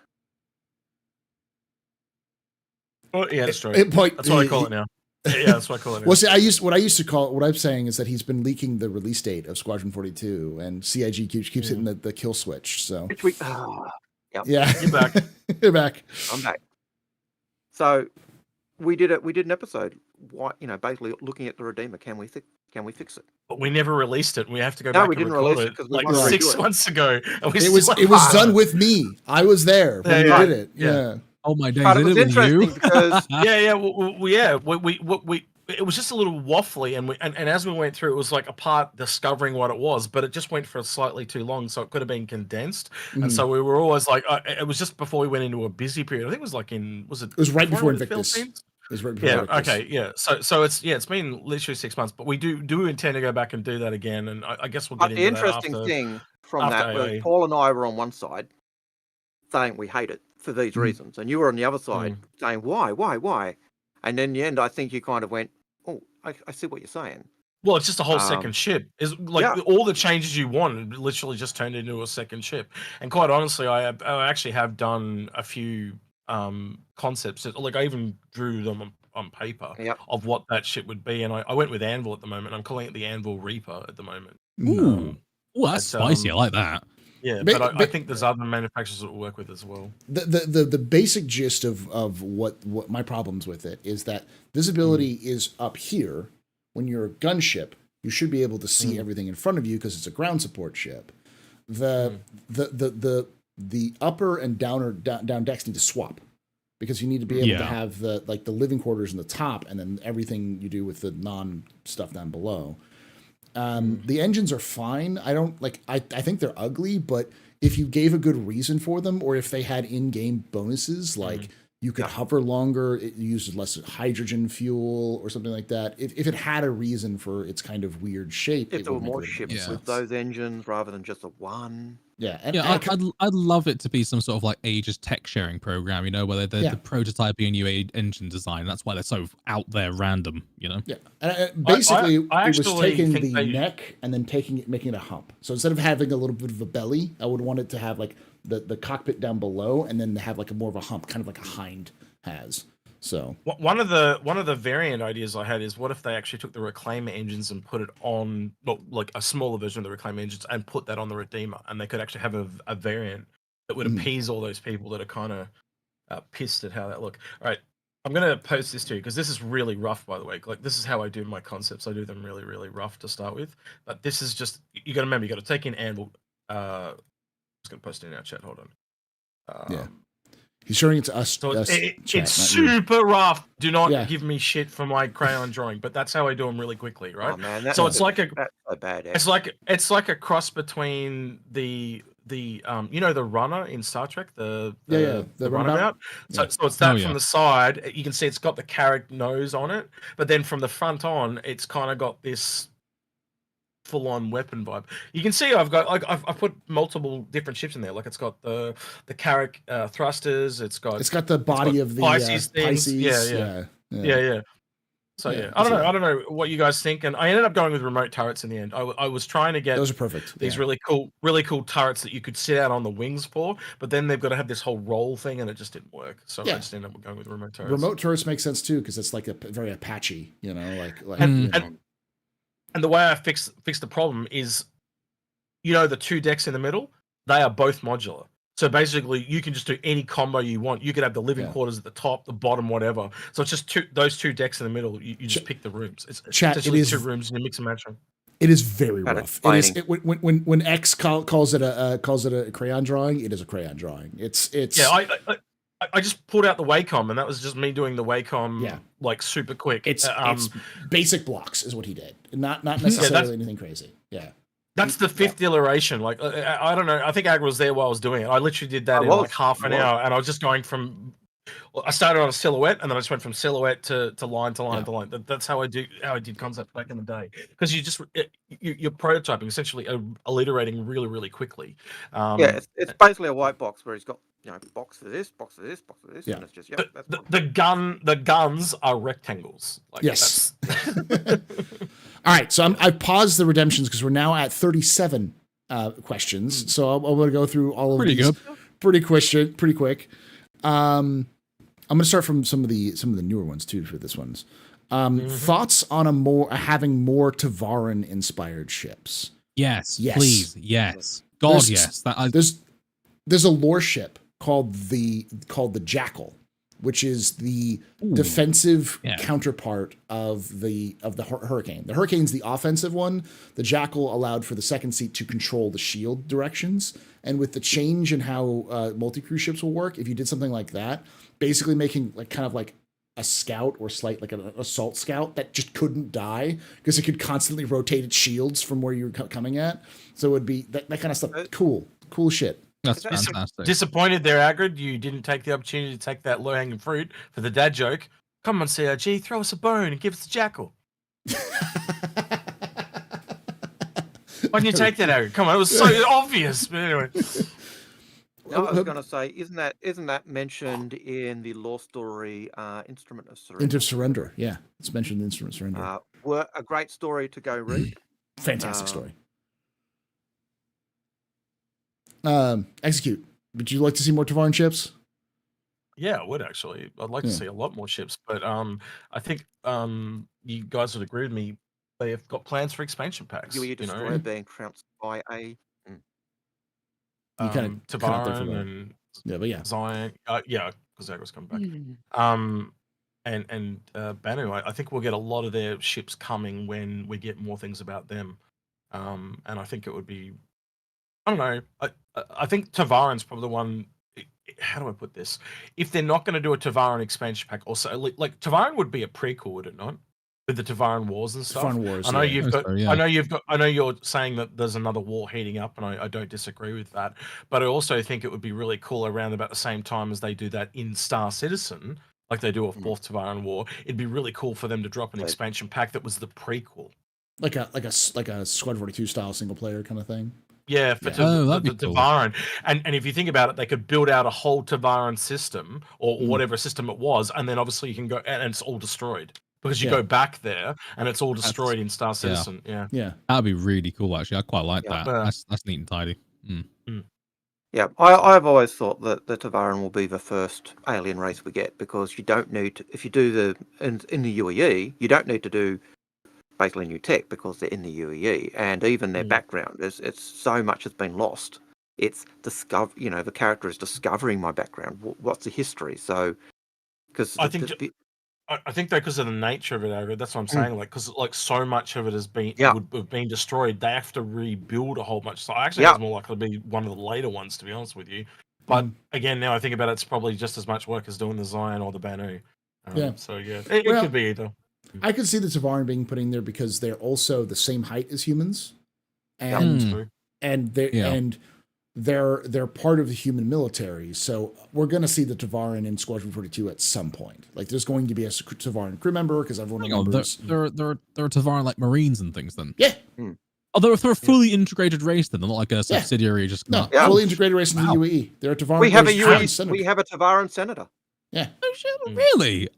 Speaker 2: yeah, that's right. That's what I call it now. Yeah, that's what I call it now.
Speaker 1: Well, see, what I'm saying is that he's been leaking the release date of Squadron 42, and CIG keeps hitting the kill switch. So. Yeah.
Speaker 2: You're back.
Speaker 1: You're back.
Speaker 4: I'm back. So we did an episode, basically looking at the Redeemer. Can we fix it?
Speaker 2: But we never released it. We have to go back and record it like 6 months ago.
Speaker 1: It was done with me. I was there when we did it. Yeah.
Speaker 3: Oh my days!
Speaker 4: But it was interesting because
Speaker 2: it was just a little waffly, and as we went through, it was like a part discovering what it was, but it just went for slightly too long, so it could have been condensed. And so we were always like, it was just before we went into a busy period. I think it was like it was
Speaker 1: right before Invictus. It was right before Invictus.
Speaker 2: Okay, yeah. So it's been literally 6 months, but we do intend to go back and do that again, and I guess we'll get into that.
Speaker 4: The interesting thing from that was Paul and I were on one side saying we hate it for these reasons, and you were on the other side saying why, and then in the end, I think you kind of went, oh, I see what you're saying.
Speaker 2: Well, it's just a whole second ship. Is like all the changes you want literally just turned into a second ship. And quite honestly, I actually have done a few concepts. Like I even drew them on paper
Speaker 4: Yep.
Speaker 2: of what that shit would be, and I went with Anvil at the moment. I'm calling it the Anvil Reaper at the moment.
Speaker 3: Ooh, that's spicy. I like that.
Speaker 2: Yeah,
Speaker 1: Ba-
Speaker 2: but I
Speaker 1: ba-
Speaker 2: think there's other manufacturers that will work with it as well.
Speaker 1: The basic gist of what my problems with it is that visibility is up here. When you're a gunship, you should be able to see everything in front of you because it's a ground support ship. The upper and down decks need to swap because you need to be able to have the living quarters in the top and then everything you do with the non stuff down below. The engines are fine. I don't like. I think they're ugly, but if you gave a good reason for them, or if they had in-game bonuses, like you could hover longer, it uses less hydrogen fuel or something like that. If it had a reason for its kind of weird shape,
Speaker 4: If
Speaker 1: it
Speaker 4: there were
Speaker 1: would make
Speaker 4: more
Speaker 1: a little
Speaker 4: ships
Speaker 1: more
Speaker 4: with
Speaker 1: sense.
Speaker 4: those engines rather than just the one.
Speaker 1: Yeah,
Speaker 3: I'd love it to be some sort of like Aegis tech sharing program, where they're the prototyping a new engine design. That's why they're so out there random,
Speaker 1: Yeah, and basically,
Speaker 2: I
Speaker 1: it was
Speaker 2: actually
Speaker 1: taking
Speaker 2: think
Speaker 1: the neck and then making it a hump. So instead of having a little bit of a belly, I would want it to have like the cockpit down below, and then have like more of a hump, kind of like a hind has. So
Speaker 2: one of the variant ideas I had is, what if they actually took the Reclaimer engines and put it on, like a smaller version of the Reclaimer engines, and put that on the Redeemer, and they could actually have a variant that would appease all those people that are kind of pissed at how that look. All right, I'm gonna post this to you because this is really rough, by the way. Like, this is how I do my concepts. I do them really, really rough to start with. But this is just, you got to remember, you got to take in Anvil. I'm just gonna post it in our chat. Hold on.
Speaker 1: yeah, he's showing it to us.
Speaker 2: So
Speaker 1: us
Speaker 2: it's
Speaker 1: chat, not you.
Speaker 2: super rough. Do not
Speaker 1: Yeah.
Speaker 2: give me shit for my crayon drawing, but that's how I do them really quickly, right?
Speaker 4: Oh man,
Speaker 2: So it's like
Speaker 4: that's so bad.
Speaker 2: it's like a cross between the the runner in Star Trek, the runabout. So it's that from the side. You can see it's got the carrot nose on it, but then from the front on, it's kind of got this full-on weapon vibe. You can see I've put multiple different ships in there. Like, it's got the Carrack thrusters. It's got
Speaker 1: the body of the
Speaker 2: Pisces things.
Speaker 1: Yeah.
Speaker 2: So I don't know what you guys think, and I ended up going with remote turrets in the end. I was trying to get
Speaker 1: Those are perfect.
Speaker 2: these really cool turrets that you could sit out on the wings for, but then they've got to have this whole roll thing, and it just didn't work. So I just ended up going with remote turrets.
Speaker 1: Remote turrets make sense too because it's like a very Apache,
Speaker 2: And the way I fix the problem is, the two decks in the middle, they are both modular. So basically, you can just do any combo you want. You could have the living quarters at the top, the bottom, whatever. So it's just those two decks in the middle. You just pick the rooms. It's essentially two rooms, and you mix and match them.
Speaker 1: It is very rough. It is when X calls it a crayon drawing. It is a crayon drawing. It's
Speaker 2: I just pulled out the Wacom, and that was just me doing the Wacom like super quick.
Speaker 1: It's basic blocks is what he did, not necessarily anything crazy. Yeah.
Speaker 2: That's the fifth iteration. Like, I don't know. I think Agra was there while I was doing it. I literally did that in like half an hour, and I was just going from. I started on a silhouette, and then I just went from silhouette to line to line to line. That's how I did concept back in the day. Because you're prototyping, essentially alliterating really, really quickly.
Speaker 4: It's basically a white box where he's got box for this, box for this, box for this, and it's just
Speaker 2: the guns are rectangles. Like,
Speaker 1: yes. All right, so I've paused the redemptions because we're now at 37 questions. So I'm going to go through all of these pretty quick. I'm going to start from some of the newer ones too for this ones. Thoughts on having more Tavaran inspired ships?
Speaker 3: Yes, please, yes. God, yes.
Speaker 1: There's a lore ship called the Jackal, which is the defensive counterpart of the Hurricane. The Hurricane's the offensive one. The Jackal allowed for the second seat to control the shield directions. And with the change in how multi-crew ships will work, if you did something like that, basically making kind of like a scout or like an assault scout that just couldn't die because it could constantly rotate its shields from where you're coming at. So it would be that kind of stuff. Cool shit.
Speaker 3: That's fantastic.
Speaker 2: Disappointed there, Agrid. You didn't take the opportunity to take that low-hanging fruit for the dad joke. Come on, CRG, throw us a bone and give us the Jackal. Why didn't you take that, Agrid? Come on, it was so obvious. But anyway.
Speaker 4: No, I was going to say, isn't that mentioned in the lore story, Instrument of Surrender?
Speaker 1: Surrender, yeah, it's mentioned in Instrument of Surrender.
Speaker 4: Were a great story to go read.
Speaker 1: Fantastic story. Execute. Would you like to see more Tavaran ships?
Speaker 2: Yeah, I would actually. I'd like to
Speaker 1: Yeah.
Speaker 2: see a lot more ships, but I think you guys would agree with me. They have got plans for expansion packs.
Speaker 4: UE
Speaker 2: You
Speaker 4: Destroyer
Speaker 2: know,
Speaker 4: being trounced by a.
Speaker 1: You kind of cut out there for a
Speaker 2: Tavarin
Speaker 1: moment.
Speaker 2: and
Speaker 1: Yeah, but yeah.
Speaker 2: Zion. Yeah, because Zagra's coming back.
Speaker 4: Mm.
Speaker 2: And Banu. I think we'll get a lot of their ships coming when we get more things about them. And I think it would be. I don't know. I think Tavarin's probably the one. How do I put this? If they're not going to do a Tavarin expansion pack, also like Tavarin would be a prequel, would it not? With the Tavarin Wars and stuff.
Speaker 1: Tavarin Wars,
Speaker 2: I know
Speaker 1: yeah.
Speaker 2: you've got.
Speaker 3: So, yeah.
Speaker 2: I know you've got. I know you're saying that there's another war heating up, and I don't disagree with that. But I also think it would be really cool around about the same time as they do that in Star Citizen, like they do a fourth Tavarin War. It'd be really cool for them to drop an
Speaker 4: Right.
Speaker 2: expansion pack that was the prequel.
Speaker 1: Like a Squad 42 style single player kind of thing.
Speaker 2: Yeah, for
Speaker 1: Yeah.
Speaker 3: Oh,
Speaker 2: the
Speaker 3: that'd be cool.
Speaker 2: Tavarin. And if you think about it, they could build out a whole Tavarin system or whatever system it was, and then obviously you can go and it's all destroyed. Because you
Speaker 1: Yeah.
Speaker 2: go back there and it's all destroyed in Star Citizen. Yeah.
Speaker 1: Yeah.
Speaker 3: That'd be really cool, actually. I quite like
Speaker 4: Yeah.
Speaker 3: that. That's neat and tidy.
Speaker 4: Yeah, I've always thought that the Tavaran will be the first alien race we get, because you don't need to, if you do the in the UEE, you don't need to do basically new tech because they're in the UEE, and even their background is it's so much has been lost. It's the character is discovering my background. What's the history? So because
Speaker 2: I think I think though, because of the nature of it, Agrid, that's what I'm saying. Like, because like so much of it has been would have been destroyed, they have to rebuild a whole bunch. So I actually think it's more likely to be one of the later ones, to be honest with you. But again, now I think about it, it's probably just as much work as doing the Zion or the Banu. So yeah, it could be either.
Speaker 1: I could see the Tavarin being put in there because they're also the same height as humans,
Speaker 2: True.
Speaker 1: and they're part of the human military. So we're going to see the Tavarin in Squadron 42 at some point. Like there's going to be a Tavarin crew member because everyone remembers.
Speaker 3: There are Tavarin like Marines and things then.
Speaker 1: Yeah.
Speaker 3: Oh, they're a fully integrated race then, not like a subsidiary. Just
Speaker 1: No, fully integrated race in the UAE. They're a Tavarin.
Speaker 4: we have a Tavarin senator.
Speaker 1: Yeah.
Speaker 3: Oh shit! Really?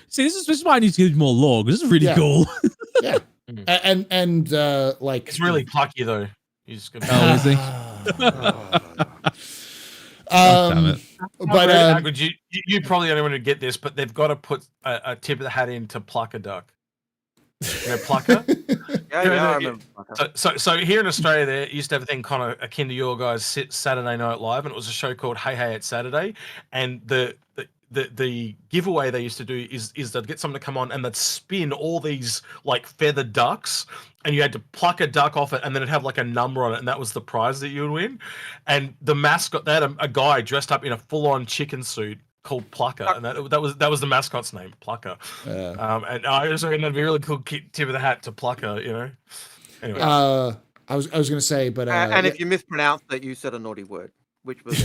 Speaker 3: See, this is why I need to give more lore. This is really cool.
Speaker 1: Yeah. And like
Speaker 2: It's really plucky though. He's just gonna.
Speaker 3: Oh, is he?
Speaker 1: Damn it. But
Speaker 2: Agrid, you probably don't want to get this, but they've got to put a tip of the hat in to pluck a duck. You know, plucker.
Speaker 4: I remember.
Speaker 2: So here in Australia, there used to have a thing kind of akin to your guys' Saturday Night Live, and it was a show called Hey Hey It's Saturday, and the giveaway they used to do is they'd get someone to come on and they'd spin all these like feathered ducks, and you had to pluck a duck off it, and then it'd have like a number on it, and that was the prize that you would win. And the mascot, they had a guy dressed up in a full-on chicken suit called Plucker, and that was the mascot's name, Plucker. And I just reckon that'd be a really cool tip of the hat to Plucker, you know. Anyway,
Speaker 1: I was gonna say, but
Speaker 4: and if you mispronounced that, you said a naughty word, which was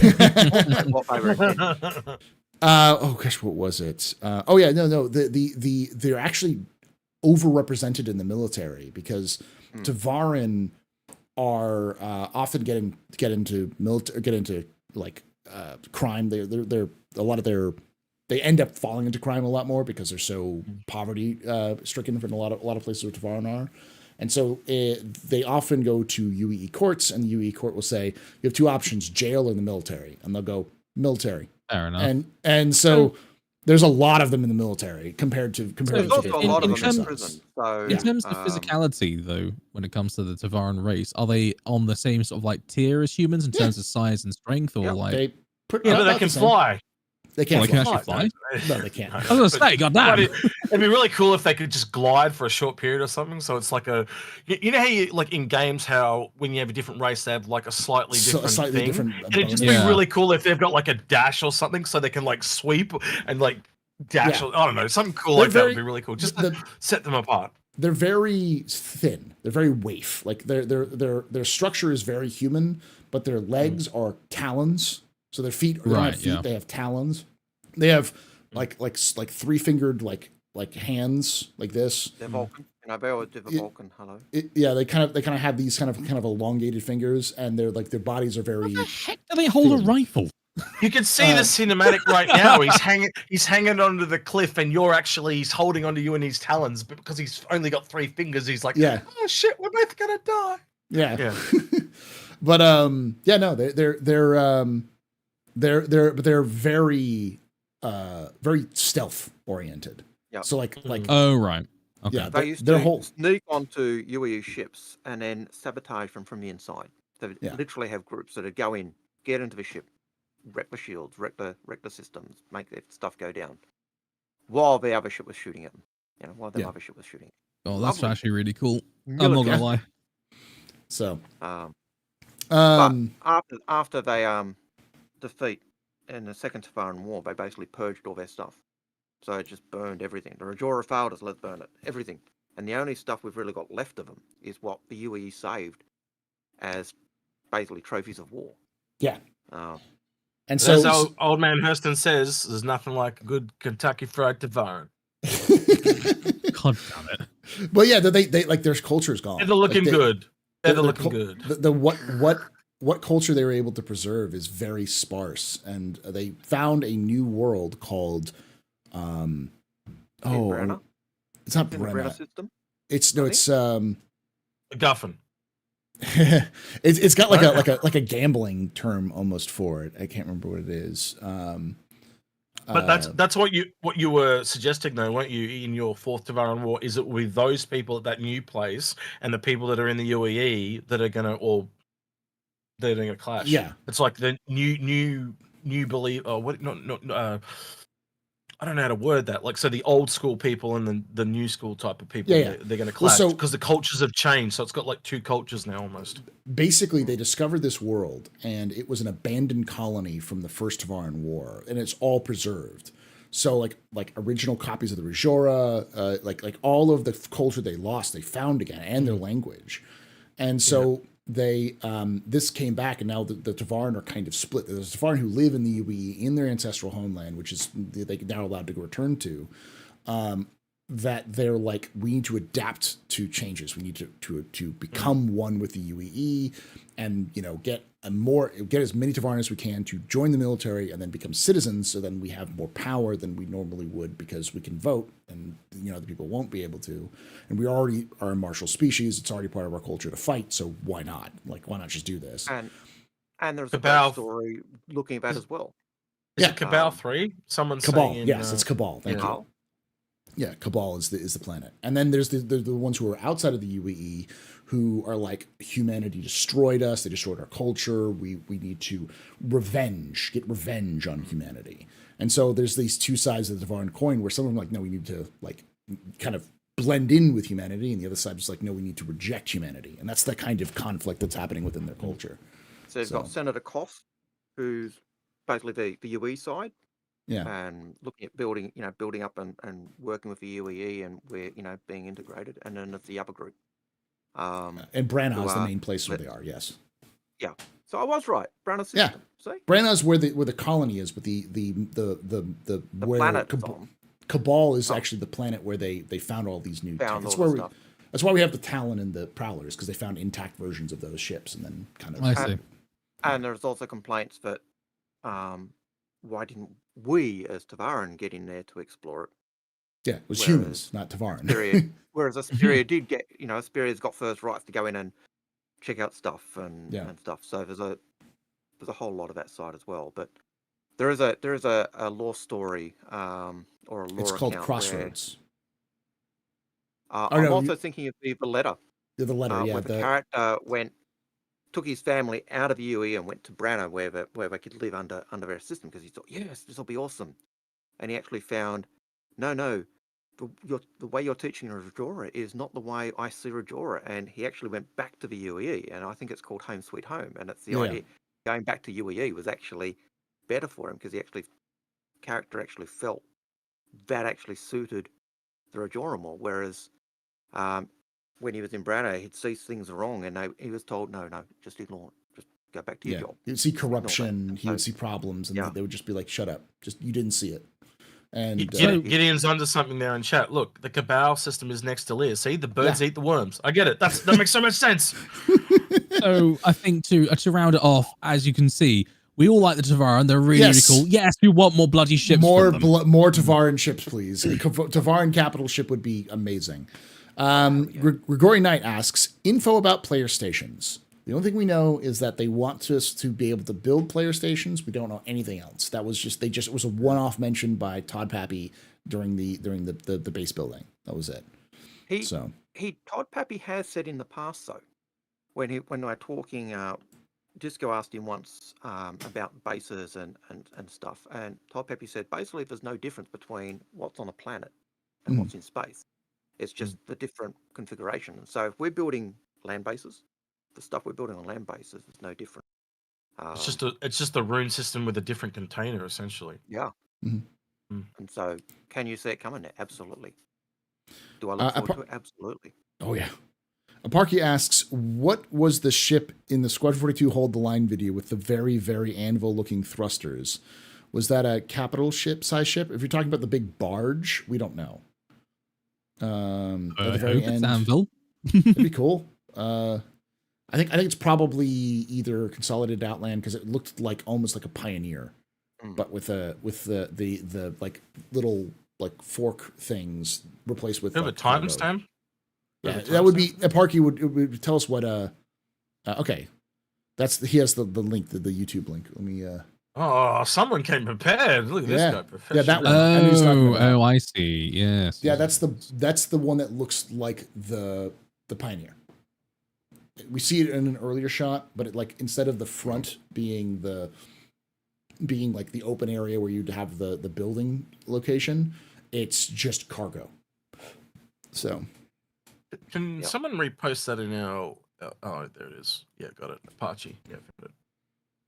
Speaker 4: what I reckon.
Speaker 1: Oh gosh, what was it? They're actually overrepresented in the military because Tavarin are often get into like crime. They end up falling into crime a lot more because they're so poverty stricken in a lot of places where Tavarin are. And so they often go to UEE courts, and the UEE court will say, you have two options, jail or the military. And they'll go, military.
Speaker 3: Fair enough.
Speaker 1: And so there's a lot of them in the military compared to
Speaker 4: There's also a lot of them in
Speaker 3: terms-
Speaker 4: prison. So,
Speaker 3: In terms of physicality, though, when it comes to the Tavaran race, are they on the same sort of like tier as humans in terms of size and strength, or like?
Speaker 2: but they can fly.
Speaker 1: They can't.
Speaker 3: They can actually fly.
Speaker 1: No, they can't.
Speaker 3: I was gonna say, goddamn.
Speaker 2: It'd be really cool if they could just glide for a short period or something. So it's like you know how you like in games how when you have a different race they have like a slightly different thing. It'd just be really cool if they've got like a dash or something so they can like sweep and like dash. Or, I don't know, something cool that would be really cool. Just to set them apart.
Speaker 1: They're very thin. They're very waif. Like their structure is very human, but their legs are talons. So their feet don't have feet. They have talons. They have like 3-fingered like hands like this.
Speaker 4: They're Vulcan. And I always do the Vulcan. Hello.
Speaker 1: They kind of have these kind of elongated fingers, and they're like their bodies are very.
Speaker 3: How the heck do they hold a rifle?
Speaker 2: You can see the cinematic right now. He's hanging onto the cliff, and he's holding onto you in his talons, but because he's only got 3 fingers, he's like, oh shit, we're both gonna die.
Speaker 1: Yeah. But they're very very stealth oriented.
Speaker 4: Yep.
Speaker 1: So like
Speaker 3: Oh, right. Okay.
Speaker 1: yeah,
Speaker 4: They used
Speaker 1: their
Speaker 4: to
Speaker 1: whole
Speaker 4: sneak onto UAE ships and then sabotage them from the inside. They would
Speaker 1: Yeah.
Speaker 4: literally have groups that would go in, get into the ship, wreck the shields, wreck the systems, make their stuff go down, while the other ship was shooting at them. You know, while the
Speaker 1: Yeah.
Speaker 4: other ship was shooting.
Speaker 3: Oh, that's
Speaker 4: Lovely.
Speaker 3: actually really cool. I'm not
Speaker 4: Military.
Speaker 3: gonna lie.
Speaker 1: so
Speaker 4: But after they defeat in the Second Tevaran War, they basically purged all their stuff. So it just burned everything. The Rajora failed us, let's burn it. Everything. And the only stuff we've really got left of them is what the UAE saved as basically trophies of war.
Speaker 1: yeah. And
Speaker 2: So,
Speaker 1: so
Speaker 2: as old man Hurston says, there's nothing like a good Kentucky Fried Tevaran.
Speaker 3: God damn it.
Speaker 1: but yeah, they like their culture's gone.
Speaker 2: They're looking
Speaker 1: Like,
Speaker 2: good. They're
Speaker 1: the
Speaker 2: looking
Speaker 1: cul-
Speaker 2: good.
Speaker 1: The what culture they were able to preserve is very sparse, and they found a new world called
Speaker 4: Brenna?
Speaker 1: it's not
Speaker 4: In the Brenna
Speaker 1: Brenna.
Speaker 4: system.
Speaker 1: It's
Speaker 2: Guffin.
Speaker 1: it's got like a gambling term almost for it. I can't remember what it is.
Speaker 2: But that's what you were suggesting, though, weren't you? In your fourth Tevaran War, is it with those people at that new place and the people that are in the UAE that are gonna clash?
Speaker 1: Yeah.
Speaker 2: It's like the new believe or what? Not. I don't know how to word that. Like, so the old school people and the new school type of people,
Speaker 1: Yeah.
Speaker 2: they're going to
Speaker 1: Well,
Speaker 2: clash
Speaker 1: so-
Speaker 2: because the cultures have changed. So it's got like two cultures now almost.
Speaker 1: Basically, they discovered this world, and it was an abandoned colony from the First Tevaran War, and it's all preserved. So, like original copies of the Rajora, like all of the culture they lost, they found again, and their language. And so they this came back, and now the Tevaran are kind of split. There's Tevaran who live in the UAE in their ancestral homeland, which is they now allowed to return to. That they're like, we need to adapt to changes. We need to become one with the UAE, and get as many Tevaran as we can to join the military and then become citizens. So then we have more power than we normally would because we can vote, and the people won't be able to. And we already are a martial species. It's already part of our culture to fight. So why not? Like, why not just do this?
Speaker 4: And there's a
Speaker 2: Cabal.
Speaker 4: story looking at that as well.
Speaker 2: Is it Cabal 3? Someone's
Speaker 1: Cabal.
Speaker 2: saying
Speaker 1: Yes, it's Cabal. Thank you.
Speaker 4: Cabal.
Speaker 1: Yeah, Cabal is the planet, and then there's the ones who are outside of the UAE who are like, humanity destroyed us. They destroyed our culture. We need to get revenge on humanity. And so there's these two sides of the Tevaran coin where some of them are like, no, we need to like kind of blend in with humanity, and the other side is like, no, we need to reject humanity. And that's the kind of conflict that's happening within their culture.
Speaker 4: So you've got Senator Koss, who's basically the UAE side.
Speaker 1: Yeah.
Speaker 4: And looking at building up and working with the UAE, and we're being integrated. And then there's the other group.
Speaker 1: And Branagh is the main place where they are. Yes.
Speaker 4: Yeah. So I was right. Branagh system. See?
Speaker 1: Branagh is where the colony is, but the where
Speaker 4: planet
Speaker 1: Cabal is actually the planet where they found all these new. That's why we have the Talon and the Prowlers, because they found intact versions of those ships and then kind of.
Speaker 3: I see.
Speaker 4: And there's also complaints that why didn't we as Tevaran get in there to explore it?
Speaker 1: Yeah, it was humans, not Tevaran.
Speaker 4: Whereas Asperia did get, Asperia's got first rights to go in and check out stuff and stuff. So there's a whole lot of that side as well. But there is a lore story or a lore.
Speaker 1: It's called
Speaker 4: account
Speaker 1: Crossroads.
Speaker 4: Where, I'm also thinking of the letter.
Speaker 1: The letter,
Speaker 4: where the character took his family out of the UE and went to Branagh, where they could live under their system, because he thought, yes, this will be awesome. And he actually found, no, the way you're teaching Rajora is not the way I see Rajora. And he actually went back to the UAE, and I think it's called Home Sweet Home. And it's the idea going back to UAE was actually better for him, because character actually felt that actually suited the Rajora more. Whereas when he was in Branagh, he'd see things wrong, and he was told, no, just ignore it. Just go back to your job.
Speaker 1: He would see corruption, he would see problems, and they would just be like, shut up. Just, you didn't see it. And
Speaker 2: Gideon's onto something there in chat. Look, the Cabal system is next to Lear. See, the birds eat the worms. I get it. That makes so much sense.
Speaker 3: So I think to round it off, as you can see, we all like the Tevaran. They're really, really cool. Yes, we want more bloody ships.
Speaker 1: More Tevaran ships, please. A Tevaran capital ship would be amazing. Grigori Knight asks, info about player stations. The only thing we know is that they want us to be able to build player stations. We don't know anything else. That was just it was a one-off mention by Todd Pappy during the base building. That was it.
Speaker 4: Todd Pappy has said in the past though, when they were talking, Disco asked him once about bases and stuff, and Todd Pappy said basically there's no difference between what's on a planet and what's in space. It's just the different configuration. And so if we're building land bases, the stuff we're building on land bases is no different.
Speaker 2: It's just a rune system with a different container, essentially.
Speaker 4: Yeah.
Speaker 1: Mm-hmm.
Speaker 4: And so, can you see it coming there? Absolutely. Do I look forward to it? Absolutely.
Speaker 1: Oh yeah. Aparky asks, what was the ship in the Squadron 42 Hold the Line video with the very, very anvil-looking thrusters? Was that a capital ship size ship? If you're talking about the big barge, we don't know. At the very end,
Speaker 3: anvil.
Speaker 1: That'd be cool. I think it's probably either Consolidated Outland because it looked like almost like a Pioneer, but with the like little like fork things replaced with.
Speaker 2: Do you have a timestamp?
Speaker 1: Yeah, that would be Parky would tell us what. Okay, he has the link, the YouTube link. Let me.
Speaker 2: Oh, someone came prepared. Look at this guy, professional.
Speaker 1: Yeah, that one.
Speaker 3: Oh, I see. Yes.
Speaker 1: Yeah, that's the one that looks like the Pioneer. We see it in an earlier shot, but it instead of the front being like the open area where you'd have the building location, it's just cargo. So,
Speaker 2: can someone repost that in our? Oh, there it is. Yeah, got it. Apache. Yeah, found it.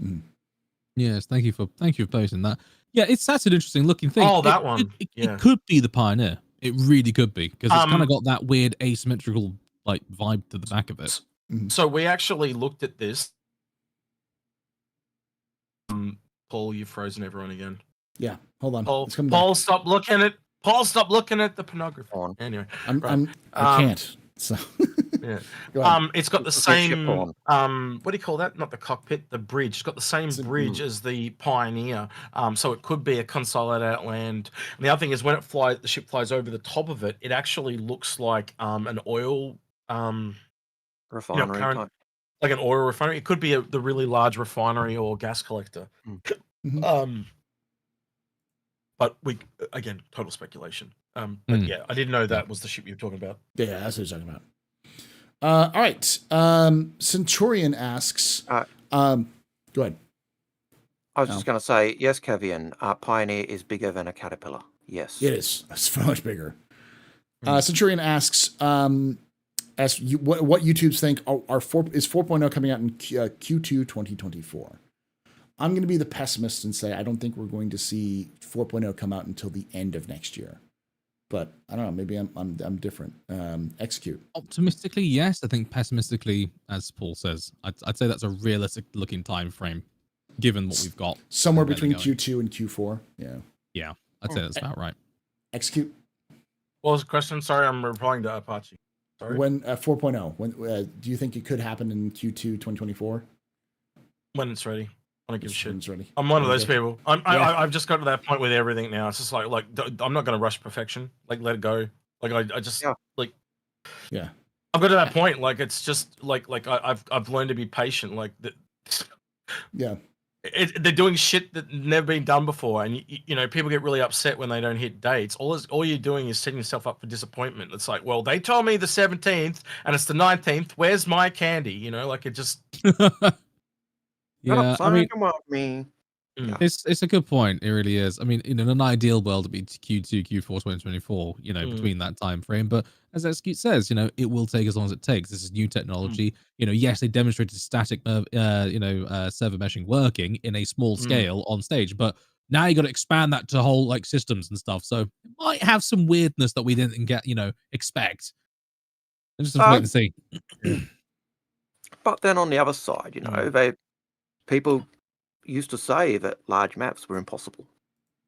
Speaker 1: Mm-hmm.
Speaker 3: Yes, thank you for posting that. Yeah, that's an interesting looking thing.
Speaker 2: Oh, that one.
Speaker 3: It could be the Pioneer. It really could be because it's kind of got that weird asymmetrical vibe to the back of it.
Speaker 2: So we actually looked at this. Paul, you've frozen everyone again.
Speaker 1: Yeah, hold on.
Speaker 2: Paul, stop looking at. Paul, stop looking at the pornography. Anyway,
Speaker 1: I can't. So
Speaker 2: yeah, it's got the same. What do you call that? Not the cockpit, the bridge. It's got the same bridge as the Pioneer. So it could be a Consolidated Outland. And the other thing is when the ship flies over the top of it, it actually looks like an oil
Speaker 4: refinery type.
Speaker 2: Like an oil refinery. It could be the really large refinery or gas collector. But again, total speculation. But yeah, I didn't know that was the ship you were talking about.
Speaker 1: Yeah, that's what you're talking about. All right. Centurion asks. Go ahead.
Speaker 4: I was just going to say, yes, Kavian, Pioneer is bigger than a Caterpillar. Yes.
Speaker 1: It is. It's so much bigger. Centurion asks, what YouTubes think is 4.0 coming out in Q2 2024? I'm going to be the pessimist and say I don't think we're going to see 4.0 come out until the end of next year. But I don't know. Maybe I'm different. Execute.
Speaker 3: Optimistically, yes. I think pessimistically, as Paul says, I'd say that's a realistic looking time frame, given what we've got.
Speaker 1: Somewhere between Q2 and Q4. Yeah.
Speaker 3: Yeah, I'd say that's about right.
Speaker 1: Execute.
Speaker 2: What was the question? Sorry, I'm replying to Apache. Sorry.
Speaker 1: When 4.0, when do you think it could happen in Q2 2024?
Speaker 2: When it's ready. I don't give a shit.
Speaker 1: It's ready.
Speaker 2: I'm one of those people. I've just got to that point with everything now. It's just like I'm not going to rush perfection. Like let it go. Like I just like.
Speaker 1: Yeah.
Speaker 2: I've got to that point. Like it's just like I've learned to be patient. Like that.
Speaker 1: Yeah.
Speaker 2: They're doing shit that never been done before, and you know people get really upset when they don't hit dates. All you're doing is setting yourself up for disappointment. It's like, well, they told me the 17th, and it's the 19th. Where's my candy? You know, like it just.
Speaker 3: Yeah, I mean,
Speaker 2: it's
Speaker 3: a good point. It really is. I mean, in an ideal world, it'd be Q2, Q4, 2024. You know, between that time frame. But as Execute says, you know, it will take as long as it takes. This is new technology. You know, yes, they demonstrated static, server meshing working in a small scale on stage, but now you got to expand that to whole systems and stuff. So it might have some weirdness that we didn't expect. Just have to wait and see.
Speaker 4: But then on the other side, you know, people used to say that large maps were impossible.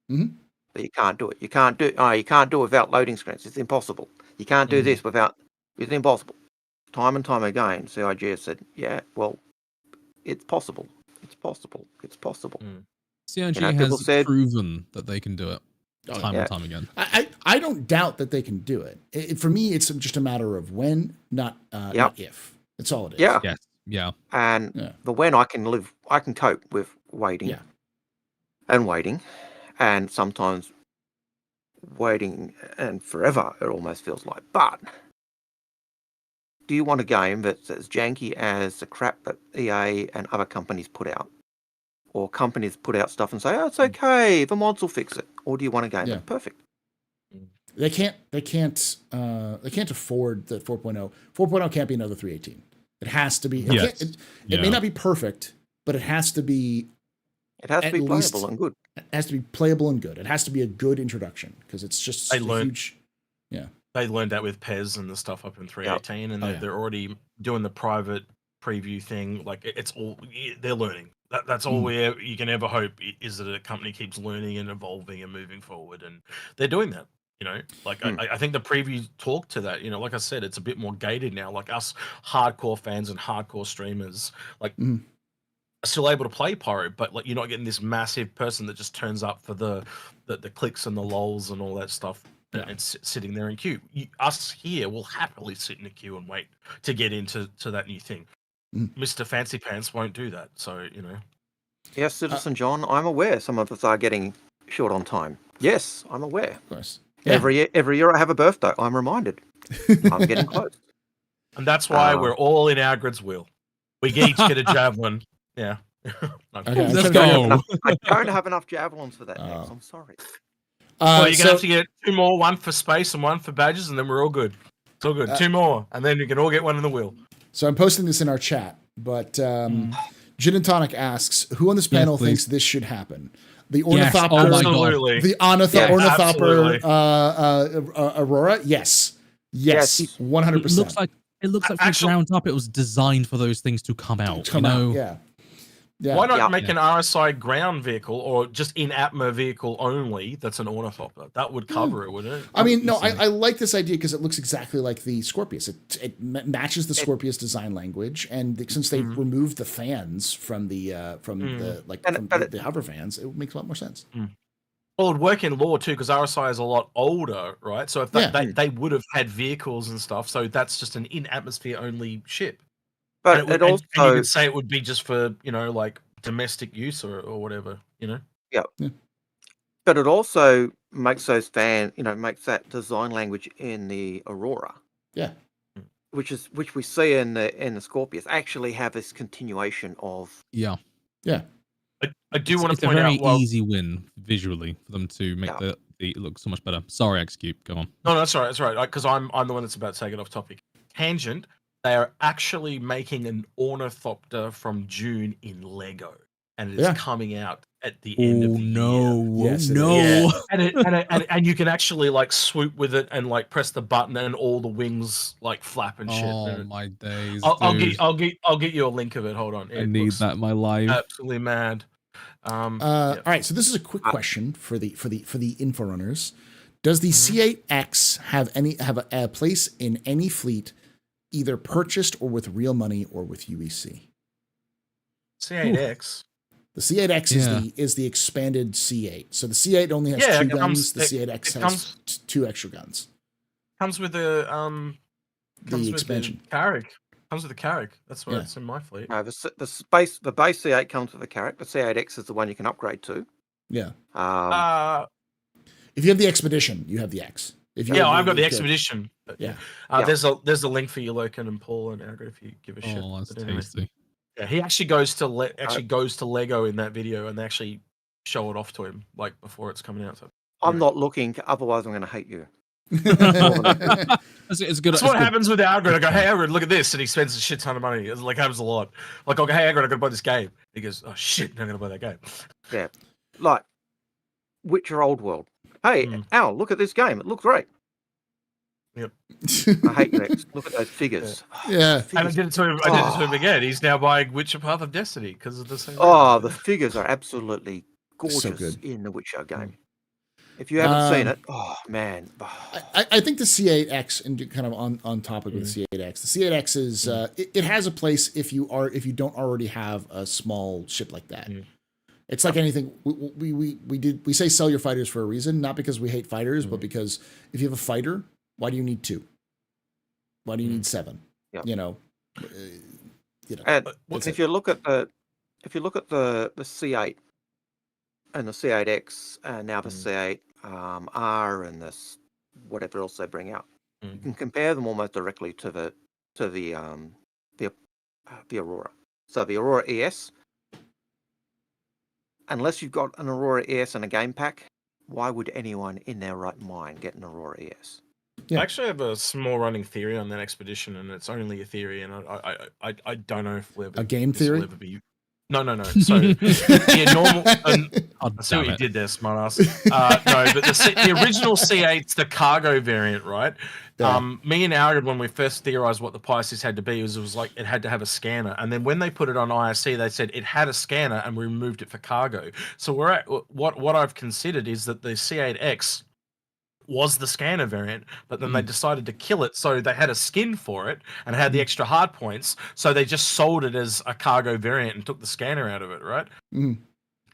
Speaker 4: But you can't do it. You can't do it without loading screens. It's impossible. You can't do this without. It's impossible. Time and time again, CIG has said, "Yeah, well, it's possible. It's possible. It's possible."
Speaker 3: CIG has proven that they can do it time and time again.
Speaker 1: I don't doubt that they can do it. For me, it's just a matter of when, not if. That's all it is.
Speaker 4: Yeah.
Speaker 3: Yes. Yeah.
Speaker 4: And
Speaker 1: Yeah.
Speaker 4: the when I can cope with waiting and waiting, and sometimes waiting and forever, it almost feels like. But do you want a game that's as janky as the crap that EA and other companies put out? Or companies put out stuff and say, oh, it's okay, the mods will fix it. Or do you want a game that's perfect?
Speaker 1: They can't afford the 4.0. 4.0 can't be another 318. It has to be. It may not be perfect, but it has to be.
Speaker 4: It has to be playable and good.
Speaker 1: It has to be playable and good. It has to be a good introduction because it's just huge. Yeah,
Speaker 2: they learned that with PES and the stuff up in 318, and they're already doing the private preview thing. Like it's all they're learning. That's all you can ever hope is that a company keeps learning and evolving and moving forward, and they're doing that. You know, like I think the preview talked to that. You know, like I said, it's a bit more gated now. Like us hardcore fans and hardcore streamers, like are still able to play Pyro, but like you're not getting this massive person that just turns up for the clicks and the lols and all that stuff. And sitting there in queue. Us here will happily sit in a queue and wait to get into that new thing. Mr. Fancy Pants won't do that. So, you know.
Speaker 4: Yes, Citizen John, I'm aware some of us are getting short on time. Yes, I'm aware.
Speaker 1: Of course. Yeah.
Speaker 4: Every year I have a birthday, I'm reminded. I'm getting close.
Speaker 2: And that's why we're all in our grid's wheel. We each get a javelin. Yeah.
Speaker 3: Let's go.
Speaker 4: I don't have enough javelins for that next. I'm sorry.
Speaker 2: Well, you're going to have to get 2 more, 1 for space and 1 for badges, and then we're all good. It's all good. 2 more, and then you can all get 1 in the wheel.
Speaker 1: So I'm posting this in our chat, but Gin and Tonic asks, who on this panel thinks this should happen? The Ornithopter, the Ornithopter Aurora? Yes, 100%.
Speaker 3: It looks like from the ground up, it was designed for those things to come out.
Speaker 1: Yeah.
Speaker 2: Why not make an RSI ground vehicle or just in-atmo vehicle only that's an Ornithopter? That would cover it, wouldn't it?
Speaker 1: I mean, no, I like this idea because it looks exactly like the Scorpius. It matches the Scorpius design language, and since they removed the fans from the hover fans, it makes a lot more sense.
Speaker 2: Well, it would work in lore too because RSI is a lot older, right? So if they would have had vehicles and stuff, so that's just an in-atmosphere only ship.
Speaker 4: But
Speaker 2: and you could say it would be just for, you know, like domestic use or whatever, you know?
Speaker 4: Yeah. But it also makes those makes that design language in the Aurora.
Speaker 1: Yeah.
Speaker 4: Which we see in the Scorpius actually have this continuation of.
Speaker 1: Yeah.
Speaker 2: I do want to point
Speaker 3: out.
Speaker 2: It's
Speaker 3: a very easy win visually for them to make the look so much better. Sorry, Execute. Go on.
Speaker 2: No, that's all right. That's right. Because I'm the one that's about to take it off topic. Tangent. They are actually making an Ornithopter from June in Lego, and it's coming out at the end of the year.
Speaker 1: Yes,
Speaker 2: no. And you can actually like swoop with it and like press the button, and all the wings like flap and shit.
Speaker 3: Oh my days!
Speaker 2: I'll get you a link of it. Hold on.
Speaker 3: I need that in my life.
Speaker 2: Absolutely mad.
Speaker 1: All right, so this is a quick question for the Inforunners. Does the C8X have a place in any fleet, either purchased or with real money or with UEC?
Speaker 2: C8X.
Speaker 1: The C8X is the expanded C8. So the C8 only has 2 guns. The C8X has 2 extra guns.
Speaker 2: Comes with the
Speaker 1: expansion.
Speaker 2: Carrack. Comes with the Carrack. That's where it's in my fleet.
Speaker 4: No, the base C8 comes with the Carrack. The C8X is the one you can upgrade to.
Speaker 1: Yeah.
Speaker 2: If
Speaker 1: you have the Expedition, you have the X.
Speaker 2: I've got the Expedition.
Speaker 1: Yeah.
Speaker 2: There's a link for you, Loken and Paul and Agrid, if you give a shit.
Speaker 3: Oh, that's tasty.
Speaker 2: Yeah, he actually goes to Lego in that video, and they actually show it off to him like before it's coming out. So
Speaker 4: I'm not looking, otherwise I'm going to hate you.
Speaker 3: It's good.
Speaker 2: That's what happens with Agrid. I go, hey Agrid, look at this, and he spends a shit ton of money. It like happens a lot. Like, I go, hey Agrid, I got to buy this game. He goes, oh shit, I'm going to buy that game.
Speaker 4: Yeah, like Witcher Old World. Hey, Al, look at this game. It looks great.
Speaker 2: Yep.
Speaker 4: I hate Rex. Look at those figures.
Speaker 1: Yeah.
Speaker 2: And I did it to him again. He's now buying Witcher Path of Destiny because of the same.
Speaker 4: Oh, the figures are absolutely gorgeous
Speaker 1: so
Speaker 4: in the Witcher game. If you haven't seen it, oh man.
Speaker 1: I think the C8X, and kind of on topic with the C8X, the C8X is it has a place if you don't already have a small ship like that. It's like anything. We say sell your fighters for a reason, not because we hate fighters, but because if you have a fighter, why do you need 2? Why do you need 7?
Speaker 4: Yep.
Speaker 1: You know, you know,
Speaker 4: And
Speaker 1: that's
Speaker 4: if
Speaker 1: it.
Speaker 4: you look at the C8 and the C8X and now the C8 R and this whatever else they bring out, you can compare them almost directly to the Aurora. So the Aurora ES, unless you've got an Aurora ES and a game pack, why would anyone in their right mind get an Aurora ES?
Speaker 1: Yeah.
Speaker 2: I actually have a small running theory on that expedition, and it's only a theory, and I don't know if we'll ever,
Speaker 1: A game
Speaker 2: this will
Speaker 1: theory?
Speaker 2: ever be. No. So yeah, normal.
Speaker 3: Oh,
Speaker 2: I see what
Speaker 3: damn
Speaker 2: you
Speaker 3: it.
Speaker 2: did there, smartass. No, but the original C8's the cargo variant, right?
Speaker 1: Yeah.
Speaker 2: Me and Algard, when we first theorized what the Pisces had to be, it was like it had to have a scanner, and then when they put it on IRC, they said it had a scanner, and we removed it for cargo. So we're at what I've considered is that the C8X was the scanner variant, but then they decided to kill it, so they had a skin for it and had the extra hard points, so they just sold it as a cargo variant and took the scanner out of it, right?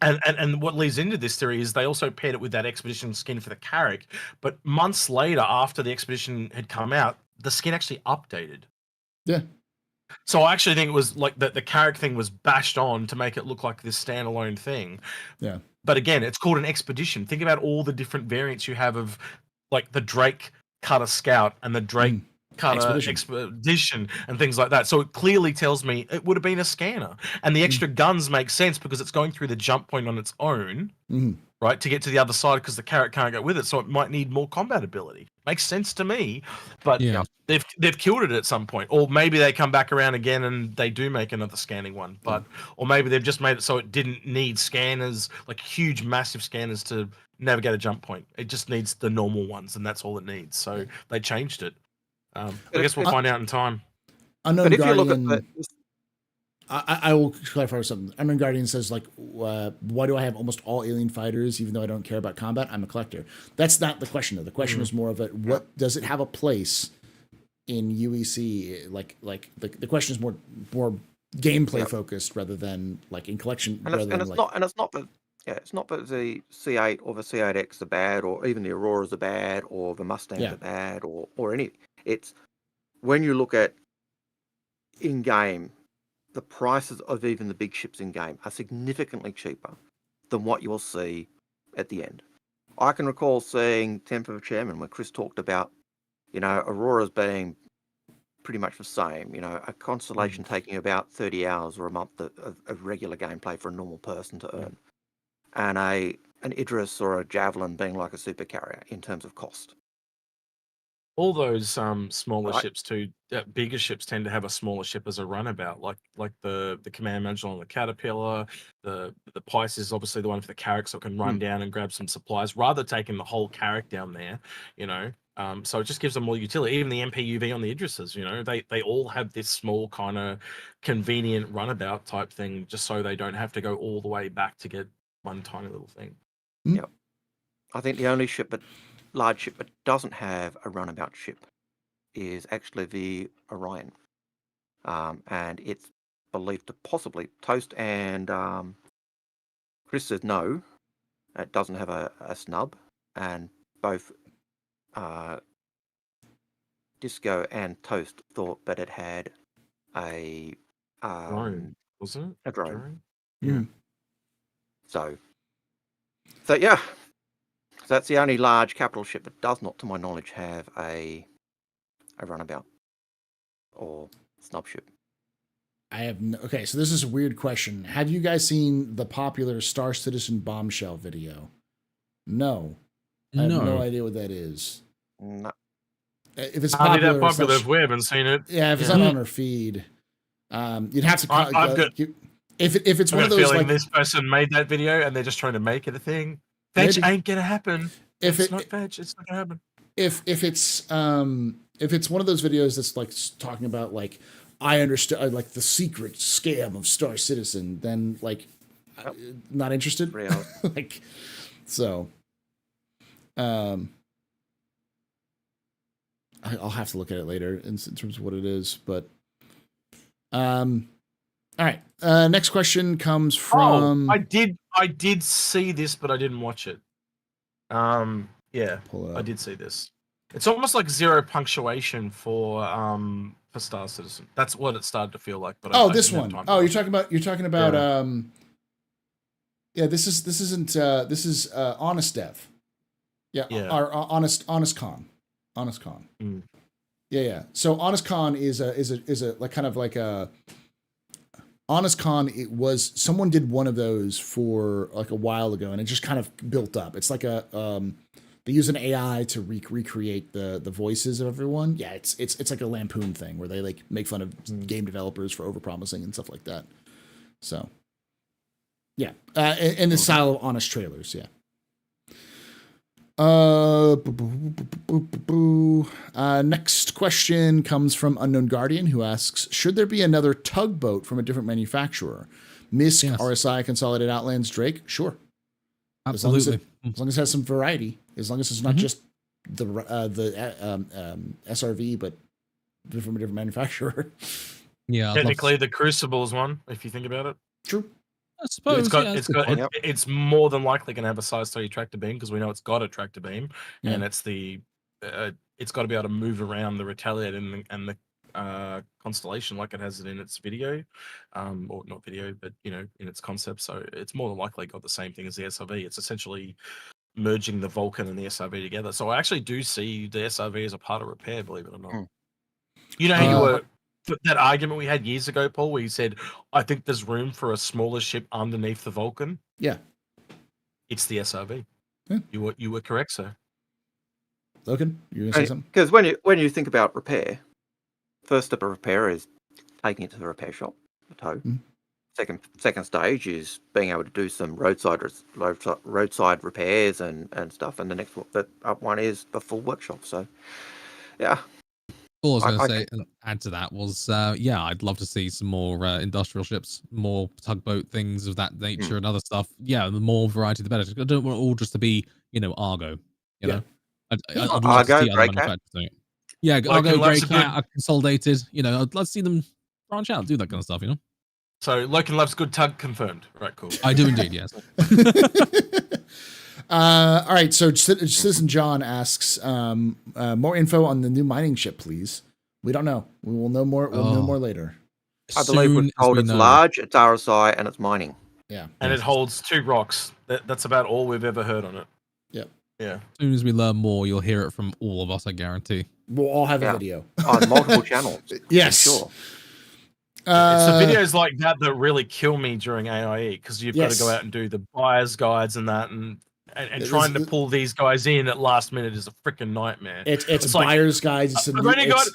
Speaker 2: And what leads into this theory is they also paired it with that expedition skin for the Carrack, but months later, after the expedition had come out, the skin actually updated.
Speaker 1: Yeah.
Speaker 2: So I actually think it was like the Carrack thing was bashed on to make it look like this standalone thing.
Speaker 1: Yeah.
Speaker 2: But again, it's called an expedition. Think about all the different variants you have of like the Drake Cutter Scout and the Drake Cutter Expedition and things like that. So it clearly tells me it would have been a scanner. And the extra guns make sense because it's going through the jump point on its own, right, to get to the other side because the Carrack can't go with it. So it might need more combat ability. Makes sense to me. But
Speaker 3: Yeah.
Speaker 2: they've killed it at some point. Or maybe they come back around again and they do make another scanning one. But or maybe they've just made it so it didn't need scanners, like huge, massive scanners to navigate a jump point. It just needs the normal ones, and that's all it needs. So they changed it. I guess we'll find out in time.
Speaker 1: Unknown
Speaker 4: But if you look
Speaker 1: Guardian.
Speaker 4: at
Speaker 1: I will clarify something. Unknown Guardian says, like, why do I have almost all alien fighters, even though I don't care about combat? I'm a collector. That's not the question, though. The question is more of it. What does it have a place in UEC? Like the question is more gameplay focused rather than like in collection.
Speaker 4: It's not that the C8 or the C8X are bad, or even the Auroras are bad, or the Mustangs are bad, or any. It's when you look at in game, the prices of even the big ships in game are significantly cheaper than what you'll see at the end. I can recall seeing Temper of Chairman when Chris talked about, Auroras being pretty much the same. A Constellation taking about 30 hours or a month of regular gameplay for a normal person to earn, and an Idris or a Javelin being like a super carrier in terms of cost.
Speaker 2: All those smaller ships too, bigger ships tend to have a smaller ship as a runabout, like the command module on the Caterpillar, the Pice is obviously the one for the Carrack, so it can run down and grab some supplies rather than taking the whole Carrack down there, so it just gives them more utility. Even the MPUV on the Idrises, they all have this small kind of convenient runabout type thing, just so they don't have to go all the way back to get one tiny little thing.
Speaker 4: Yep. I think the only large ship that doesn't have a runabout ship is actually the Orion, and it's believed to possibly toast. And Chris says no, it doesn't have a snub, and both Disco and Toast thought that it had a
Speaker 2: Drone, wasn't it?
Speaker 4: A drone.
Speaker 2: Yeah.
Speaker 4: So yeah. So that's the only large capital ship that does not, to my knowledge, have a runabout or snub ship.
Speaker 1: I have okay, so this is a weird question. Have you guys seen the popular Star Citizen bombshell video? No. I have no idea what that is.
Speaker 4: No.
Speaker 1: If it's
Speaker 2: Hardly
Speaker 1: popular,
Speaker 2: that popular if we haven't seen it.
Speaker 1: Yeah, if it's not on our feed, you'd have to.
Speaker 2: I've got.
Speaker 1: If it's one of those
Speaker 2: feeling
Speaker 1: like
Speaker 2: this person made that video and they're just trying to make it a thing. Fetch ain't gonna happen.
Speaker 1: If
Speaker 2: it's not fetch, it's not gonna happen.
Speaker 1: If it's one of those videos that's like talking about like I understand like the secret scam of Star Citizen, then like not interested. Like so. I'll have to look at it later in terms of what it is, but all right. Next question comes from.
Speaker 2: I did see this, but I didn't watch it. Yeah, I did see this. It's almost like zero punctuation for Star Citizen. That's what it started to feel like. But I
Speaker 1: this
Speaker 2: didn't have
Speaker 1: one.
Speaker 2: time to
Speaker 1: Oh,
Speaker 2: watch
Speaker 1: you're talking about
Speaker 2: Yeah.
Speaker 1: yeah, this isn't this is Honest Dev. Yeah,
Speaker 2: Yeah.
Speaker 1: our Honest Con. Honest Con.
Speaker 2: Mm.
Speaker 1: Yeah. So Honest Con is a like kind of like a Honest Con. It was someone did one of those for like a while ago, and it just kind of built up. It's like a they use an AI to recreate the voices of everyone. Yeah, it's like a lampoon thing where they like make fun of game developers for overpromising and stuff like that. So yeah, in the style of honest trailers. Yeah. Next question comes from Unknown Guardian, who asks, should there be another tugboat from a different manufacturer? Misk,
Speaker 3: Yes.
Speaker 1: RSI, Consolidated Outlands, Drake? Sure.
Speaker 3: Absolutely.
Speaker 1: As long as it has some variety. As long as it's not just the SRV, but from a different manufacturer.
Speaker 3: Yeah.
Speaker 2: Technically, the Crucibles one, if you think about it.
Speaker 1: True.
Speaker 3: I suppose
Speaker 2: It's more than likely going to have a size 3 tractor beam because we know it's got a tractor beam, and it's got to be able to move around the Retaliator and the Constellation like it has it in its video, or not video, but in its concept. So it's more than likely got the same thing as the SRV. It's essentially merging the Vulcan and the SRV together. So I actually do see the SRV as a part of repair, believe it or not. You know how you were. That argument we had years ago, Paul, where you said, I think there's room for a smaller ship underneath the Vulcan.
Speaker 1: Yeah.
Speaker 2: It's the SRV.
Speaker 1: Yeah.
Speaker 2: You were correct, sir.
Speaker 1: Logan, you going to say something?
Speaker 4: Because when you think about repair, first step of repair is taking it to the repair shop, the tow. Second stage is being able to do some roadside repairs and stuff. And the next one is the full workshop. So, yeah.
Speaker 3: All I was going to say, and add to that was, I'd love to see some more industrial ships, more tugboat things of that nature and other stuff. Yeah, the more variety, the better. I don't want it all just to be, Argo. You know, I'd love to see other manufacturers doing it. Yeah, Argo, Grey Cat are consolidated. I'd love to see them branch out, do that kind of stuff.
Speaker 2: So Loken loves good tug confirmed. Right, cool.
Speaker 3: I do indeed. Yes.
Speaker 1: All right, so Citizen John asks more info on the new mining ship, please. We don't know. We will know more. We'll know more later.
Speaker 4: I believe we're told it's large, it's RSI, and it's mining.
Speaker 1: Yeah,
Speaker 2: and it holds 2 rocks. That's about all we've ever heard on it.
Speaker 1: Yep.
Speaker 2: Yeah.
Speaker 3: As soon as we learn more, you'll hear it from all of us. I guarantee.
Speaker 1: We'll all have a video
Speaker 4: on multiple channels.
Speaker 1: Yes,
Speaker 4: sure.
Speaker 2: It's the videos like that really kill me during AIE because you've got to go out and do the buyer's guides and that, and trying to pull these guys in at last minute is a freaking nightmare.
Speaker 1: It's buyer's guides.
Speaker 2: I've only got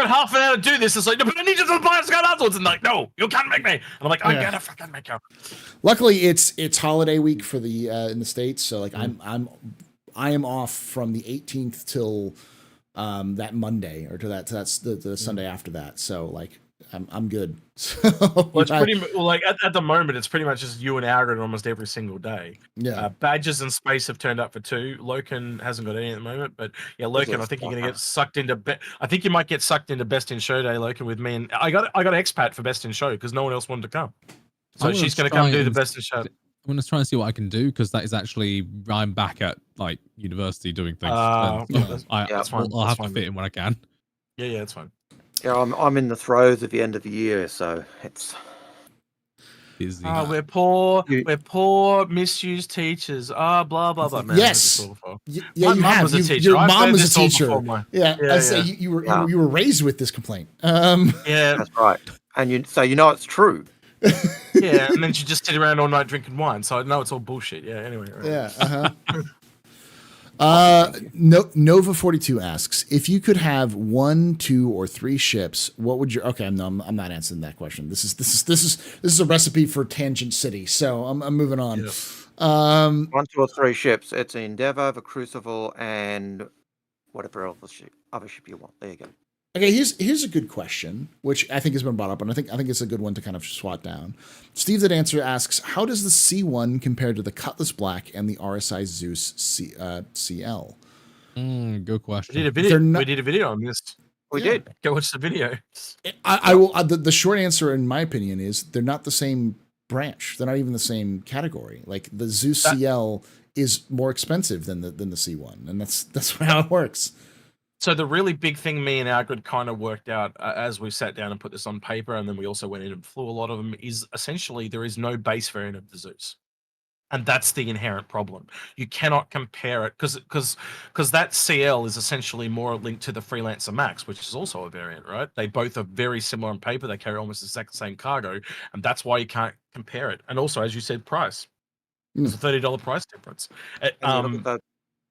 Speaker 2: half an hour to do this. It's like, but I need to do the buyer's guide afterwards. And like, no, you can't make me. And I'm like, I'm gonna fucking make you.
Speaker 1: Luckily, it's holiday week for the in the States, so like I am off from the 18th till that Monday or that's the Sunday after that. So like I'm good. So,
Speaker 2: it's pretty like at the moment it's pretty much just you and Algren almost every single day.
Speaker 1: Yeah.
Speaker 2: Badges and Space have turned up for 2. Loken hasn't got any at the moment, but yeah, Loken, I think you're gonna get sucked into. I think you might get sucked into Best in Show Day, Loken, with me, and I got expat for Best in Show because no one else wanted to come, so she's gonna come do the Best in Show.
Speaker 3: I'm gonna try and see what I can do because that is actually I'm back at like university doing things.
Speaker 2: I'll
Speaker 3: have to fit in when I can.
Speaker 2: Yeah, it's fine.
Speaker 4: Yeah, I'm in the throes of the end of the year, so it's
Speaker 3: busy.
Speaker 2: We're poor, misused teachers. Blah blah blah. Man,
Speaker 1: yes.
Speaker 2: My mom was a teacher.
Speaker 1: Your mom was a teacher. I say
Speaker 2: yeah.
Speaker 1: you were raised with this complaint.
Speaker 2: Yeah,
Speaker 4: that's right. And it's true.
Speaker 2: Yeah, and then she just sit around all night drinking wine. So I know it's all bullshit. Yeah. Anyway. Right.
Speaker 1: Yeah. Nova42 asks, if you could have 1, 2, or 3 ships, what would your? Okay, no, I'm not answering that question. This is a recipe for Tangent City. So I'm moving on.
Speaker 2: Yeah.
Speaker 4: 1, 2, or 3 ships. It's Endeavor, the Crucible, and whatever other ship you want. There you go.
Speaker 1: Okay, here's a good question, which I think has been brought up, and I think it's a good one to kind of swat down. Steve That Answer asks, how does the C1 compare to the Cutlass Black and the RSI Zeus CL?
Speaker 3: Good question.
Speaker 2: We did a video on this.
Speaker 4: We did.
Speaker 2: Go watch the video.
Speaker 1: I will. The short answer, in my opinion, is they're not the same branch. They're not even the same category. Like the Zeus CL is more expensive than the C1, and that's how it works.
Speaker 2: So the really big thing me and Algrid kind of worked out as we sat down and put this on paper, and then we also went in and flew a lot of them, is essentially there is no base variant of the Zeus. And that's the inherent problem. You cannot compare it because that CL is essentially more linked to the Freelancer Max, which is also a variant, right? They both are very similar on paper. They carry almost the exact same cargo, and that's why you can't compare it. And also, as you said, price. There's a $30 price difference.
Speaker 4: And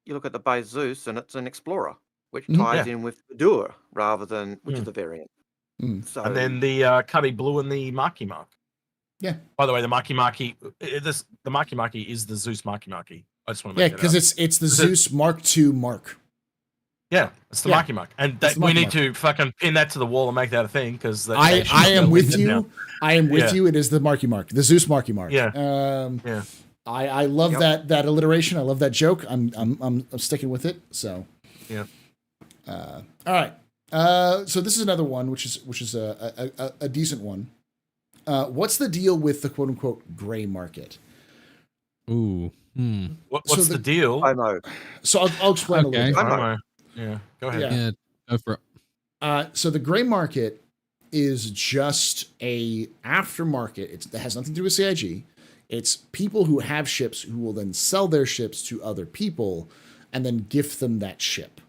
Speaker 4: you look at the base Zeus, and it's an Explorer, which
Speaker 1: Mhm.
Speaker 4: ties in with the Doer rather than which is the variant. So
Speaker 2: And then the Cubby Blue and the Marky Mark.
Speaker 1: Yeah.
Speaker 2: By the way, the Marky Marky, the Marky Marky is the Zeus Marky Marky. I just want to
Speaker 1: Yeah,
Speaker 2: make that
Speaker 1: because
Speaker 2: out.
Speaker 1: it's the Zeus Mark II Mark.
Speaker 2: Yeah, it's the
Speaker 1: Yeah.
Speaker 2: Marky Mark, and
Speaker 1: It's the
Speaker 2: we
Speaker 1: Marky
Speaker 2: need
Speaker 1: Mark.
Speaker 2: to fucking pin that to the wall and make that a thing because
Speaker 1: I am with you.
Speaker 2: Now.
Speaker 1: I am with
Speaker 2: Yeah.
Speaker 1: you. It is the Marky Mark, the Zeus Marky Mark.
Speaker 2: Yeah.
Speaker 1: Yeah. I love that alliteration. I love that joke. I'm sticking with it. So.
Speaker 2: Yeah.
Speaker 1: All right. So this is another one, which is a decent one. What's the deal with the quote unquote gray market?
Speaker 3: Ooh.
Speaker 2: What's
Speaker 1: So
Speaker 2: the deal?
Speaker 4: I know.
Speaker 1: So I'll explain a little bit.
Speaker 4: I know.
Speaker 2: Yeah, go ahead.
Speaker 1: Yeah.
Speaker 3: Go for it.
Speaker 1: So the gray market is just a aftermarket. It has nothing to do with CIG. It's people who have ships who will then sell their ships to other people and then gift them that ship.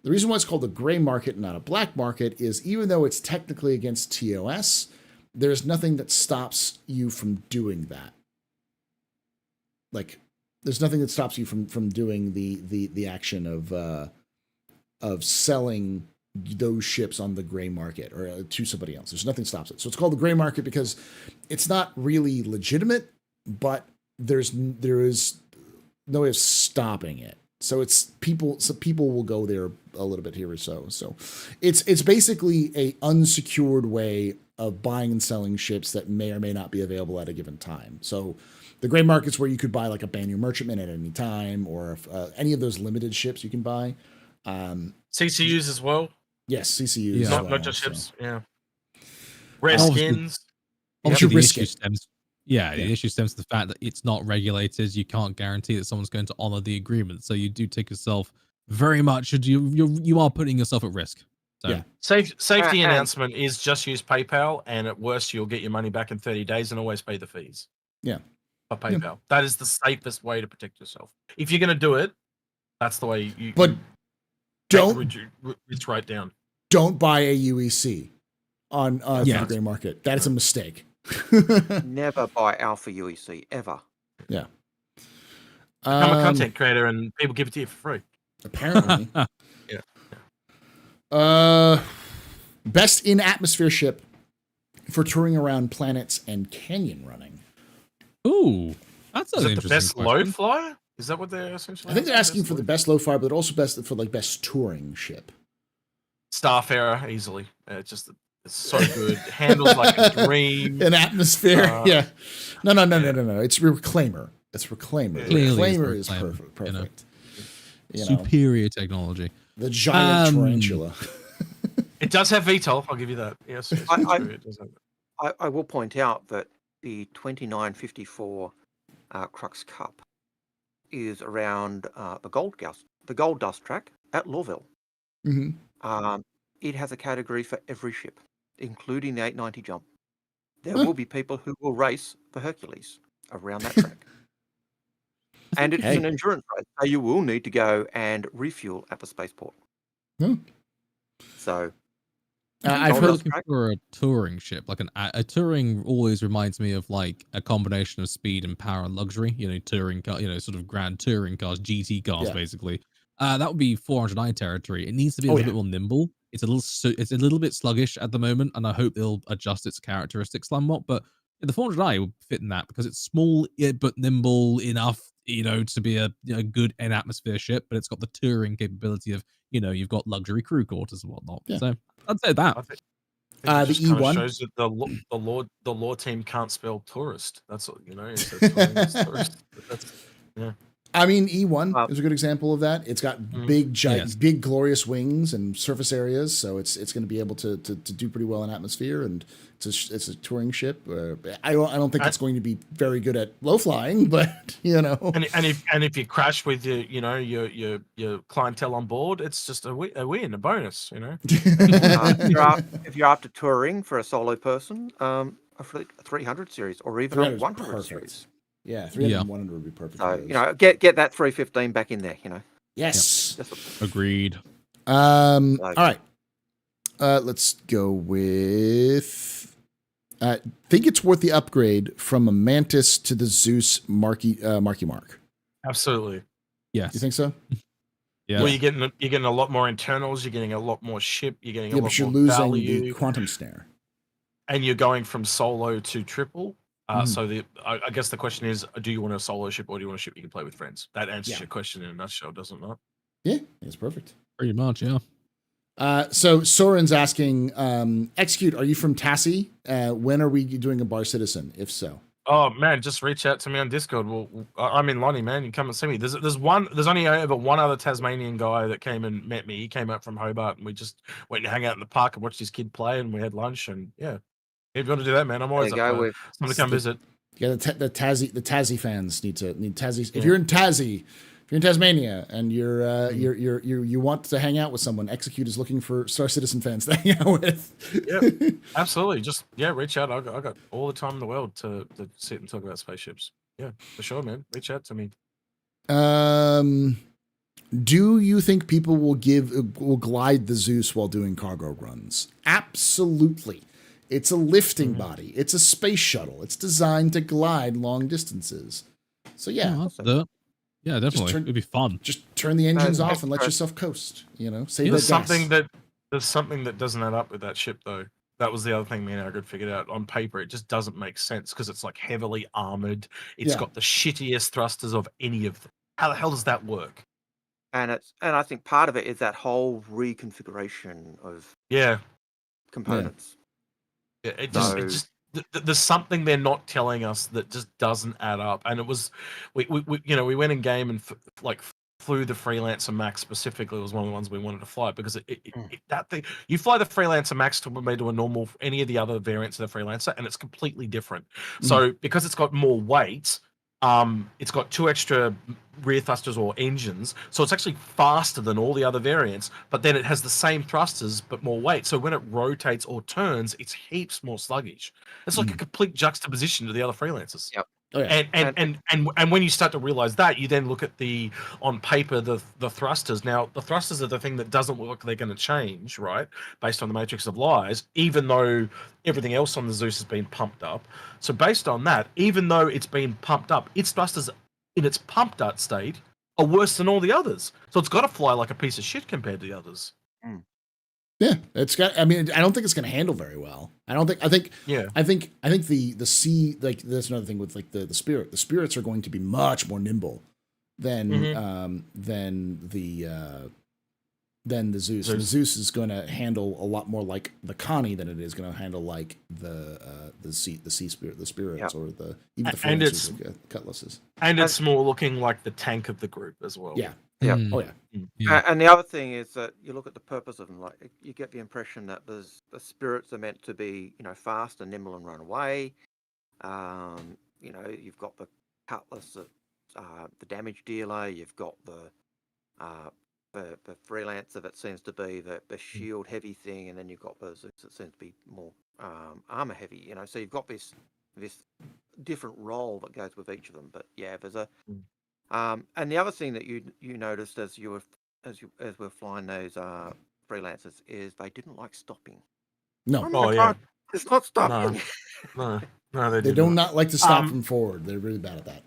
Speaker 1: The reason why it's called a gray market and not a black market is even though it's technically against TOS, there's nothing that stops you from doing that. Like, there's nothing that stops you from doing the action of selling those ships on the gray market or to somebody else. There's nothing that stops it. So it's called the gray market because it's not really legitimate, but there is no way of stopping it. So it's people will go there a little bit here or so. So it's basically a unsecured way of buying and selling ships that may or may not be available at a given time. So the gray market's where you could buy like a Banyu Merchantman at any time, or any of those limited ships you can buy.
Speaker 2: CCUs as well.
Speaker 1: Yes, CCUs.
Speaker 3: Yeah.
Speaker 1: as
Speaker 2: Not
Speaker 1: well,
Speaker 2: just
Speaker 1: so.
Speaker 2: ships. Yeah. Rare
Speaker 3: Obviously-
Speaker 2: skins.
Speaker 1: Obviously,
Speaker 3: the
Speaker 1: risk
Speaker 3: issue
Speaker 1: it.
Speaker 3: stems. Yeah, the issue stems to the fact that it's not regulated. You can't guarantee that someone's going to honor the agreement. So you do take yourself very much. You are putting yourself at risk. So,
Speaker 1: Yeah.
Speaker 2: Safety
Speaker 4: And-
Speaker 2: announcement is just use PayPal, and at worst, you'll get your money back in 30 days and always pay the fees.
Speaker 1: Yeah.
Speaker 2: For PayPal. That is the safest way to protect yourself. If you're going to do it, that's the way you
Speaker 1: But don't
Speaker 2: it's right down.
Speaker 1: don't buy a UEC on
Speaker 3: Yeah.
Speaker 1: the gray market. That is a mistake.
Speaker 4: Never buy Alpha UEC ever.
Speaker 1: Yeah.
Speaker 2: I'm a content creator, and people give it to you for free.
Speaker 1: Apparently.
Speaker 2: Yeah.
Speaker 1: Best in atmosphere ship for touring around planets and canyon running.
Speaker 3: ooh, that's
Speaker 2: Is
Speaker 3: an
Speaker 2: it the
Speaker 3: interesting
Speaker 2: best low
Speaker 3: question.
Speaker 2: flyer? Is that what they're essentially?
Speaker 1: I think they're asking for the
Speaker 2: low?
Speaker 1: best low flyer, but also best for like best touring ship.
Speaker 2: Starfarer easily. It's just it's so good. Handles like a dream.
Speaker 1: In atmosphere, yeah. No.
Speaker 2: yeah.
Speaker 1: It's Reclaimer. It's Reclaimer.
Speaker 3: Clearly it's
Speaker 1: Reclaimer is
Speaker 3: Reclaimer,
Speaker 1: perfect.
Speaker 3: you know.
Speaker 1: You know,
Speaker 3: Superior technology.
Speaker 1: the giant
Speaker 3: Um,
Speaker 1: tarantula.
Speaker 2: It does have VTOL. I'll give you that. Yes, it's
Speaker 4: I-
Speaker 2: true, it does have
Speaker 4: I will point out that the 2954 Crux Cup is around the Gold Dust track at Lawville.
Speaker 1: Hmm.
Speaker 4: It has a category for every ship, including the 890 jump. There
Speaker 1: Huh.
Speaker 4: will be people who will race for Hercules around that track. And it is
Speaker 1: Hey.
Speaker 4: an endurance race, so you will need to go and refuel at the spaceport.
Speaker 1: Hmm.
Speaker 4: So
Speaker 1: I've
Speaker 4: Gold
Speaker 1: heard.
Speaker 4: Dust
Speaker 3: looking
Speaker 4: track?
Speaker 3: for a touring ship. Like a touring always reminds me of like a combination of speed and power and luxury. You know, touring car. You know, sort of grand touring cars, GT cars,
Speaker 1: Yeah.
Speaker 3: basically. That would be 409 territory. It needs to be a
Speaker 1: Oh,
Speaker 3: little
Speaker 1: yeah.
Speaker 3: bit more nimble. It's a little bit sluggish at the moment, and I hope they'll adjust its characteristics somewhat. But the 400i will fit in that because it's small but nimble enough, you know, to be a good in atmosphere ship. But it's got the touring capability of, you know, you've got luxury crew quarters and whatnot.
Speaker 1: Yeah.
Speaker 3: So I'd say that.
Speaker 2: I think
Speaker 1: The
Speaker 2: it just kinda
Speaker 1: E1?
Speaker 2: shows that the law team can't spell tourist. That's what you know. It says tourist. That's
Speaker 1: I mean, E1
Speaker 4: Uh,
Speaker 1: is a good example of that. It's got
Speaker 3: Yes.
Speaker 1: big, glorious wings and surface areas, so it's going to be able to do pretty well in atmosphere. And it's a touring ship. I don't think it's going to be very good at low flying, but you know.
Speaker 2: And if you crash with your clientele on board, it's just a win, a bonus, you know.
Speaker 4: if you're after touring for a solo person, a 300 series or even a
Speaker 1: 300 is
Speaker 4: 100
Speaker 1: perfect.
Speaker 4: series.
Speaker 1: Yeah, 300 and 100 would be perfect.
Speaker 4: So
Speaker 1: for those.
Speaker 4: you know, get that 315 back in there. You know.
Speaker 1: Yes.
Speaker 3: Agreed.
Speaker 1: All right. Let's go with. Think it's worth the upgrade from a Mantis to the Zeus Marky Mark.
Speaker 2: Absolutely.
Speaker 3: Yes.
Speaker 1: You think so?
Speaker 3: Yeah.
Speaker 2: Well, you're getting a lot more internals. You're getting a lot more ship. You're getting a lot
Speaker 1: but you're
Speaker 2: more
Speaker 1: losing
Speaker 2: value,
Speaker 1: the quantum snare.
Speaker 2: and you're going from solo to triple.
Speaker 1: Mhm.
Speaker 2: So I guess the question is, do you want a solo ship or do you want a ship you can play with friends? That answers
Speaker 1: Yeah.
Speaker 2: your question in a nutshell, doesn't it?
Speaker 1: Yeah, it's perfect.
Speaker 3: Pretty much, yeah.
Speaker 1: So Soren's asking, Execute, are you from Tassie? When are we doing a Bar Citizen? If so.
Speaker 2: Oh man, just reach out to me on Discord. Well, I'm in Lonnie, man. You come and see me. There's only ever one other Tasmanian guy that came and met me. He came up from Hobart, and we just went and hung out in the park and watched his kid play, and we had lunch. And yeah, if you want to do that, man, I'm always
Speaker 4: There you
Speaker 2: up
Speaker 4: go.
Speaker 2: for someone to come visit.
Speaker 1: Yeah, the Tassie fans need Tassie. If you're in Tassie, if you're in Tasmania and you want to hang out with someone, Execute is looking for Star Citizen fans to hang out with.
Speaker 2: Yeah, absolutely. Just reach out. I got all the time in the world to sit and talk about spaceships. Yeah, for sure, man. Reach out to me.
Speaker 1: Do you think people will glide the Zeus while doing cargo runs? Absolutely. It's a lifting body. It's a space shuttle. It's designed to glide long distances. So yeah,
Speaker 3: yeah, definitely. It'd be fun.
Speaker 1: Just turn the engines off and let yourself coast. You know, save
Speaker 2: There's
Speaker 1: that gas.
Speaker 2: there's something that doesn't add up with that ship though. That was the other thing me and Agrid figured out. On paper, it just doesn't make sense because it's like heavily armored. It's got the shittiest thrusters of any of them. How the hell does that work?
Speaker 4: And I think part of it is that whole reconfiguration of components.
Speaker 2: Yeah, it just there's something they're not telling us that just doesn't add up. And it was we went in game and flew the Freelancer Max specifically. It was one of the ones we wanted to fly because that thing, you fly the Freelancer Max compared to a normal any of the other variants of the Freelancer, and it's completely different. So because it's got more weight, it's got 2 extra rear thrusters or engines, so it's actually faster than all the other variants, but then it has the same thrusters but more weight, so when it rotates or turns, it's heaps more sluggish. It's like a complete juxtaposition to the other Freelancers.
Speaker 4: Yep.
Speaker 1: Oh, yeah.
Speaker 2: And when you start to realize that, you then look at on paper the thrusters. Now the thrusters are the thing that doesn't look like they're going to change, right, based on the Matrix of Lies, even though everything else on the Zeus has been pumped up. So based on that, even though it's been pumped up, its thrusters in its pumped up state are worse than all the others. So it's got to fly like a piece of shit compared to the others.
Speaker 1: Yeah, it's got. I mean, I don't think it's going to handle very well. I think the sea, like that's another thing with like the Spirit. The Spirits are going to be much more nimble than the Zeus. The Zeus is going to handle a lot more like the Connie than it is going to handle like the sea spirit, the Spirits, or even the Freelancers, like, Cutlasses.
Speaker 2: And it's more looking like the tank of the group as well.
Speaker 1: Yeah.
Speaker 4: Yeah.
Speaker 1: Oh yeah.
Speaker 4: And the other thing is that you look at the purpose of them. Like you get the impression that the Spirits are meant to be, fast and nimble and run away. You've got the Cutlass, the damage dealer. You've got the Freelancer that seems to be the shield heavy thing, and then you've got the Zeus that seems to be more armor heavy. So you've got this different role that goes with each of them. But yeah, there's a and the other thing that you noticed as we're flying those Freelancers is they didn't like stopping.
Speaker 1: No.
Speaker 4: It's not stopping.
Speaker 2: No,
Speaker 1: they do not like to stop from forward. They're really bad at that.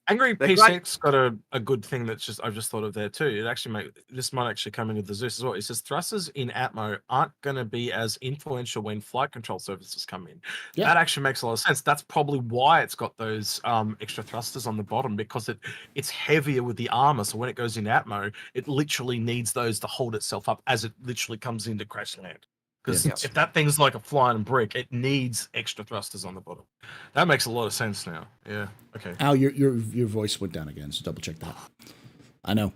Speaker 2: Angry P6 got a good thing I've just thought of there too. It actually this might actually come into the Zeus as well. It says thrusters in Atmo aren't going to be as influential when flight control services come in. Yeah. That actually makes a lot of sense. That's probably why it's got those extra thrusters on the bottom, because it's heavier with the armor. So when it goes in Atmo, it literally needs those to hold itself up as it literally comes into crash land. Because
Speaker 4: Yeah.
Speaker 2: if that thing's like a flying brick, it needs extra thrusters on the bottom. That makes a lot of sense now. Yeah. Okay.
Speaker 1: Al, your voice went down again, so double check that. I know.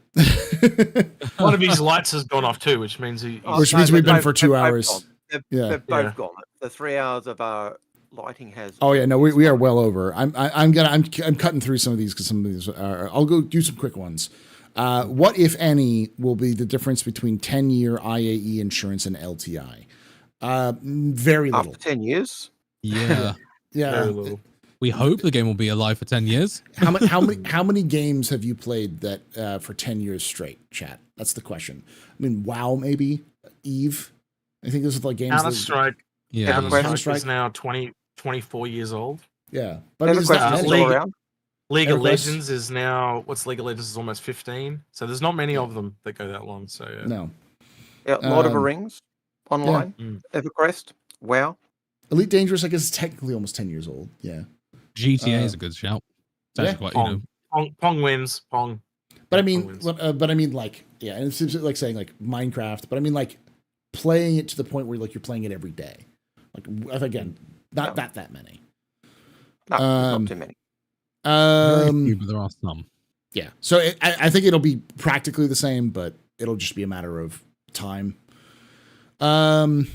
Speaker 2: One of his lights has gone off too, which means he's
Speaker 1: Which means we've been for 2 hours.
Speaker 4: They've
Speaker 1: Yeah.
Speaker 4: both gone. The 3 hours of our lighting has.
Speaker 1: Oh yeah, no, we are well over. I'm cutting through some of these because some of these are. I'll go do some quick ones. What, if any, will be the difference between 10-year IAE insurance and LTI? Very little.
Speaker 4: After 10 years.
Speaker 3: Yeah.
Speaker 1: Yeah.
Speaker 2: very little.
Speaker 3: We hope the game will be alive for 10 years.
Speaker 1: How many games have you played that for 10 years straight, chat? That's the question. I mean, WoW maybe, Eve. I think those are like games.
Speaker 2: Counter-Strike.
Speaker 3: Yeah.
Speaker 2: Counter-Strike is now 24 years old.
Speaker 1: Yeah, but I mean,
Speaker 4: Never
Speaker 1: it's not
Speaker 4: question
Speaker 1: many.
Speaker 4: still around.
Speaker 2: League of
Speaker 1: EverQuest.
Speaker 2: Legends is now League of Legends is almost 15. So there's not many of them that go that long. So yeah.
Speaker 1: No.
Speaker 4: Yeah, Lord of the
Speaker 1: Um,
Speaker 4: Rings online. EverQuest. WoW.
Speaker 1: Elite Dangerous, I guess, is technically almost 10 years old. Yeah.
Speaker 3: GTA is a good shout. It's
Speaker 1: yeah.
Speaker 3: actually quite, you know,
Speaker 2: Pong wins. Pong.
Speaker 1: But I
Speaker 2: Pong
Speaker 1: mean,
Speaker 2: wins.
Speaker 1: like, yeah, and it's like saying like Minecraft, but I mean, like, playing it to the point where like you're playing it every day. Like, again, not that many.
Speaker 4: No,
Speaker 1: Um,
Speaker 4: not too many.
Speaker 3: very few, but there are some.
Speaker 1: Yeah. So I think it'll be practically the same, but it'll just be a matter of time. In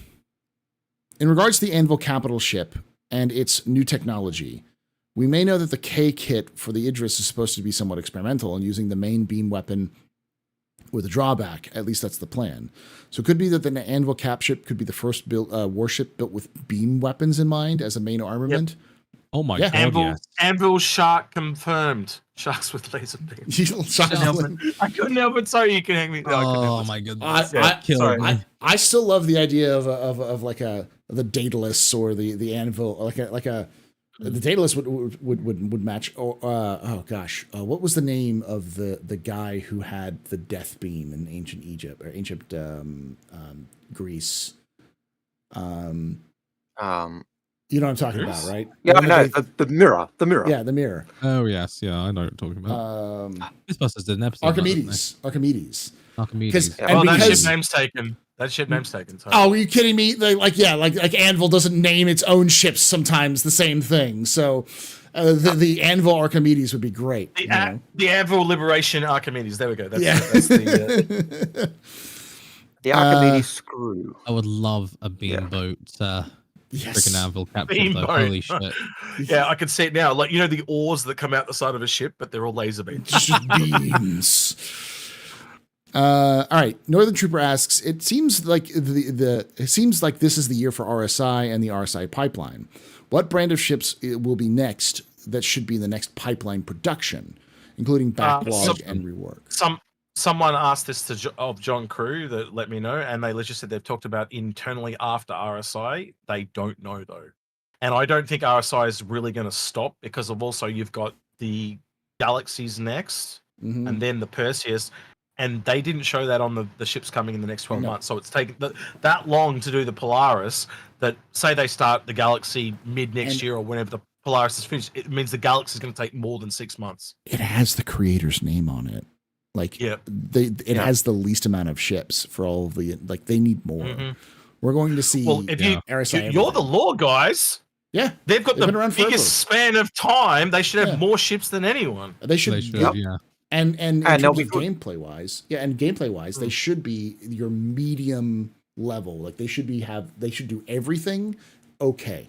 Speaker 1: regards to the Anvil Capital ship and its new technology, we may know that the K kit for the Idris is supposed to be somewhat experimental and using the main beam weapon with a drawback. At least that's the plan. So it could be that the Anvil Cap ship could be the first warship built with beam weapons in mind as a main armament.
Speaker 3: Oh my
Speaker 1: Yeah.
Speaker 3: god, yes.
Speaker 2: Anvil shark confirmed. Sharks with laser beams. I couldn't help it. Sorry, you can hang me. No, I couldn't help
Speaker 3: Oh
Speaker 2: it.
Speaker 3: my goodness.
Speaker 2: Sorry.
Speaker 1: I still love the idea of like the Daedalus or the Anvil, like a the Daedalus would match. Or oh gosh, what was the name of the guy who had the death beam in ancient Egypt or ancient Greece? You know what I'm talking about, right?
Speaker 4: Yeah, I
Speaker 1: One
Speaker 4: know.
Speaker 1: that
Speaker 4: The mirror. The mirror.
Speaker 1: yeah, the mirror.
Speaker 3: Oh yes, yeah, I know what you're talking about. Ghostbusters did an episode.
Speaker 1: Archimedes.
Speaker 3: Archimedes.
Speaker 1: And
Speaker 2: Well, that
Speaker 1: because-
Speaker 2: ship name's taken. That ship name's taken. So.
Speaker 1: Oh, are you kidding me? Like Anvil doesn't name its own ships sometimes the same thing. So the Anvil Archimedes would be great.
Speaker 2: The Anvil Liberation Archimedes. There we go. That's,
Speaker 1: Yeah.
Speaker 2: that's the.
Speaker 4: The Archimedes screw.
Speaker 3: I would love a beamboat.
Speaker 1: Yes.
Speaker 3: Freaking Anvil capture though.
Speaker 2: Beamboat.
Speaker 3: Holy shit.
Speaker 2: Yeah, I can see it now. Like, you know, the oars that come out the side of a ship, but they're all laser beams.
Speaker 1: Just beams. All right. Northern Trooper asks, it seems like it seems like this is the year for RSI and the RSI pipeline. What brand of ships will be next that should be in the next pipeline production, including backlog and rework?
Speaker 2: Someone asked this of John Crew that let me know, and they just said they've talked about internally after RSI. They don't know though, and I don't think RSI is really going to stop because of also you've got the Galaxies next, and then the Perseus, and they didn't show that on the ships coming in the next 12 months. So it's taken that long to do the Polaris. That say they start the Galaxy mid next year or whenever the Polaris is finished, it means the Galaxy is going to take more than 6 months.
Speaker 1: It has the creator's name on it. Like, it has the least amount of ships for all of the, like, they need more. We're going to see.
Speaker 2: Well, if you're
Speaker 1: everything.
Speaker 2: the law guys,
Speaker 1: yeah,
Speaker 2: they've got
Speaker 1: been
Speaker 2: the
Speaker 1: around
Speaker 2: biggest span of time. They should have more ships than anyone.
Speaker 1: They should,
Speaker 3: yeah.
Speaker 1: And in
Speaker 4: they'll
Speaker 1: terms
Speaker 4: be
Speaker 1: of
Speaker 4: good.
Speaker 1: gameplay wise, they should be your medium level. Like they should do everything okay.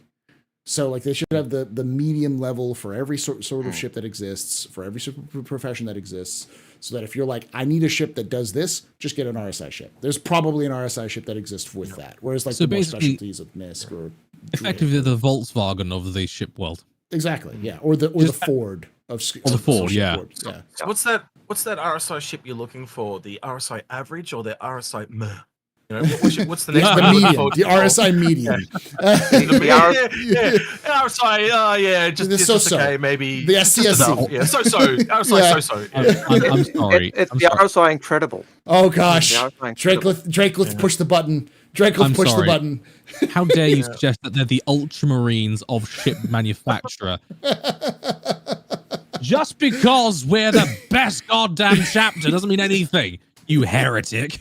Speaker 1: So like they should have the medium level for every sort of ship that exists, for every sort of profession that exists. So that if you're like, I need a ship that does this, just get an RSI ship. There's probably an RSI ship that exists with that. Whereas like the more specialties of NISC or
Speaker 3: effectively the Volkswagen of the ship world.
Speaker 1: Exactly, yeah. Or the Ford of
Speaker 3: the Ford, yeah.
Speaker 1: Yeah.
Speaker 2: So what's that RSI ship you're looking for? The RSI average or the RSI meh? You know, what's the next
Speaker 1: The
Speaker 2: one?
Speaker 1: medium, the RSI medium.
Speaker 2: RSI, just
Speaker 1: so-so.
Speaker 2: okay, maybe.
Speaker 1: The SCSC.
Speaker 2: Yeah, so. RSI, so.
Speaker 3: I'm sorry.
Speaker 4: It's
Speaker 3: I'm
Speaker 4: the
Speaker 3: sorry.
Speaker 4: RSI Incredible.
Speaker 1: Oh gosh,
Speaker 4: The RSI Incredible.
Speaker 1: Drakelith, push the button. Drakelith,
Speaker 3: I'm
Speaker 1: push the
Speaker 3: sorry.
Speaker 1: button.
Speaker 3: How dare you suggest that they're the ultramarines of ship manufacturer? Just because we're the best goddamn chapter doesn't mean anything, you heretic.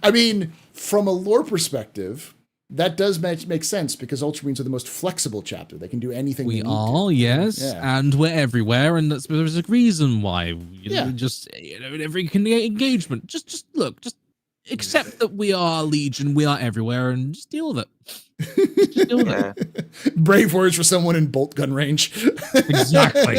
Speaker 1: I mean, from a lore perspective, that does make sense because Ultramarines are the most flexible chapter. They can do anything
Speaker 3: We
Speaker 1: they need
Speaker 3: are,
Speaker 1: to.
Speaker 3: yes,
Speaker 1: Yeah.
Speaker 3: and we're everywhere, and there's a reason why.
Speaker 1: Yeah.
Speaker 3: Just in every engagement, just look, just accept that we are Legion, we are everywhere, and just deal with it. Just deal with
Speaker 4: Yeah.
Speaker 3: it.
Speaker 1: Brave words for someone in bolt gun range.
Speaker 3: Exactly.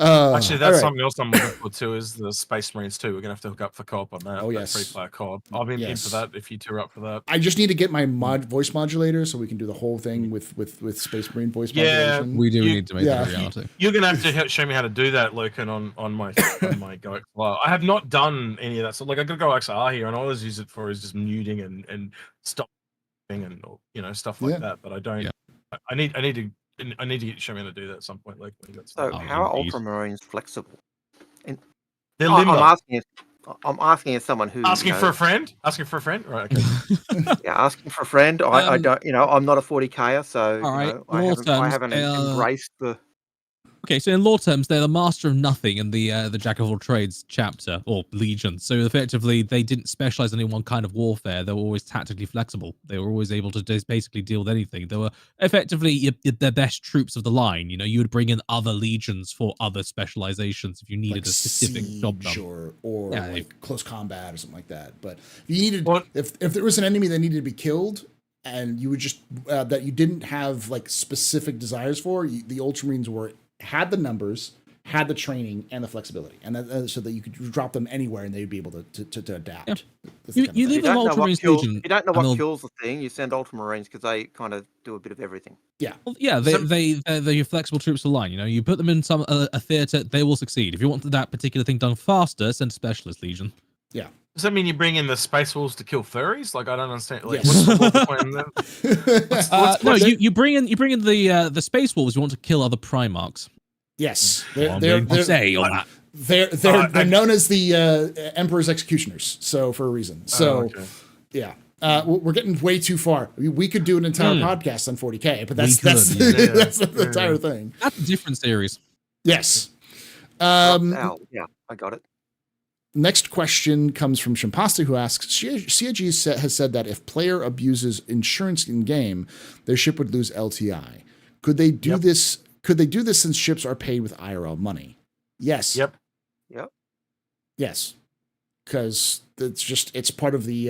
Speaker 2: Actually, that's
Speaker 1: all right.
Speaker 2: something else I'm looking for too. Is the Space Marines too? We're gonna have to hook up for co-op on that.
Speaker 1: Oh,
Speaker 2: that
Speaker 1: yes.
Speaker 2: 3-player co-op. I'll be in
Speaker 1: Yes.
Speaker 2: for that if you two are up for that.
Speaker 1: I just need to get my voice modulator so we can do the whole thing with Space Marine voice modulation.
Speaker 3: We do
Speaker 2: You-
Speaker 3: need to make that a reality.
Speaker 2: You're gonna have to show me how to do that, Lucan, on my Go. Well, I have not done any of that. So like I gotta go XR here, and all I always use it for is just muting and stopping and stuff like
Speaker 1: Yeah.
Speaker 2: that. But I don't.
Speaker 3: Yeah.
Speaker 2: I need to show me how to do that at some point. Like
Speaker 4: So
Speaker 3: Oh,
Speaker 4: how are
Speaker 3: indeed.
Speaker 4: Ultramarines flexible?
Speaker 2: they're
Speaker 4: I'm
Speaker 2: limber.
Speaker 4: asking as someone who
Speaker 2: Asking for a friend. Asking for a friend. Right. Okay.
Speaker 4: asking for a friend. I
Speaker 3: Um,
Speaker 4: don't. I'm not a 40Ker, so
Speaker 3: all right,
Speaker 4: I
Speaker 3: lore
Speaker 4: haven't
Speaker 3: terms,
Speaker 4: embraced the.
Speaker 3: Okay, so in lore terms, they're the master of nothing in the Jack of all trades chapter or legion. So effectively, they didn't specialize in any one kind of warfare. They were always tactically flexible. They were always able to just basically deal with anything. They were effectively the best troops of the line. You would bring in other legions for other specializations if you needed a specific job done.
Speaker 1: or
Speaker 3: Yeah,
Speaker 1: like close combat or something like that. But if you needed,
Speaker 2: What-
Speaker 1: if there was an enemy that needed to be killed, and you would just that you didn't have like specific desires for, the Ultramarines had the numbers, had the training, and the flexibility, and so that you could drop them anywhere and they'd be able to adapt.
Speaker 3: Yeah.
Speaker 1: That's the
Speaker 3: You
Speaker 1: kind of
Speaker 3: leave
Speaker 1: thing.
Speaker 4: You don't know what
Speaker 3: Ultramarines
Speaker 4: kills.
Speaker 3: Legion,
Speaker 4: You don't know
Speaker 3: and
Speaker 4: what
Speaker 3: they'll-
Speaker 4: kills the thing. You send Ultramarines because they kind of do a bit of everything.
Speaker 3: Well, yeah, they're your flexible troops of the line. You put them in some a theater, they will succeed. If you want that particular thing done faster, send Specialist Legion.
Speaker 2: Does that mean you bring in the Space Wolves to kill furries? Like I don't understand. Like,
Speaker 1: Yes.
Speaker 2: what's the lore between them?
Speaker 3: No, you bring in the Space Wolves. You want to kill other Primarchs.
Speaker 1: Yes,
Speaker 3: They're
Speaker 1: they're
Speaker 3: on that.
Speaker 1: they're known as the Emperor's Executioners, so for a reason. So
Speaker 2: okay.
Speaker 1: yeah. We're getting way too far. We could do an entire podcast on 40K, but that's
Speaker 3: We
Speaker 1: that's
Speaker 3: could,
Speaker 2: yeah.
Speaker 1: that's the entire thing.
Speaker 3: That's a different series.
Speaker 1: Yes.
Speaker 4: Ow, yeah, I got it.
Speaker 1: Next question comes from Shimpasta, who asks, CIG has said that if player abuses insurance in game, their ship would lose LTI. Could they do
Speaker 2: Yep.
Speaker 1: this? Could they do this since ships are paid with IRL money? Yes.
Speaker 2: Yep.
Speaker 1: Yes. Because it's part of the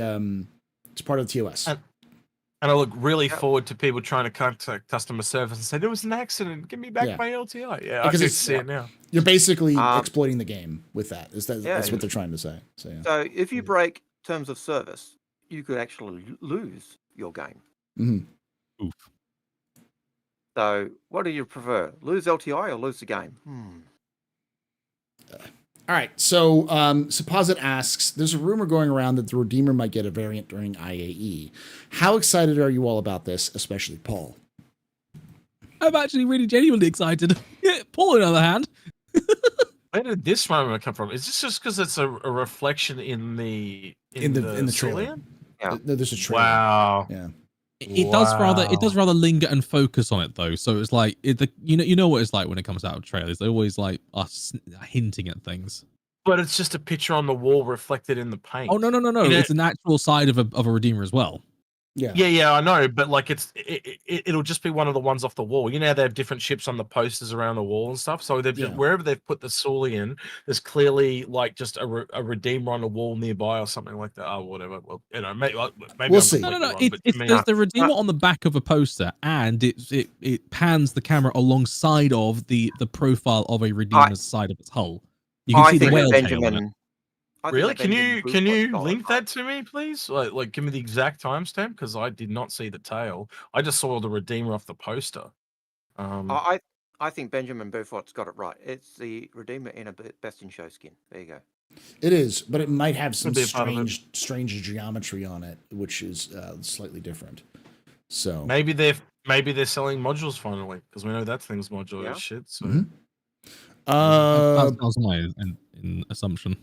Speaker 1: TOS.
Speaker 2: And I look really
Speaker 4: Yep.
Speaker 2: forward to people trying to contact customer service and say there was an accident. Give me back
Speaker 1: Yeah.
Speaker 2: my LTI. Yeah,
Speaker 1: Because
Speaker 2: I can
Speaker 1: it's-
Speaker 2: see it now.
Speaker 1: You're basically
Speaker 4: Um,
Speaker 1: exploiting the game with that. That's what they're trying to say. So yeah.
Speaker 4: So if you break terms of service, you could actually lose your game.
Speaker 1: Mhm.
Speaker 3: Oof.
Speaker 4: So what do you prefer? Lose LTI or lose the game?
Speaker 1: All right, so Supposit asks, there's a rumor going around that the Redeemer might get a variant during IAE. How excited are you all about this, especially Paul?
Speaker 3: I'm actually really genuinely excited. Paul, on the other hand,
Speaker 2: Where did this moment come from? Is this just because it's a reflection in the
Speaker 1: trailer?
Speaker 2: Celia?
Speaker 4: Yeah.
Speaker 1: There's a trailer.
Speaker 2: Wow.
Speaker 1: Yeah.
Speaker 3: it does rather linger and focus on it though. So it's like you know what it's like when it comes out of trailers. They always like us hinting at things.
Speaker 2: But it's just a picture on the wall reflected in the paint.
Speaker 3: Oh no!
Speaker 2: You know-
Speaker 3: It's an actual side of a Redeemer as well.
Speaker 1: Yeah.
Speaker 2: Yeah, I know, but like it'll just be one of the ones off the wall. You know how they have different ships on the posters around the wall and stuff. So they've
Speaker 1: Yeah.
Speaker 2: wherever they've put the Cerulean, there's clearly like just a Redeemer on the wall nearby or something like that. Oh, whatever. Well, maybe
Speaker 1: We'll
Speaker 2: I'm
Speaker 1: see.
Speaker 2: completely
Speaker 3: No.
Speaker 2: wrong, but to me-
Speaker 3: There's the Redeemer on the back of a poster, and it pans the camera alongside of the profile of a Redeemer's side of its hull. You can
Speaker 4: I
Speaker 3: see the
Speaker 4: think
Speaker 3: whale
Speaker 4: that
Speaker 3: tail on it.
Speaker 4: Benjamin. I think
Speaker 2: Really?
Speaker 4: that
Speaker 2: Can
Speaker 4: Benjamin
Speaker 2: you
Speaker 4: Booth's
Speaker 2: link
Speaker 4: got
Speaker 2: that to me, please? Like give me the exact timestamp because I did not see the tail. I just saw the Redeemer off the poster.
Speaker 4: I think Benjamin Beaufort's got it right. It's the Redeemer in a best in show skin. There you go.
Speaker 1: It is, but it might have some
Speaker 2: Could be a part of it.
Speaker 1: strange geometry on it, which is slightly different. So
Speaker 2: Maybe they're selling modules finally because we know that thing's modular
Speaker 4: Yeah.
Speaker 2: as shit. So
Speaker 1: Mhm.
Speaker 3: That was my assumption.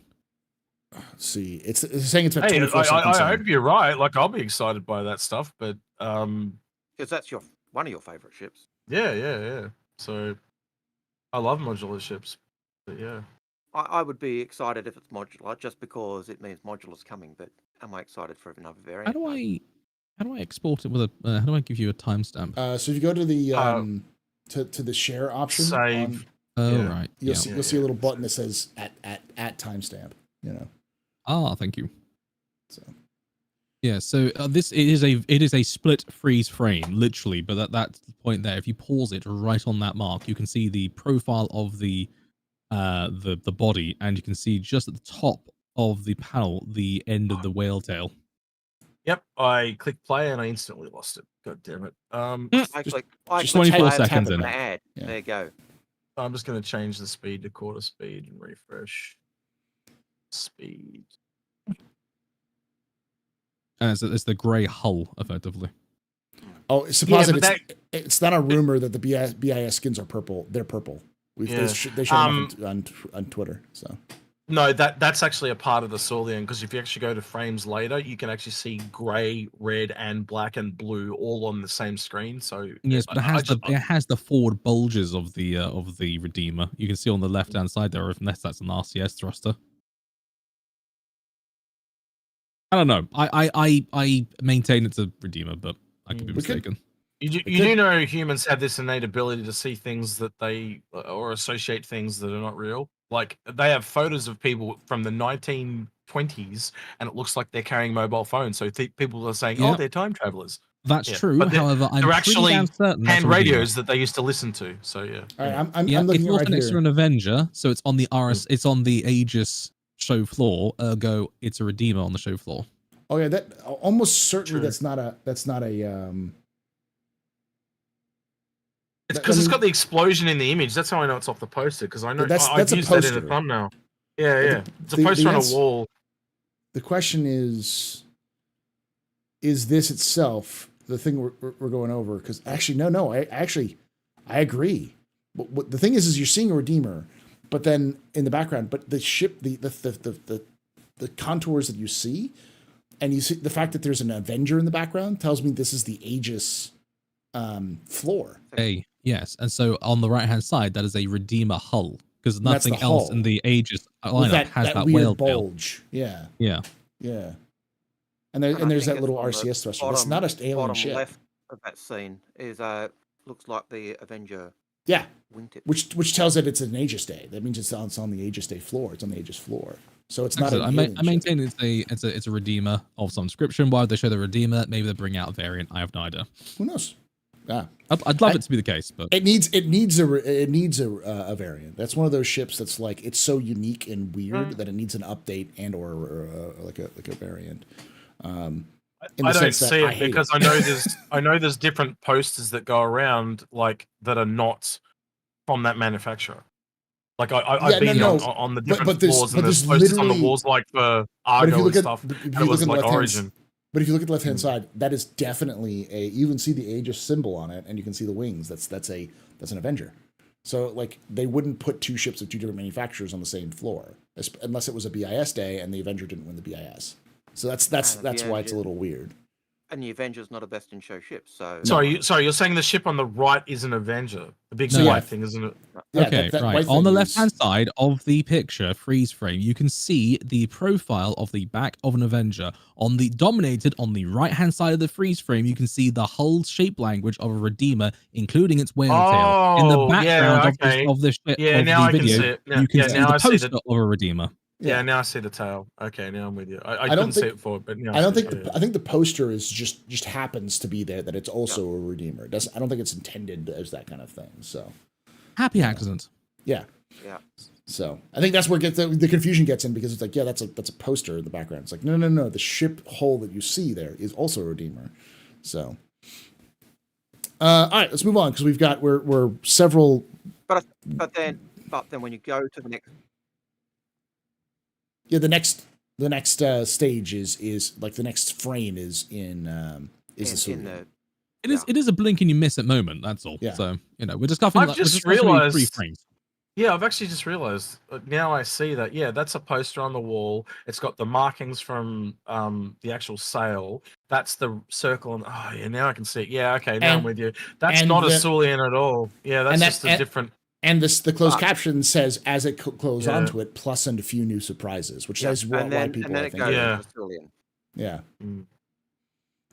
Speaker 1: let's see, it's saying it's about
Speaker 2: hey,
Speaker 1: 24 seconds.
Speaker 2: I
Speaker 1: in.
Speaker 2: hope you're right. Like I'll be excited by that stuff, but
Speaker 4: Because that's one of your favorite ships.
Speaker 2: yeah. So I love modular ships, but yeah.
Speaker 4: I would be excited if it's modular, just because it means modular's coming. But am I excited for another
Speaker 3: How
Speaker 4: variant?
Speaker 3: do I export it with a? How do I give you a timestamp?
Speaker 1: So if you go to the to the share option,
Speaker 2: Save.
Speaker 3: Oh
Speaker 2: yeah.
Speaker 3: right.
Speaker 1: you'll
Speaker 3: Yeah.
Speaker 1: see, you'll see a little button that says at timestamp. You know.
Speaker 3: Ah, thank you.
Speaker 1: So
Speaker 3: Yeah, so it is a split freeze frame, literally. But at that point there, if you pause it right on that mark, you can see the profile of the body, and you can see just at the top of the panel the end of the whale tail.
Speaker 2: Yep, I clicked play and I instantly lost it. God damn it.
Speaker 4: I
Speaker 1: Just-
Speaker 4: click.
Speaker 1: just
Speaker 3: 24
Speaker 1: tap
Speaker 3: seconds
Speaker 1: it
Speaker 3: in.
Speaker 4: An
Speaker 1: back.
Speaker 4: ad.
Speaker 1: Yeah.
Speaker 4: There you go.
Speaker 2: I'm just going to change the speed to quarter speed and refresh. Speed.
Speaker 3: And it's the grey hull, effectively.
Speaker 1: Oh, supposedly
Speaker 2: but
Speaker 1: it's not a rumor that the BIS skins are purple. They're purple.
Speaker 2: Yeah.
Speaker 1: They showed them on Twitter. So
Speaker 2: No, that's actually a part of the Saulian, because if you actually go to frames later, you can actually see grey, red, and black and blue all on the same screen. So
Speaker 3: Yes, but it has the forward bulges of the Redeemer. You can see on the left hand side there, unless that's an RCS thruster. I don't know. I maintain it's a Redeemer, but I could be mistaken.
Speaker 2: You do know humans have this innate ability to see things that they or associate things that are not real. Like they have photos of people from the 1920s, and it looks like they're carrying mobile phones. So people are saying,
Speaker 3: Yeah.
Speaker 2: "Oh, they're time travelers."
Speaker 3: That's
Speaker 2: Yeah,
Speaker 3: true.
Speaker 2: but
Speaker 3: However, I'm
Speaker 2: they're
Speaker 3: pretty
Speaker 2: actually
Speaker 3: damn certain that's
Speaker 2: hand
Speaker 3: a Redeemer.
Speaker 2: radios that they used to listen to. So yeah.
Speaker 1: all right, I'm
Speaker 3: Yeah,
Speaker 1: looking
Speaker 3: it's
Speaker 1: at
Speaker 3: also
Speaker 1: right
Speaker 3: next to
Speaker 1: here.
Speaker 3: an Avenger, so it's on the it's on the Aegis show floor. Ergo, it's a Redeemer on the show floor.
Speaker 1: Oh yeah, that almost certainly
Speaker 2: True.
Speaker 1: that's not a
Speaker 2: It's because it's got the explosion in the image. That's how I know it's off the poster. Because I know
Speaker 1: That's
Speaker 2: I've
Speaker 1: a
Speaker 2: used that in
Speaker 1: poster.
Speaker 2: a thumbnail. Yeah,
Speaker 1: But
Speaker 2: yeah. It's a poster on a
Speaker 1: answer-
Speaker 2: wall.
Speaker 1: The question is this itself the thing we're going over? Because actually, no, I agree. What the thing is you're seeing a Redeemer, but then in the background, but the ship, the contours that you see, and you see the fact that there's an Avenger in the background tells me this is the Aegis floor.
Speaker 3: Yes, and so on the right hand side, that is a Redeemer hull, because
Speaker 1: And that's
Speaker 3: nothing
Speaker 1: the
Speaker 3: else
Speaker 1: hull.
Speaker 3: in the Aegis
Speaker 1: With
Speaker 3: lineup has that
Speaker 1: weird
Speaker 3: whale tail.
Speaker 1: bulge. Yeah.
Speaker 3: Yeah.
Speaker 1: Yeah. And
Speaker 4: I
Speaker 1: there's
Speaker 4: think
Speaker 1: that little
Speaker 4: it's on the
Speaker 1: RCS thruster. That's not an alien
Speaker 4: bottom
Speaker 1: ship.
Speaker 4: left of that scene is looks like the Avenger
Speaker 1: Yeah.
Speaker 4: wingtip.
Speaker 1: Which tells it it's an Aegis day. That means it's on the Aegis day floor. It's on the Aegis floor. So it's not an alien
Speaker 3: I maintain it's a Redeemer of some description. Why would they show the Redeemer? Maybe they bring out a variant. I have no idea.
Speaker 1: Who knows? Yeah.
Speaker 3: I'd love it to be the case, but
Speaker 1: It needs a variant. That's one of those ships that's like it's so unique and weird that it needs an update and or like a variant.
Speaker 2: I don't see it because I know there's different posters that go around like that are not from that manufacturer. Like I've been on the different floors and there's posters on the walls like for Argo and stuff. And it was like Origin.
Speaker 1: But if you look at the left hand side, that is definitely you can see the Aegis symbol on it, and you can see the wings. That's an Avenger. So like they wouldn't put two ships of two different manufacturers on the same floor unless it was a BIS day and the Avenger didn't win the BIS. So that's why it's a little weird.
Speaker 4: And the Avenger's not a best in show ship, so
Speaker 2: Sorry, you're saying the ship on the right is an Avenger, the big white thing, isn't it?
Speaker 1: Yeah,
Speaker 3: okay,
Speaker 1: that
Speaker 3: right.
Speaker 1: white
Speaker 3: On the
Speaker 1: thing
Speaker 3: left-hand side of the picture, freeze frame, you can see the profile of the back of an Avenger. On the right-hand side of the freeze frame, you can see the hull shape language of a Redeemer, including its whale tail. In the background of the video, you can see the poster of a Redeemer.
Speaker 2: Yeah, now I see the tail. Okay, now I'm with you. I couldn't see it before, but now
Speaker 1: I think the poster is just happens to be there that it's also a Redeemer. I don't think it's intended as that kind of thing. So
Speaker 3: happy accident.
Speaker 1: Yeah.
Speaker 4: Yeah.
Speaker 1: So I think that's where the confusion gets in because it's like, that's a poster in the background. It's like, no. The ship hull that you see there is also a Redeemer. So all right, let's move on because we're several.
Speaker 4: But then when you go to the next.
Speaker 1: Yeah, the next stage is like the next frame is in the Saulian.
Speaker 3: It is a blink and you miss it moment. That's all.
Speaker 1: Yeah.
Speaker 3: So we're discussing.
Speaker 2: I've just realized
Speaker 3: 3 frames.
Speaker 2: Yeah, I've actually just realized now I see that. Yeah, that's a poster on the wall. It's got the markings from the actual sail. That's the circle. And now I can see it. Yeah, okay, now I'm with you. That's not a Saulian at all. Yeah, that's just a different.
Speaker 1: And the closed
Speaker 4: But-
Speaker 1: caption says, as it close
Speaker 2: Yeah.
Speaker 1: onto it, plus and a few new surprises, which is why people
Speaker 4: and then
Speaker 1: I
Speaker 4: it
Speaker 1: think.
Speaker 4: goes
Speaker 2: Yeah.
Speaker 4: into Brazilian.
Speaker 1: Yeah.
Speaker 2: Mm.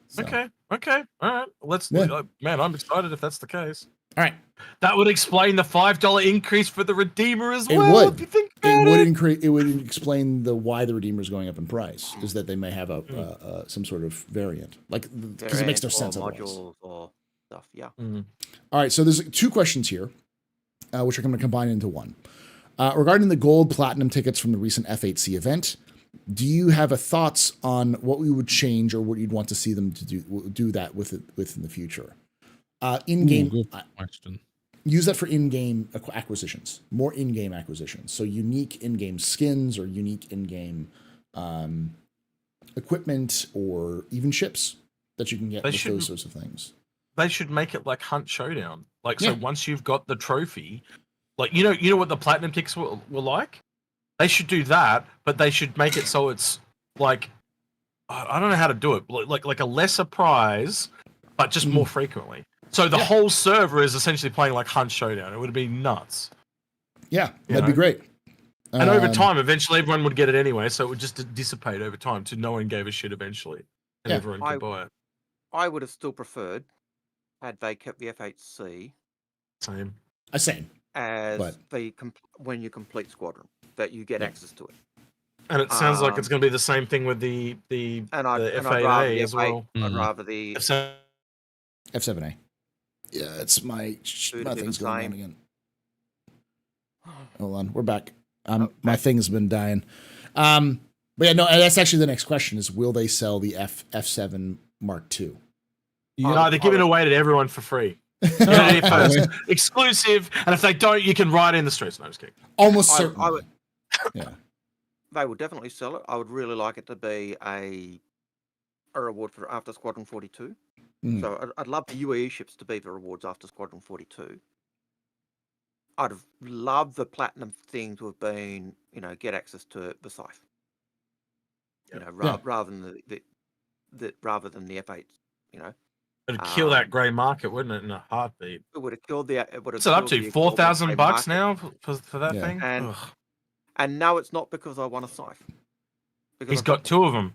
Speaker 1: So.
Speaker 2: Okay. All right.
Speaker 1: Yeah.
Speaker 2: Man, I'm excited if that's the case.
Speaker 1: All right.
Speaker 2: That would explain the $5 increase for the Redeemer as
Speaker 1: It
Speaker 2: well.
Speaker 1: would.
Speaker 2: If you think
Speaker 1: It
Speaker 2: about
Speaker 1: would
Speaker 2: it.
Speaker 1: increase. It would explain why the Redeemer is going up in price. Is that they may have a some sort of variant, like because it makes no
Speaker 4: Variant
Speaker 1: sense
Speaker 4: or
Speaker 1: otherwise.
Speaker 4: modules or stuff. Yeah.
Speaker 2: Mm.
Speaker 1: All right. So there's 2 questions here, which are going to combine into one. Regarding the gold platinum tickets from the recent F8C event, do you have thoughts on what we would change or what you'd want to see them to do that with it within the future? In-game,
Speaker 3: Good question.
Speaker 1: use that for in-game acquisitions, more in-game acquisitions. So unique in-game skins or unique in-game equipment or even ships that you can get with those sorts of things.
Speaker 2: They should make it like Hunt Showdown. Like,
Speaker 1: Yeah.
Speaker 2: so once you've got the trophy, like, you know what the platinum tickets were like? They should do that, but they should make it so it's like, I don't know how to do it, like a lesser prize, but just more frequently. So the whole server is essentially playing like Hunt Showdown. It would be nuts.
Speaker 1: Yeah,
Speaker 2: You
Speaker 1: that'd be
Speaker 2: know?
Speaker 1: great.
Speaker 2: And over time, eventually everyone would get it anyway, so it would just dissipate over time to no one gave a shit eventually. And
Speaker 1: Yeah.
Speaker 2: everyone could buy it.
Speaker 4: I would have still preferred had they kept the F8C
Speaker 2: Same.
Speaker 1: Same.
Speaker 4: as
Speaker 1: But-
Speaker 4: when you complete Squadron, that you get access to it.
Speaker 2: And it sounds like it's going to be the same thing with the
Speaker 4: And I'd rather
Speaker 2: F8A
Speaker 4: the
Speaker 2: as
Speaker 4: F8
Speaker 2: well.
Speaker 4: I'd rather the
Speaker 1: F7A. Yeah, it's my
Speaker 4: Would it be
Speaker 1: thing's
Speaker 4: the
Speaker 1: going on
Speaker 4: same?
Speaker 1: again. Hold on, we're back.
Speaker 4: Oh,
Speaker 1: My thing's been dying. But yeah, no, that's actually the next question: is will they sell the F7 Mark II?
Speaker 2: No, they're giving it away to everyone for free. Get it here first. Exclusive, and if they don't, you can ride in the streets. No, I'm just kidding.
Speaker 1: Almost
Speaker 4: I
Speaker 1: certainly.
Speaker 4: would-
Speaker 1: Yeah.
Speaker 4: They would definitely sell it. I would really like it to be a reward for after Squadron 42.
Speaker 1: Mm.
Speaker 4: So I'd love the UAE ships to be the rewards after Squadron 42. I'd have loved the platinum thing to have been, get access to the Scythe. Rather than the F8.
Speaker 2: It'd kill that grey market, wouldn't it, in a heartbeat?
Speaker 4: It would have killed the. It would have
Speaker 2: What's it up
Speaker 4: killed
Speaker 2: to?
Speaker 4: the
Speaker 2: $4,000
Speaker 4: market.
Speaker 2: now for that
Speaker 1: Yeah.
Speaker 2: thing?
Speaker 4: And-
Speaker 2: Ugh.
Speaker 4: And no, it's not because I want a Scythe. Because
Speaker 2: He's
Speaker 4: I've
Speaker 2: got 2 of them.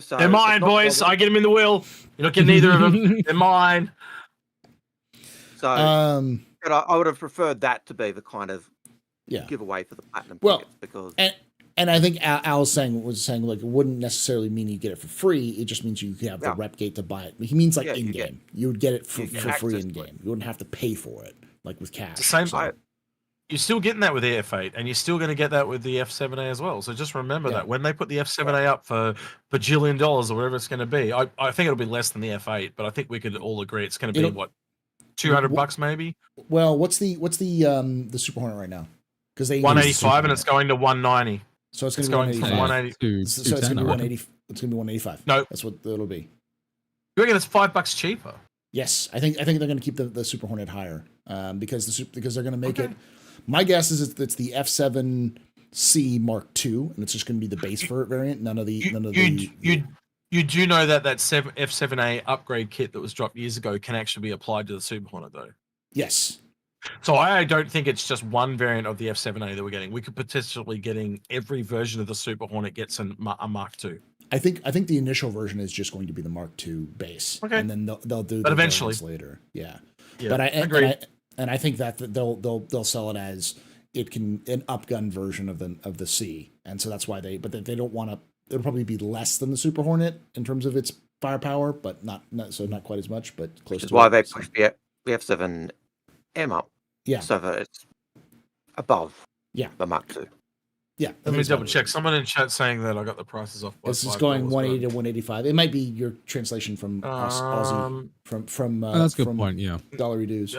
Speaker 4: So
Speaker 2: They're mine,
Speaker 4: it's not
Speaker 2: boys.
Speaker 4: because
Speaker 2: I get them in the will. You're not getting either of them. They're mine.
Speaker 4: So, but I would have preferred that to be the kind of
Speaker 1: Yeah.
Speaker 4: giveaway for the platinum
Speaker 1: Well,
Speaker 4: tickets because
Speaker 1: And I think Al was saying like it wouldn't necessarily mean you get it for free. It just means you have the
Speaker 4: Yeah.
Speaker 1: rep gate to buy it. He means like
Speaker 4: Yeah,
Speaker 1: in
Speaker 4: you
Speaker 1: game. You would get it for
Speaker 4: you get
Speaker 1: free
Speaker 4: access
Speaker 1: in
Speaker 4: to it.
Speaker 1: game. You wouldn't have to pay for it like with cash.
Speaker 2: It's the same.
Speaker 1: So,
Speaker 2: You're still getting that with the F8, and you're still going to get that with the F7A as well. So just remember
Speaker 1: Yeah.
Speaker 2: that when they put the F7A up for bajillion dollars or whatever it's going to be, I think it'll be less than the F8, but I think we could all agree it's going to be
Speaker 1: It'll-
Speaker 2: what, $200 maybe,
Speaker 1: well, what's the Super Hornet right now? Because they
Speaker 2: 185, and it's going to 190.
Speaker 1: so it's going
Speaker 2: It's
Speaker 1: to be
Speaker 2: going
Speaker 1: 185.
Speaker 2: from 180.
Speaker 1: So it's going to be 180. It's going to be 185.
Speaker 2: No.
Speaker 1: That's what it'll be.
Speaker 2: You reckon it's $5 cheaper?
Speaker 1: Yes, I think they're going to keep the Super Hornet higher because they're going to make it. My guess is it's the F7C Mark II, and it's just going to be the base variant.
Speaker 2: You do know that F7A upgrade kit that was dropped years ago can actually be applied to the Super Hornet though.
Speaker 1: Yes.
Speaker 2: So I don't think it's just one variant of the F7A that we're getting. We could potentially getting every version of the Super Hornet gets a Mark II.
Speaker 1: I think the initial version is just going to be the Mark II base,
Speaker 2: Okay.
Speaker 1: and then they'll do
Speaker 2: But
Speaker 1: the
Speaker 2: eventually.
Speaker 1: variants later. Yeah,
Speaker 2: Yeah,
Speaker 1: but
Speaker 2: agreed.
Speaker 1: I think that they'll sell it as an upgun version of the C, and so that's why they don't want to. It'll probably be less than the Super Hornet in terms of its firepower, but not quite as much, but close
Speaker 4: which is
Speaker 1: to
Speaker 4: why
Speaker 1: it,
Speaker 4: they
Speaker 1: so.
Speaker 4: pushed the F7M up.
Speaker 1: Yeah.
Speaker 4: So that it's above.
Speaker 1: Yeah.
Speaker 4: The Mark II.
Speaker 1: Yeah, I
Speaker 2: Let
Speaker 1: think
Speaker 2: me
Speaker 1: it's
Speaker 2: double
Speaker 1: about
Speaker 2: check.
Speaker 1: right.
Speaker 2: Someone in chat saying that I got the prices off. By
Speaker 1: This is
Speaker 2: $5,
Speaker 1: going
Speaker 2: but-
Speaker 1: 180 to 185. It might be your translation from Aussie from
Speaker 3: that's a good
Speaker 1: from
Speaker 3: point. Yeah,
Speaker 1: dollar reduce.
Speaker 2: It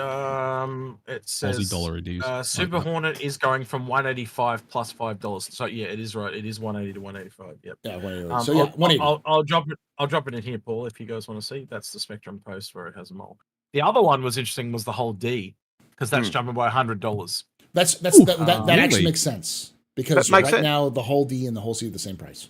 Speaker 2: says
Speaker 3: Aussie dollar reduce.
Speaker 2: Super
Speaker 3: Like that.
Speaker 2: Hornet is going from 185 plus $5. So yeah, it is right. It is 180 to 185. Yep.
Speaker 1: Yeah, 180. So yeah, 180.
Speaker 2: I'll drop it. I'll drop it in here, Paul, if you guys want to see. That's the Spectrum post where it has them all. The other one was interesting. Was the whole D because that's jumping by $100.
Speaker 1: That
Speaker 3: really?
Speaker 1: actually makes sense because
Speaker 4: That makes
Speaker 1: right
Speaker 4: sense.
Speaker 1: now the whole D and the whole C are the same price.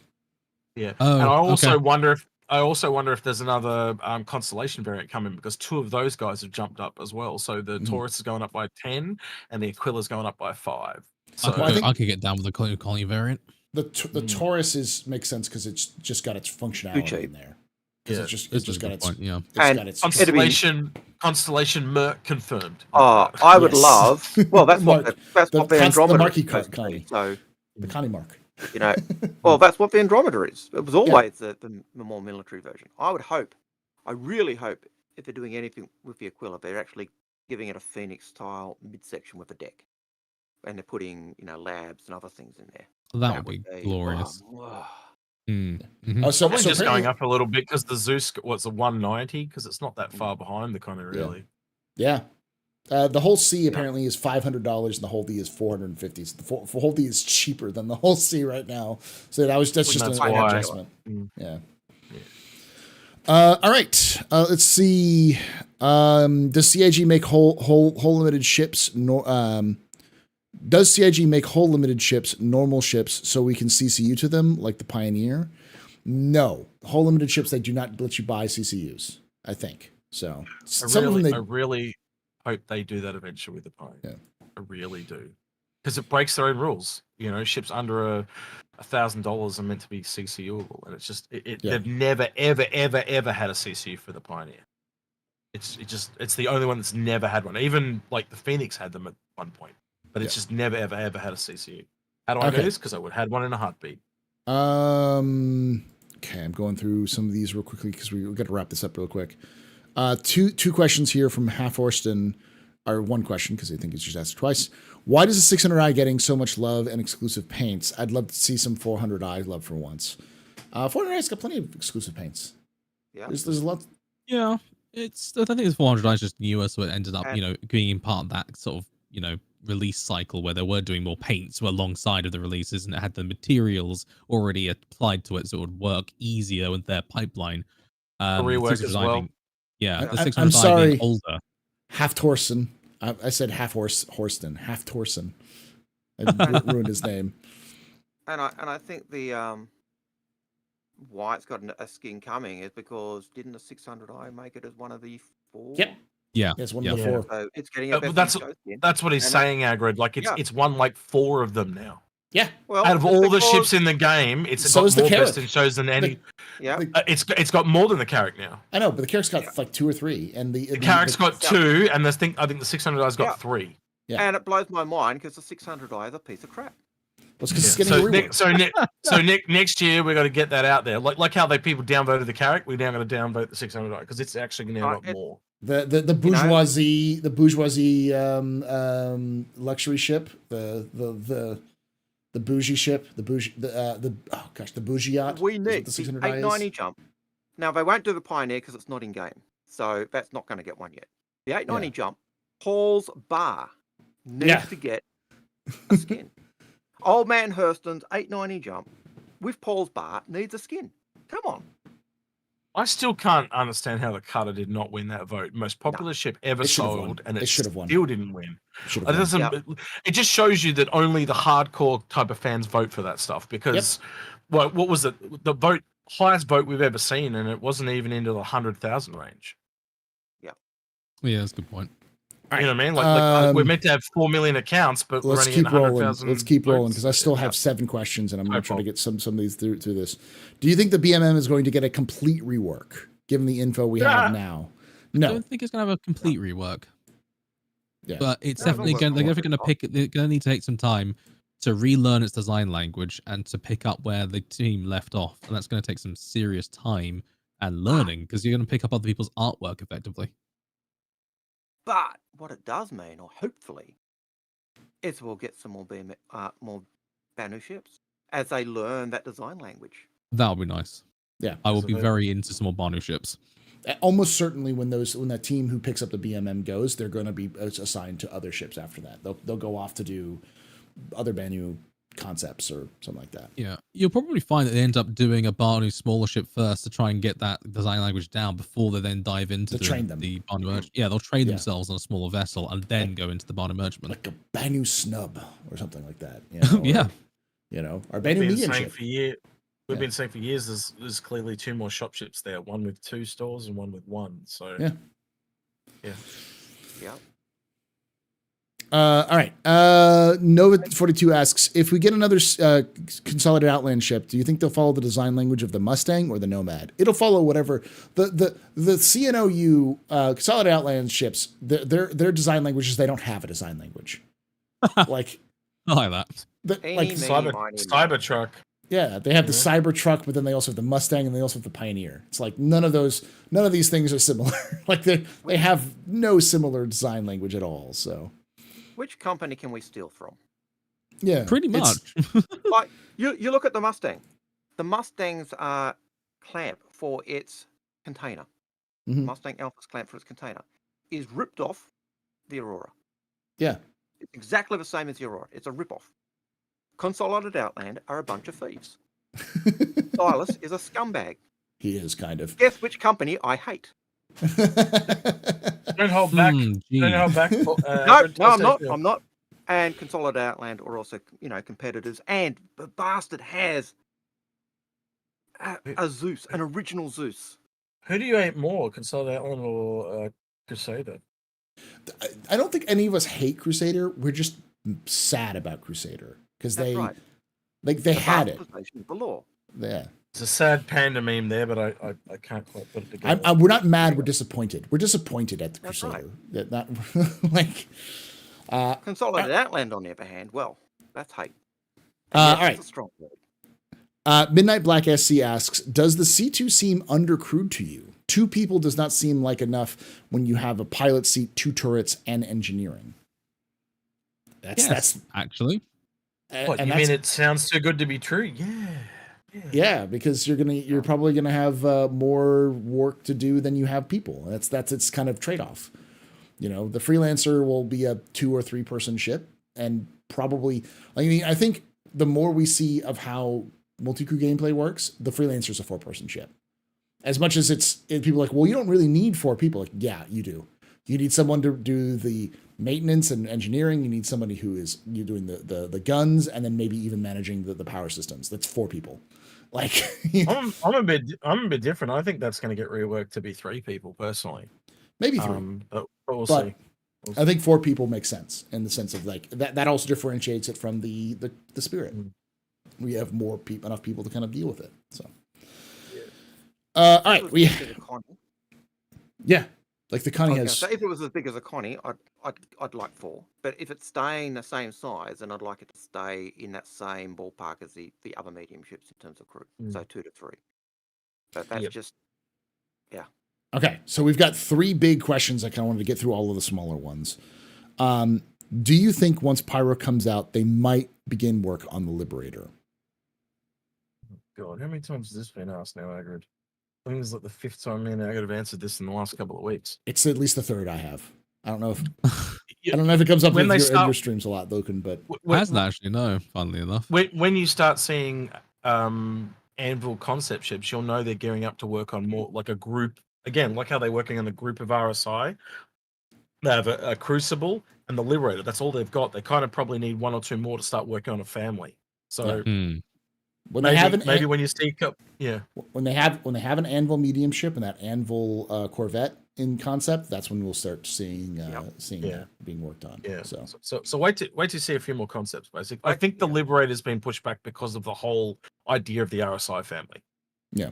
Speaker 2: Yeah.
Speaker 3: Oh,
Speaker 2: And I also
Speaker 3: okay.
Speaker 2: wonder I also wonder if there's another constellation variant coming, because 2 of those guys have jumped up as well. So the Taurus is going up by 10 and the Aquila's going up by 5. So
Speaker 3: I could get down with the colony variant.
Speaker 1: The Taurus makes sense because it's just got its functionality
Speaker 4: cheap.
Speaker 1: in there. Because
Speaker 2: Yeah.
Speaker 1: it's just got its
Speaker 3: point, yeah.
Speaker 1: it's
Speaker 4: And
Speaker 1: got its
Speaker 2: Constellation Merc confirmed.
Speaker 4: I would
Speaker 1: Yes.
Speaker 4: love. Well, that's what
Speaker 1: Mark.
Speaker 4: that's what the
Speaker 1: the
Speaker 4: Andromeda
Speaker 1: Marky
Speaker 4: is supposed to
Speaker 1: Connie.
Speaker 4: be. So
Speaker 1: the Connie Mark.
Speaker 4: you know, well, that's what the Andromeda is. It was always the more military version. I really hope, if they're doing anything with the Aquila, they're actually giving it a Phoenix style midsection with a deck, and they're putting labs and other things in there.
Speaker 3: That would be glorious.
Speaker 1: Oh, so
Speaker 2: Probably just
Speaker 1: apparently-
Speaker 2: going up a little bit because the Zeus, what's a 190? Because it's not that far behind the Connie, really.
Speaker 1: Yeah. The whole C apparently is $500 and the whole D is $450. So the whole D is cheaper than the whole C right now. So that's just an adjustment. Yeah. All right. Let's see. Does CIG make whole limited ships? Does CIG make whole limited ships normal ships so we can CCU to them like the Pioneer? No. Whole limited ships, they do not let you buy CCUs, I think. So
Speaker 2: I really hope they do that eventually with the Pioneer.
Speaker 1: Yeah.
Speaker 2: I really do. Because it breaks their own rules. Ships under $1,000 are meant to be CCUable, and it's just they've never ever had a CCU for the Pioneer. It's the only one that's never had one. Even like the Phoenix had them at one point, but it's just never ever had a CCU. How do I know this? Because I would have had one in a heartbeat.
Speaker 1: Okay, I'm going through some of these real quickly because we've got to wrap this up real quick. Two questions here from Half Orston, or one question because I think it's just asked twice. Why does the 600i getting so much love and exclusive paints? I'd love to see some 400i love for once. 400i's got plenty of exclusive paints.
Speaker 4: Yeah,
Speaker 1: there's a lot.
Speaker 3: Yeah, I think it's 400i is just newer, so it ended up being in part of that sort of release cycle where they were doing more paints alongside of the releases, and it had the materials already applied to it, so it would work easier with their pipeline.
Speaker 2: Rework as well.
Speaker 3: Yeah, the 600i
Speaker 1: I'm sorry.
Speaker 3: being older.
Speaker 1: Half Torsen. I said Half Horston. Half Torsen. I ruined his name.
Speaker 4: And I think the why it's got a skin coming is because didn't the 600i make it as one of the 4?
Speaker 1: Yep.
Speaker 3: Yeah.
Speaker 1: Yes, one of the 4.
Speaker 4: So it's getting a better
Speaker 2: that's what he's saying, Agrid. Like it's won like 4 of them now.
Speaker 1: Yeah.
Speaker 4: Well,
Speaker 2: out of all the ships in the game, it's
Speaker 1: So
Speaker 2: got
Speaker 1: is the
Speaker 2: more
Speaker 1: Carrack.
Speaker 2: best in shows than any.
Speaker 4: Yeah.
Speaker 2: It's got more than the Carrack now.
Speaker 1: I know, but the Carrack's got like 2 or 3, and the
Speaker 2: Carrack's got 2, and I think the 600i's got 3.
Speaker 1: Yeah.
Speaker 4: And it blows my mind because the 600i is a piece of crap.
Speaker 1: Well, it's because it's getting a rework.
Speaker 2: Next year we got to get that out there. Like how people downvoted the Carrack, we now got to downvote the 600i because it's actually now got more.
Speaker 1: The bourgeoisie luxury ship, the bougie ship, the bougie yacht.
Speaker 4: We need
Speaker 1: the
Speaker 4: the
Speaker 1: 600i
Speaker 4: 890 jump. Now they won't do the Pioneer because it's not in game, so that's not going to get one yet. The 890 jump, Paul's bar needs to get a skin. Old Man Hurston's 890 jump with Paul's bar needs a skin. Come on.
Speaker 2: I still can't understand how the Cutter did not win that vote. Most popular ship ever sold, and it still didn't win. It just shows you that only the hardcore type of fans vote for that stuff. Because, what was it? The highest vote we've ever seen, and it wasn't even into the 100,000 range.
Speaker 3: Yeah, that's a good point.
Speaker 2: You know what I mean? Like we're meant to have 4 million accounts, but
Speaker 1: let's
Speaker 2: we're only
Speaker 1: keep
Speaker 2: in
Speaker 1: rolling.
Speaker 2: 100,000.
Speaker 1: Let's keep rolling because I still have 7 questions, and I'm going to try to get some of these through this. Do you think the BMM is going to get a complete rework, given the info we have now? No,
Speaker 3: I don't think it's going to have a complete rework.
Speaker 1: Yeah,
Speaker 3: but it's definitely going. They're definitely going to pick. They're going to need to take some time to relearn its design language and to pick up where the team left off, and that's going to take some serious time and learning because you're going to pick up other people's artwork effectively.
Speaker 4: But what it does mean, or hopefully, is we'll get some more Banu ships as they learn that design language.
Speaker 3: That would be nice.
Speaker 1: Yeah,
Speaker 3: I would be very into some more Banu ships.
Speaker 1: Almost certainly, when that team who picks up the BMM goes, they're going to be assigned to other ships after that. They'll go off to do other Banu concepts or something like that.
Speaker 3: Yeah, you'll probably find that they end up doing a Banu smaller ship first to try and get that design language down before they then dive into the Banu merchant. Yeah, they'll train themselves on a smaller vessel and then go into the Banu merchantman.
Speaker 1: Like a Banu snub or something like that.
Speaker 3: Yeah.
Speaker 1: Our Banu medium ship.
Speaker 2: For years. we've
Speaker 1: Yeah.
Speaker 2: been saying for years there's clearly 2 more shop ships there, one with 2 stores and one with 1. So
Speaker 1: Yeah.
Speaker 2: yeah.
Speaker 4: Yeah.
Speaker 1: All right. Nova42 asks, if we get another consolidated Outland ship, do you think they'll follow the design language of the Mustang or the Nomad? It'll follow whatever the CNOU consolidated Outland ships. Their design language is they don't have a design language. Like
Speaker 3: I like that.
Speaker 4: Eeny,
Speaker 1: like
Speaker 4: meeny, miny,
Speaker 2: Cybertruck.
Speaker 1: yeah, they have the
Speaker 2: Mhm.
Speaker 1: Cybertruck, but then they also have the Mustang and they also have the Pioneer. It's like none of these things are similar. Like they have no similar design language at all. So
Speaker 4: Which company can we steal from?
Speaker 1: yeah,
Speaker 3: Pretty
Speaker 1: it's-
Speaker 3: much.
Speaker 4: Like you look at the Mustang. The Mustang's clamp for its container,
Speaker 1: Mhm.
Speaker 4: Mustang Alpha's clamp for its container, is ripped off the Aurora.
Speaker 1: Yeah.
Speaker 4: It's exactly the same as the Aurora. It's a rip-off. Consolidated Outland are a bunch of thieves. Silas is a scumbag.
Speaker 1: He is kind of.
Speaker 4: Guess which company I hate?
Speaker 2: Don't hold back.
Speaker 3: Gee.
Speaker 2: Don't hold back.
Speaker 4: No,
Speaker 2: Red
Speaker 4: no, I'm
Speaker 2: Toast
Speaker 4: not.
Speaker 2: Airfield.
Speaker 4: I'm not. And Consolidated Outland are also, competitors. And the bastard has a Zeus, an original Zeus.
Speaker 2: Who do you hate more, Consolidated Outland or Crusader?
Speaker 1: I don't think any of us hate Crusader. We're just sad about Crusader because
Speaker 4: That's
Speaker 1: they
Speaker 4: right.
Speaker 1: like they had it.
Speaker 4: bastardization of the law.
Speaker 1: Yeah.
Speaker 2: It's a sad panda meme there, but I can't quite put it together.
Speaker 1: We're not mad. We're disappointed. We're disappointed at the
Speaker 4: That's
Speaker 1: Crusader. That not like.
Speaker 4: Consolidated Outland, on the other hand, well, that's hate.
Speaker 1: All
Speaker 4: That's
Speaker 1: right.
Speaker 4: a strong word.
Speaker 1: Midnight Black SC asks, does the C2 seem undercrewed to you? 2 people does not seem like enough when you have a pilot seat, 2 turrets, and engineering. That's
Speaker 3: Actually.
Speaker 2: What,
Speaker 1: and
Speaker 2: you
Speaker 1: that's-
Speaker 2: mean it sounds too good to be true?
Speaker 1: Yeah, because you're probably gonna have more work to do than you have people. That's its kind of trade off. The freelancer will be a 2 or 3 person ship, and probably I think the more we see of how multi-crew gameplay works, the freelancer's a 4 person ship. As much as people are like, well, you don't really need 4 people. Like, yeah, you do. You need someone to do the maintenance and engineering. You need somebody you're doing the guns and then maybe even managing the power systems. That's 4 people. Like,
Speaker 2: I'm a bit different. I think that's going to get reworked to be 3 people personally.
Speaker 1: maybe 3.
Speaker 2: But we'll
Speaker 1: But
Speaker 2: see.
Speaker 1: I think 4 people makes sense in the sense of like that also differentiates it from the spirit. We have enough people to kind of deal with it. So, all right, yeah, like the Connie has.
Speaker 4: So if it was as big as a Connie, I'd like 4. But if it's staying the same size, then I'd like it to stay in that same ballpark as the other medium ships in terms of crew. So 2 to 3. But that's just, yeah.
Speaker 1: Okay, so we've got 3 big questions. I kind of wanted to get through all of the smaller ones. Do you think once Pyro comes out, they might begin work on the Liberator?
Speaker 2: God, how many times has this been asked now, Agrid? I think this is like the 5th time me and Agrid have answered this in the last couple of weeks.
Speaker 1: It's at least the 3rd I have. I don't know if it comes up
Speaker 2: When
Speaker 1: in
Speaker 2: they
Speaker 1: your
Speaker 2: start-
Speaker 1: streams a lot, Loken, but
Speaker 3: Hasn't actually, no, funnily enough.
Speaker 2: When you start seeing Anvil concept ships, you'll know they're gearing up to work on more like a group. Again, like how they're working on the group of RSI. They have a Crucible and the Liberator. That's all they've got. They kind of probably need 1 or 2 more to start working on a family. So
Speaker 1: when
Speaker 2: maybe,
Speaker 1: they have
Speaker 2: maybe when you see
Speaker 1: when they have an Anvil medium ship and that Anvil Corvette in concept, that's when we'll start seeing that being worked on.
Speaker 2: Yeah.
Speaker 1: So
Speaker 2: So wait to see a few more concepts. Basically, I think the Liberator's been pushed back because of the whole idea of the RSI family.
Speaker 1: yeah.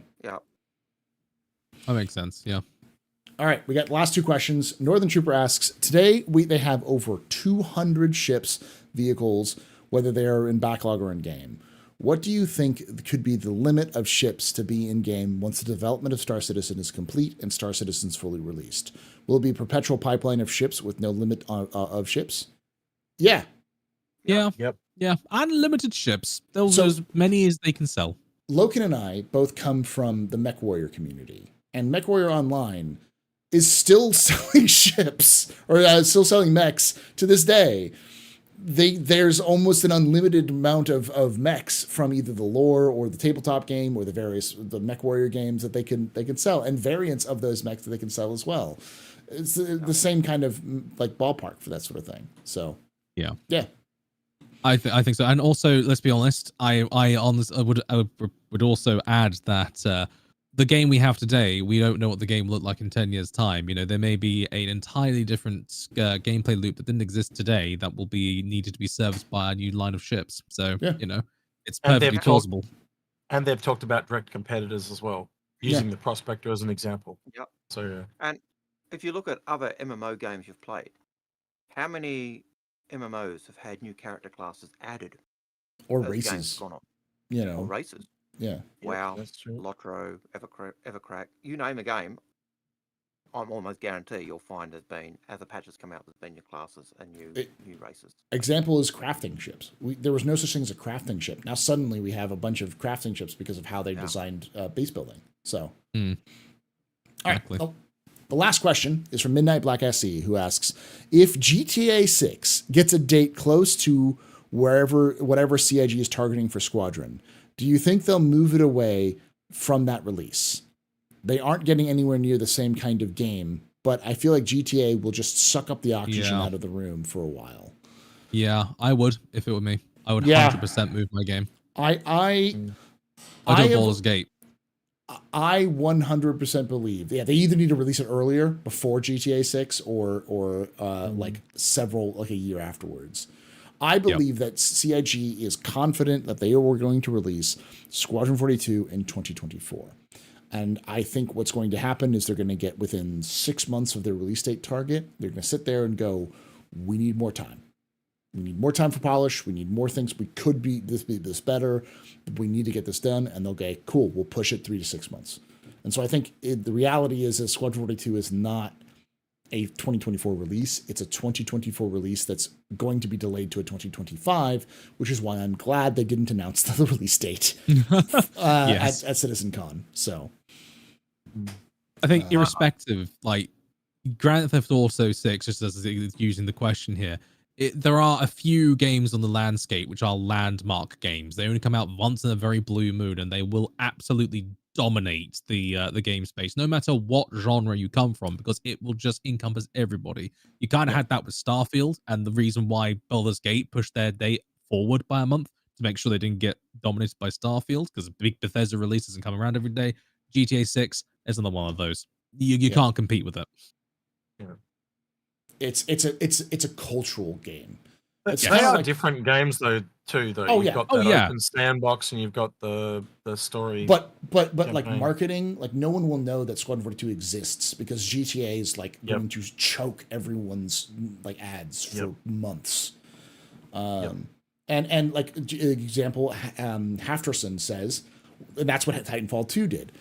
Speaker 3: That makes sense. Yeah.
Speaker 1: All right, we got the last 2 questions. Northern Trooper asks, today they have over 200 ships, vehicles, whether they're in backlog or in game. What do you think could be the limit of ships to be in game once the development of Star Citizen is complete and Star Citizen's fully released? Will it be a perpetual pipeline of ships with no limit of ships? Yeah.
Speaker 3: Yeah.
Speaker 2: Yep.
Speaker 3: Yeah. Unlimited ships. Those
Speaker 1: So-
Speaker 3: as many as they can sell.
Speaker 1: Loken and I both come from the Mech Warrior community, and Mech Warrior Online is still selling ships or still selling mechs to this day. There's almost an unlimited amount of mechs from either the lore or the tabletop game or the Mech Warrior games that they can sell, and variants of those mechs that they can sell as well. It's the same kind of like ballpark for that sort of thing. So
Speaker 3: Yeah. I think so. And also, let's be honest, I would also add that the game we have today, we don't know what the game will look like in 10 years' time. You know, there may be an entirely different gameplay loop that didn't exist today that will be needed to be serviced by a new line of ships. So, you know, it's perfectly plausible.
Speaker 2: And they've talked about direct competitors as well, using the Prospector as an example.
Speaker 4: Yep.
Speaker 2: So,
Speaker 4: and if you look at other MMO games you've played, how many MMOs have had new character classes added?
Speaker 1: Or races.
Speaker 4: Gone on?
Speaker 1: You know.
Speaker 4: Or races.
Speaker 1: Yeah.
Speaker 4: WoW,
Speaker 2: that's true.
Speaker 4: Lotro, Evercrack, you name a game, I'm almost guarantee you'll find as the patches come out, there's been new classes and new races.
Speaker 1: Example is crafting ships. There was no such thing as a crafting ship. Now suddenly we have a bunch of crafting ships because of how they designed base building. So, all right. Well, the last question is from Midnight Black SC, who asks, if GTA 6 gets a date close to whatever CIG is targeting for Squadron, do you think they'll move it away from that release? They aren't getting anywhere near the same kind of game, but I feel like GTA will just suck up the oxygen out of the room for a while.
Speaker 3: Yeah, I would if it were me. I would 100% move my game.
Speaker 1: I
Speaker 3: do Baldur's Gate.
Speaker 1: I 100% believe. Yeah, they either need to release it earlier before GTA 6 or like a year afterwards. I believe that CIG is confident that they are going to release Squadron 42 in 2024. And I think what's going to happen is they're going to get within 6 months of their release date target. They're going to sit there and go, we need more time. We need more time for polish. We need more things. We could be this better. We need to get this done. And they'll go, cool, we'll push it 3 to 6 months. And so I think the reality is that Squadron 42 is not a 2024 release. It's a 2024 release that's going to be delayed to a 2025, which is why I'm glad they didn't announce the release date at Citizen Con. So
Speaker 3: I think irrespective, like Grand Theft Auto 6, just as using the question here, there are a few games on the landscape which are landmark games. They only come out once in a very blue moon, and they will absolutely dominate the game space, no matter what genre you come from, because it will just encompass everybody. You kind of had that with Starfield, and the reason why Baldur's Gate pushed their date forward by a month to make sure they didn't get dominated by Starfield, because a big Bethesda release doesn't come around every day. GTA 6 is another one of those. You can't compete with it.
Speaker 2: Yeah.
Speaker 1: It's a cultural game.
Speaker 2: They are different games though. You've got that open sandbox and you've got the story.
Speaker 1: But like marketing, like no one will know that Squadron 42 exists because GTA is like going to choke everyone's like ads for months. And like example, Hafterson says, and that's what Titanfall 2 did.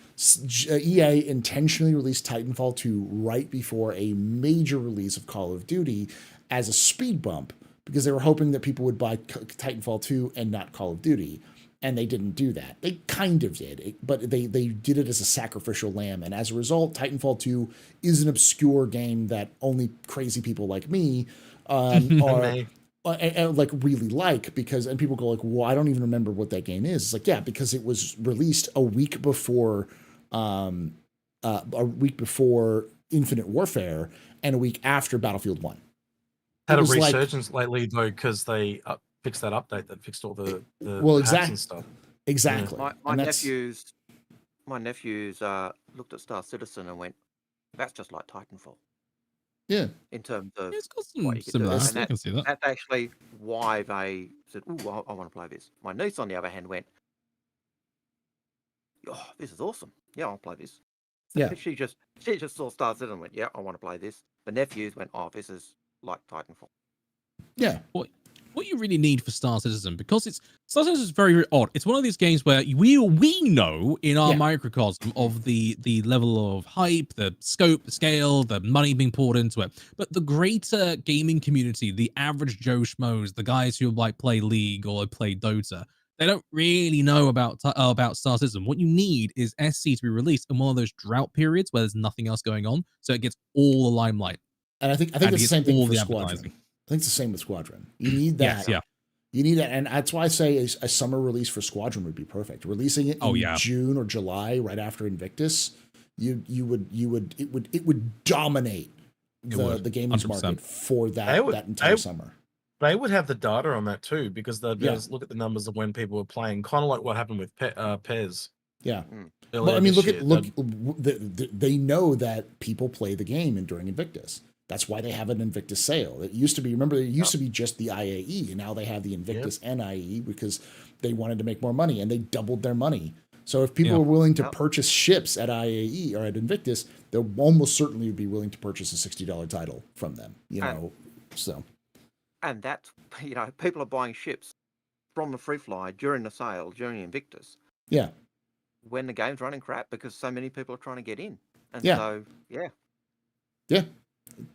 Speaker 1: EA intentionally released Titanfall 2 right before a major release of Call of Duty as a speed bump, because they were hoping that people would buy Titanfall 2 and not Call of Duty. And they didn't do that. They kind of did, but they did it as a sacrificial lamb. And as a result, Titanfall 2 is an obscure game that only crazy people like me are like really like, because, and people go like, well, I don't even remember what that game is. It's like, yeah, because it was released a week before Infinite Warfare and a week after Battlefield 1.
Speaker 2: Had a resurgence lately though, because they fixed that update that fixed all the hacks and stuff.
Speaker 1: Exactly.
Speaker 4: My nephews looked at Star Citizen and went, "That's just like Titanfall."
Speaker 1: Yeah.
Speaker 4: In terms of
Speaker 3: it's got some
Speaker 4: what you can do, and
Speaker 3: I can see that.
Speaker 4: That's actually why they said, "Oh, I want to play this." My niece, on the other hand, went, "Oh, this is awesome. Yeah, I'll play this."
Speaker 1: Yeah.
Speaker 4: She just saw Star Citizen and went, "Yeah, I want to play this." The nephews went, "Oh, this is like Titanfall."
Speaker 1: Yeah.
Speaker 3: What you really need for Star Citizen, because Star Citizen is very, very odd. It's one of these games where we know in our microcosm of the level of hype, the scope, the scale, the money being poured into it. But the greater gaming community, the average Joe Schmoes, the guys who like play League or play Dota, they don't really know about Star Citizen. What you need is SC to be released in one of those drought periods where there's nothing else going on, so it gets all the limelight.
Speaker 1: And I think it's the same thing for Squadron. I think it's the same with Squadron. You need that. You need that, and that's why I say a summer release for Squadron would be perfect. Releasing it in June or July, right after Invictus, it would dominate the gaming market for that entire summer.
Speaker 2: they would have the data on that too, because they'd be
Speaker 1: Yeah.
Speaker 2: able to look at the numbers of when people were playing, kind of like what happened with Pez.
Speaker 1: Yeah.
Speaker 2: earlier
Speaker 1: Well, I mean,
Speaker 2: this
Speaker 1: look
Speaker 2: year.
Speaker 1: at they know that people play the game during Invictus. That's why they have an Invictus sale. It used to be, remember, it used to be just the IAE, and now they have the Invictus and IAE because they wanted to make more money, and they doubled their money. So if people are willing to purchase ships at IAE or at Invictus, they'll almost certainly be willing to purchase a $60 title from them. You know, so.
Speaker 4: And that's, people are buying ships from the free fly during the sale, during Invictus.
Speaker 1: Yeah.
Speaker 4: When the game's running crap because so many people are trying to get in. And
Speaker 1: Yeah.
Speaker 4: so, yeah.
Speaker 1: Yeah.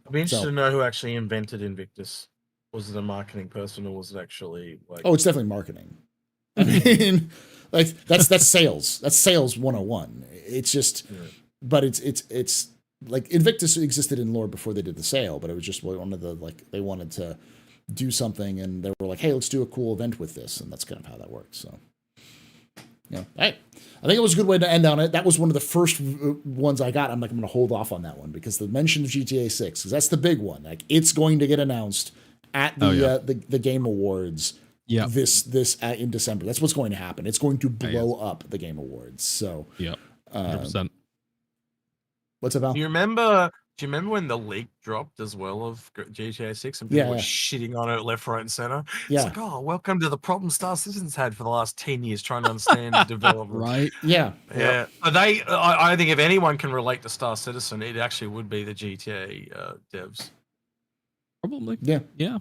Speaker 2: I'd be interested to know who actually invented Invictus. Was it a marketing person, or was it actually like?
Speaker 1: Oh, it's definitely marketing. I mean, like that's sales. That's sales 101. It's just, but it's like Invictus existed in lore before they did the sale, but it was just one of the, like, they wanted to do something, and they were like, hey, let's do a cool event with this, and that's kind of how that works. So, yeah, I think it was a good way to end on it. That was one of the first ones I got. I'm going to hold off on that one because the mention of GTA 6, because that's the big one. Like, it's going to get announced at the Game Awards.
Speaker 3: Yeah.
Speaker 1: This in December. That's what's going to happen. It's going to blow up the Game Awards. So,
Speaker 3: 100%.
Speaker 1: What's it about?
Speaker 2: Do you remember when the leak dropped as well of GTA 6 and people were shitting on it left, right, and center?
Speaker 1: Yeah.
Speaker 2: It's like, oh, welcome to the problem Star Citizen's had for the last 10 years trying to understand development.
Speaker 3: Right?
Speaker 1: Yeah.
Speaker 2: Yeah. I think if anyone can relate to Star Citizen, it actually would be the GTA devs.
Speaker 3: Probably.
Speaker 1: Yeah.
Speaker 3: Yeah.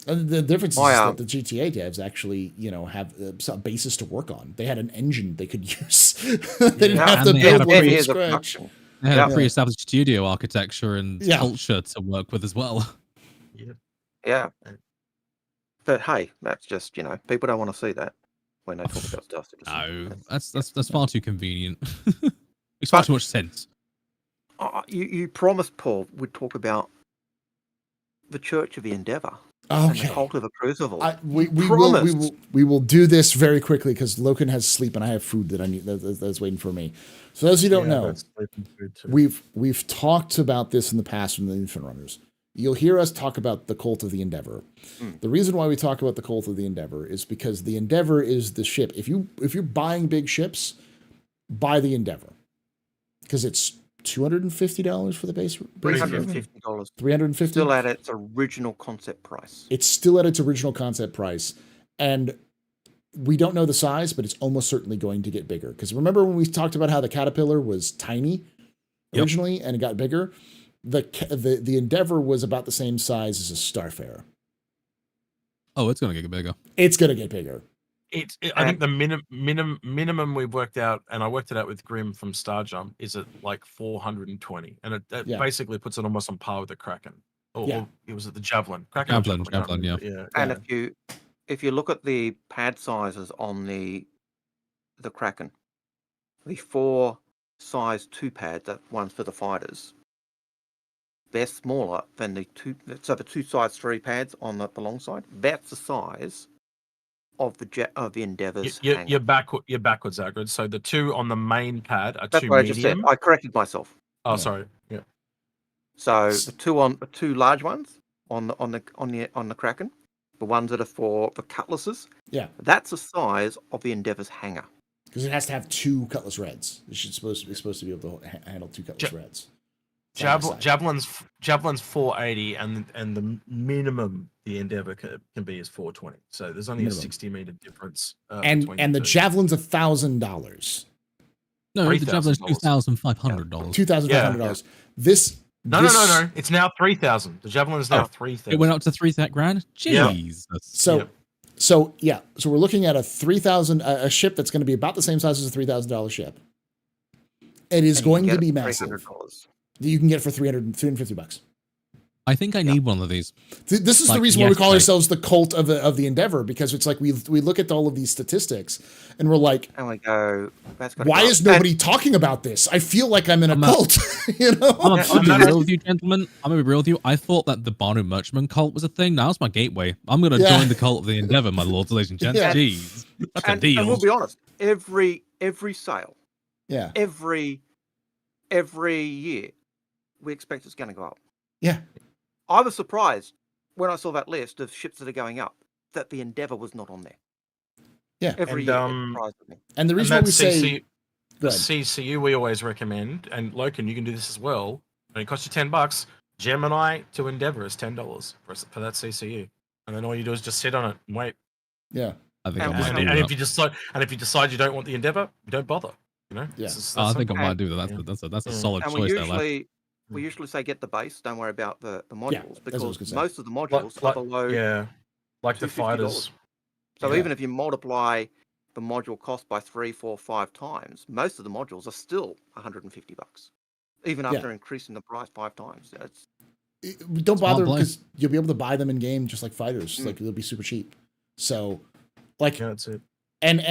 Speaker 1: And the difference is that the GTA devs actually, have a basis to work on. They had an engine they could use. They didn't have to build one from scratch.
Speaker 3: They had a pre-established studio architecture and culture to work with as well.
Speaker 4: Yeah. But hey, that's just, people don't want to see that when they talk about Star Citizen.
Speaker 3: No, that's far too convenient. Makes far too much sense.
Speaker 4: You promised, Paul, we'd talk about the Church of the Endeavor.
Speaker 1: Okay.
Speaker 4: And the Cult of the Crucible.
Speaker 1: We will do this very quickly because Loken has sleep and I have food that I need that's waiting for me. So those of you who don't know, we've talked about this in the past from the Inforunners. You'll hear us talk about the Cult of the Endeavor. The reason why we talk about the Cult of the Endeavor is because the Endeavor is the ship. If you're buying big ships, buy the Endeavor because it's $250 for the base.
Speaker 4: $350.
Speaker 1: $350.
Speaker 4: Still at its original concept price.
Speaker 1: It's still at its original concept price, and we don't know the size, but it's almost certainly going to get bigger. Because remember when we talked about how the Caterpillar was tiny originally and it got bigger? The Endeavor was about the same size as a Starfarer.
Speaker 3: Oh, it's going to get bigger.
Speaker 1: It's going to get bigger.
Speaker 2: I think the minimum we've worked out, and I worked it out with Grim from Star Jump, is at like 420, and it basically puts it almost on par with the Kraken. Or it was at the Javelin.
Speaker 3: Javelin,
Speaker 2: yeah.
Speaker 4: And if you look at the pad sizes on the Kraken, the 4 size 2 pads, that one's for the fighters, they're smaller than the 2. So the 2 size 3 pads on the long side, that's the size of the Endeavor's hangar.
Speaker 2: You're backwards, Agrid. So the 2 on the main pad are
Speaker 4: That's
Speaker 2: 2
Speaker 4: what
Speaker 2: medium.
Speaker 4: I just said. I corrected myself.
Speaker 2: Oh, sorry. Yeah.
Speaker 4: So the 2 large ones on the Kraken, the ones that are for cutlasses.
Speaker 1: Yeah.
Speaker 4: That's the size of the Endeavor's hangar.
Speaker 1: Because it has to have 2 Cutlass Reds. It's supposed to be able to handle 2 Cutlass Reds.
Speaker 2: Javelin's 480, and the minimum the Endeavor can be is 420. So there's only a 60-meter difference.
Speaker 1: And the Javelin's $1,000.
Speaker 3: No, the Javelin's $2,500.
Speaker 1: $2,500. This.
Speaker 2: No. It's now 3,000. The Javelin is now 3,000.
Speaker 3: It went up to $3,000. Jeez.
Speaker 1: So we're looking at a ship that's going to be about the same size as a $3,000 ship. It is going to be massive.
Speaker 4: $300.
Speaker 1: You can get it for $350.
Speaker 3: I think I need one of these.
Speaker 1: This is the reason why we call ourselves the Cult of the Endeavor, because it's like we look at all of these statistics and we're like,
Speaker 4: and we go,
Speaker 1: why is nobody talking about this? I feel like I'm in a cult.
Speaker 3: I'm gonna be real with you, gentlemen. I'm gonna be real with you. I thought that the Banu Merchantman cult was a thing. Now it's my gateway. I'm gonna join the Cult of the Endeavor, my lords, ladies and gents. Jeez, that's a deal.
Speaker 4: And we'll be honest. Every sale, every year, we expect it's going to go up.
Speaker 1: Yeah.
Speaker 4: I was surprised when I saw that list of ships that are going up, that the Endeavour was not on there.
Speaker 1: Yeah.
Speaker 4: Every
Speaker 2: And,
Speaker 4: year it surprised me.
Speaker 1: And the
Speaker 2: And
Speaker 1: reason why
Speaker 2: that
Speaker 1: we say,
Speaker 2: CC,
Speaker 1: go
Speaker 2: the
Speaker 1: ahead.
Speaker 2: CCU we always recommend, and Loken, you can do this as well. And it costs you $10. Gemini to Endeavour is $10 for that CCU, and then all you do is just sit on it and wait.
Speaker 1: Yeah.
Speaker 3: I think I
Speaker 4: And-
Speaker 3: might
Speaker 2: And,
Speaker 3: do
Speaker 2: and
Speaker 3: that.
Speaker 2: if you decide you don't want the Endeavour, you don't bother. You know.
Speaker 1: Yeah.
Speaker 3: I think I might
Speaker 4: And-
Speaker 3: do that. That's a
Speaker 2: Yeah.
Speaker 3: solid
Speaker 4: And
Speaker 3: choice there, lad.
Speaker 4: we usually say get the base. Don't worry about the modules
Speaker 1: that's what I was
Speaker 4: because
Speaker 1: gonna say.
Speaker 4: most of the modules are below.
Speaker 2: yeah, like the
Speaker 4: $250.
Speaker 2: fighters.
Speaker 4: So
Speaker 1: Yeah.
Speaker 4: even if you multiply the module cost by 3, 4, 5 times, most of the modules are still $150, even after increasing the price 5 times. It's
Speaker 1: Don't bother
Speaker 3: play.
Speaker 1: because you'll be able to buy them in game just like fighters. Like they'll be super cheap. So, like,
Speaker 2: Yeah, that's it.
Speaker 1: and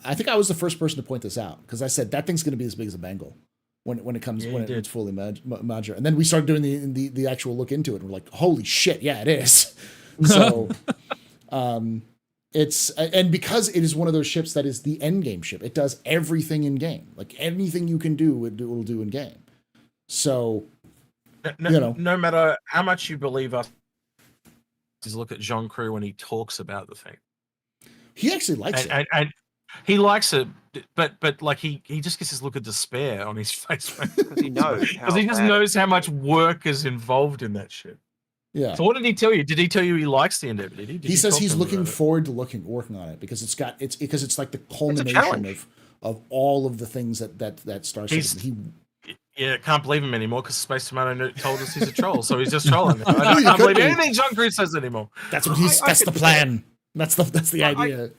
Speaker 1: I think I was the first person to point this out because I said that thing's going to be as big as a Bengal when it comes
Speaker 2: Yeah,
Speaker 1: when
Speaker 2: you did.
Speaker 1: it's fully modular. And then we started doing the actual look into it. And we're like, holy shit, yeah, it is. So, it's and because it is one of those ships that is the end game ship, it does everything in game. Like anything you can do, it will do in game. So.
Speaker 2: No matter how much you believe us, just look at Jean Crew when he talks about the thing,
Speaker 1: He actually likes it.
Speaker 2: and he likes it, but like he just gets this look of despair on his face
Speaker 4: because he knows
Speaker 2: because he just knows how much work is is involved in that shit.
Speaker 1: Yeah.
Speaker 2: So what did he tell you? Did he tell you he likes the Endeavour? Did he? Did
Speaker 1: He says
Speaker 2: talk to
Speaker 1: he's
Speaker 2: him
Speaker 1: looking
Speaker 2: about it?
Speaker 1: forward to working on it because it's like the culmination
Speaker 4: challenge.
Speaker 1: of all of the things that Star Citizen.
Speaker 2: Yeah, can't believe him anymore because Space Tomato told us he's a troll, so he's just trolling. I
Speaker 1: You
Speaker 2: can't
Speaker 1: could
Speaker 2: believe
Speaker 1: be.
Speaker 2: anything John Cruz says anymore.
Speaker 1: That's what
Speaker 4: I
Speaker 1: that's the
Speaker 4: could-
Speaker 1: plan. That's the idea.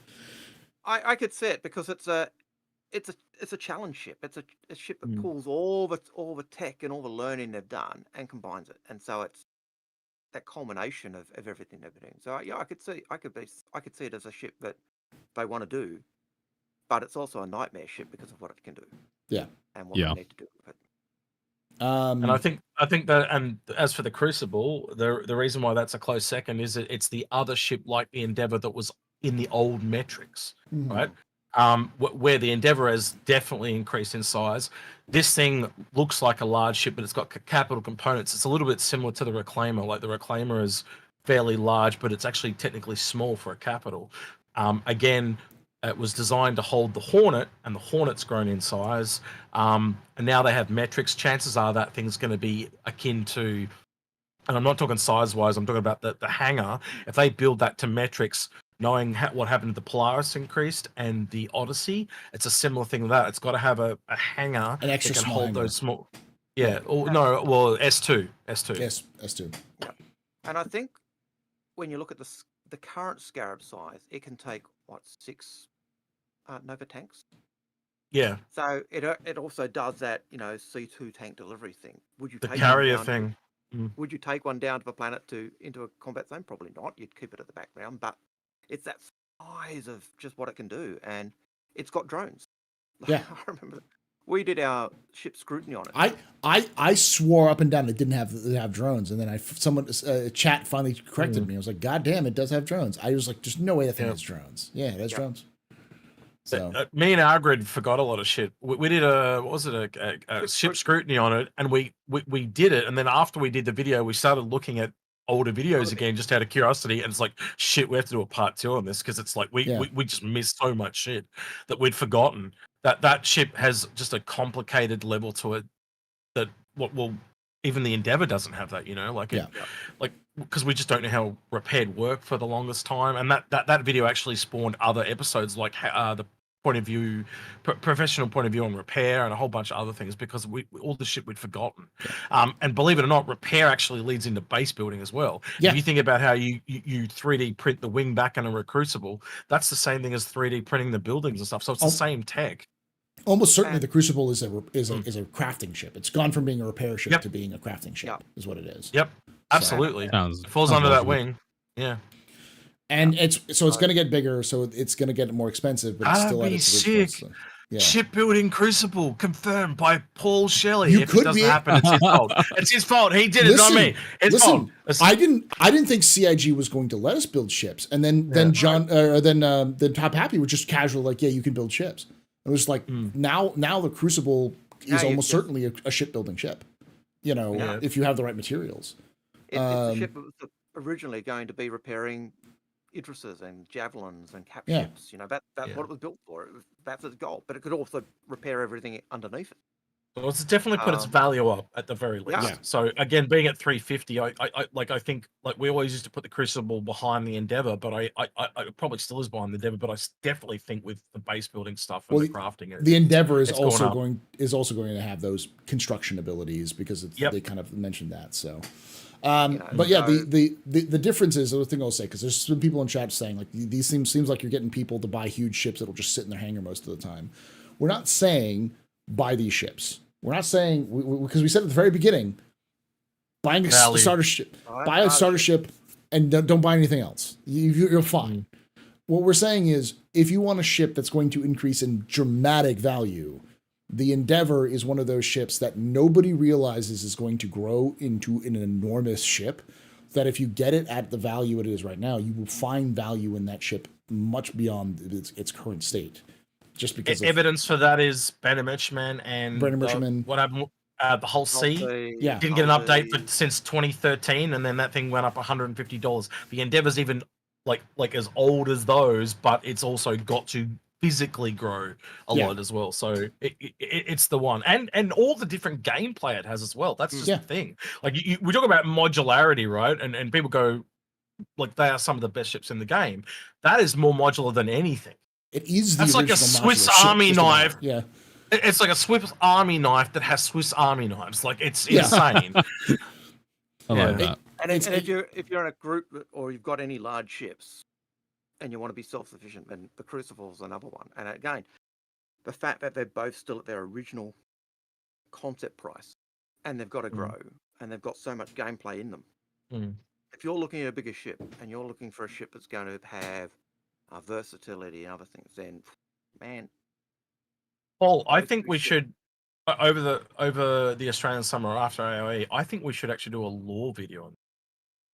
Speaker 4: I could see it because it's a challenge ship. It's a ship that pulls all the tech and all the learning they've done and combines it, and so it's that culmination of everything they've been doing. So yeah, I could see it as a ship that they want to do, but it's also a nightmare ship because of what it can do.
Speaker 1: Yeah.
Speaker 4: And what
Speaker 3: Yeah.
Speaker 4: they need to do with it.
Speaker 2: And I think that, and as for the Crucible, the reason why that's a close second is that it's the other ship like the Endeavour that was in the old metrics, right? Where the Endeavour has definitely increased in size. This thing looks like a large ship, but it's got capital components. It's a little bit similar to the Reclaimer. Like the Reclaimer is fairly large, but it's actually technically small for a capital. Again, it was designed to hold the Hornet, and the Hornet's grown in size. And now they have metrics. Chances are that thing's going to be akin to, and I'm not talking size-wise, I'm talking about the hangar. If they build that to metrics, knowing what happened to the Polaris increased and the Odyssey, it's a similar thing with that. It's got to have a hangar
Speaker 1: An extra
Speaker 2: that can
Speaker 1: small
Speaker 2: hold
Speaker 1: hangar.
Speaker 2: those small. Yeah. Or no. Well, S2.
Speaker 1: Yes, S2.
Speaker 4: And I think when you look at the current Scarab size, it can take 6 Nova tanks.
Speaker 2: Yeah.
Speaker 4: So it also does that C2 tank delivery thing. Would you
Speaker 2: The
Speaker 4: take
Speaker 2: carrier
Speaker 4: one down
Speaker 2: thing.
Speaker 4: Would you take one down to the planet into a combat zone? Probably not. You'd keep it at the background, but it's that size of just what it can do, and it's got drones.
Speaker 1: Yeah.
Speaker 4: I remember we did our ship scrutiny on it.
Speaker 1: I swore up and down it didn't have drones, and then someone chat finally corrected me. I was like, God damn, it does have drones. I was like, there's no way that thing has drones. Yeah, it has drones. So
Speaker 2: Me and our grid forgot a lot of shit. We did a ship scrutiny on it, and we did it, and then after we did the video, we started looking at older videos again just out of curiosity, and it's like, shit, we have to do a part 2 on this because it's like we just missed so much shit that we'd forgotten. That ship has just a complicated level to it that even the Endeavour doesn't have that, like because we just don't know how repaired work for the longest time, and that video actually spawned other episodes like the point of view, professional point of view on repair and a whole bunch of other things because all the shit we'd forgotten. And believe it or not, repair actually leads into base building as well.
Speaker 1: Yeah.
Speaker 2: If you think about how you 3D print the wing back in a Crucible, that's the same thing as 3D printing the buildings and stuff. So it's the same tech.
Speaker 1: almost certainly the Crucible is a crafting ship. It's gone from being a repair ship to being a crafting ship. Is what it is.
Speaker 2: Yep, absolutely. It falls under that wing. Yeah.
Speaker 1: And it's going to get bigger, so it's going to get more expensive, but it's still at its original. So, yeah.
Speaker 2: Shipbuilding Crucible confirmed by Paul Shelley.
Speaker 1: You
Speaker 2: if
Speaker 1: could
Speaker 2: it doesn't
Speaker 1: be
Speaker 2: happen, it's his fault. It's his fault. He did it, not me. It's fault.
Speaker 1: I didn't think CIG was going to let us build ships, and then John then Top Happy were just casual, like, yeah, you can build ships. It was like now the Crucible is almost certainly a shipbuilding ship. If you have the right materials.
Speaker 4: It's a ship. originally going to be repairing Idrises and Javelins and cap
Speaker 1: Yeah.
Speaker 4: ships. You know, that's
Speaker 2: Yeah.
Speaker 4: what it was built for. That's its goal. But it could also repair everything underneath it.
Speaker 2: So it's definitely put its value up at the very least.
Speaker 4: Yeah.
Speaker 2: So again, being at 350, I think like we always used to put the Crucible behind the Endeavor, but I it probably still is behind the Endeavor, but I definitely think with the base building stuff and the crafting,
Speaker 1: the Endeavor is
Speaker 2: it's gone
Speaker 1: also
Speaker 2: up.
Speaker 1: going to have those construction abilities because they kind of mentioned that. So. But yeah, the difference is the other thing I'll say, because there's some people in chat saying like these seems like you're getting people to buy huge ships that'll just sit in their hangar most of the time. We're not saying buy these ships. We're not saying, because we said at the very beginning, buying a starter ship, buy a starter ship, and don't buy anything else. You're fine. What we're saying is, if you want a ship that's going to increase in dramatic value, the Endeavor is one of those ships that nobody realizes is going to grow into an enormous ship. That if you get it at the value it is right now, you will find value in that ship much beyond its current state. Just because
Speaker 2: evidence for that is Brandon Merchman and what happened. The whole sea didn't get an update since 2013, and then that thing went up $150. The Endeavor's even like as old as those, but it's also got to physically grow a lot as well. So it's the one, and all the different gameplay it has as well. That's just the thing. Like we talk about modularity, right? And people go like they are some of the best ships in the game. That is more modular than anything.
Speaker 1: It is.
Speaker 2: That's like a Swiss Army knife. Yeah, it's like a Swiss Army knife that has Swiss Army knives. Like it's insane.
Speaker 3: I like that.
Speaker 4: And if you're in a group or you've got any large ships, and you want to be self-sufficient, then the Crucible's another one. And again, the fact that they're both still at their original concept price, and they've got to grow, and they've got so much gameplay in them. If you're looking at a bigger ship and you're looking for a ship that's going to have versatility and other things, then man,
Speaker 2: Paul, I think we should over the Australian summer after AOE. I think we should actually do a lore video on it,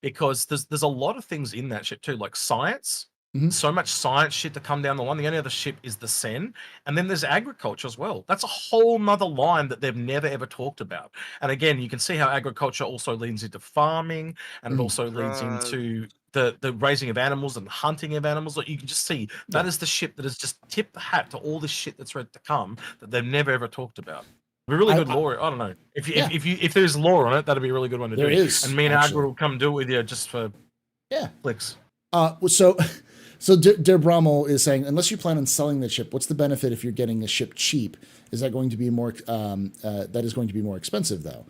Speaker 2: because there's a lot of things in that ship too, like science. So much science shit to come down the line. The only other ship is the Sen, and then there's agriculture as well. That's a whole nother line that they've never ever talked about. And again, you can see how agriculture also leads into farming, and it also leads into the raising of animals and hunting of animals. Like you can just see that is the ship that has just tipped the hat to all this shit that's ready to come that they've never ever talked about. Be really good lore. I don't know if there's lore on it, that'd be a really good one to do.
Speaker 1: There is,
Speaker 2: and me and Agro will come do it with you just for clicks.
Speaker 1: So Der Brommel is saying, unless you plan on selling the ship, what's the benefit if you're getting a ship cheap? Is that going to be more? That is going to be more expensive, though.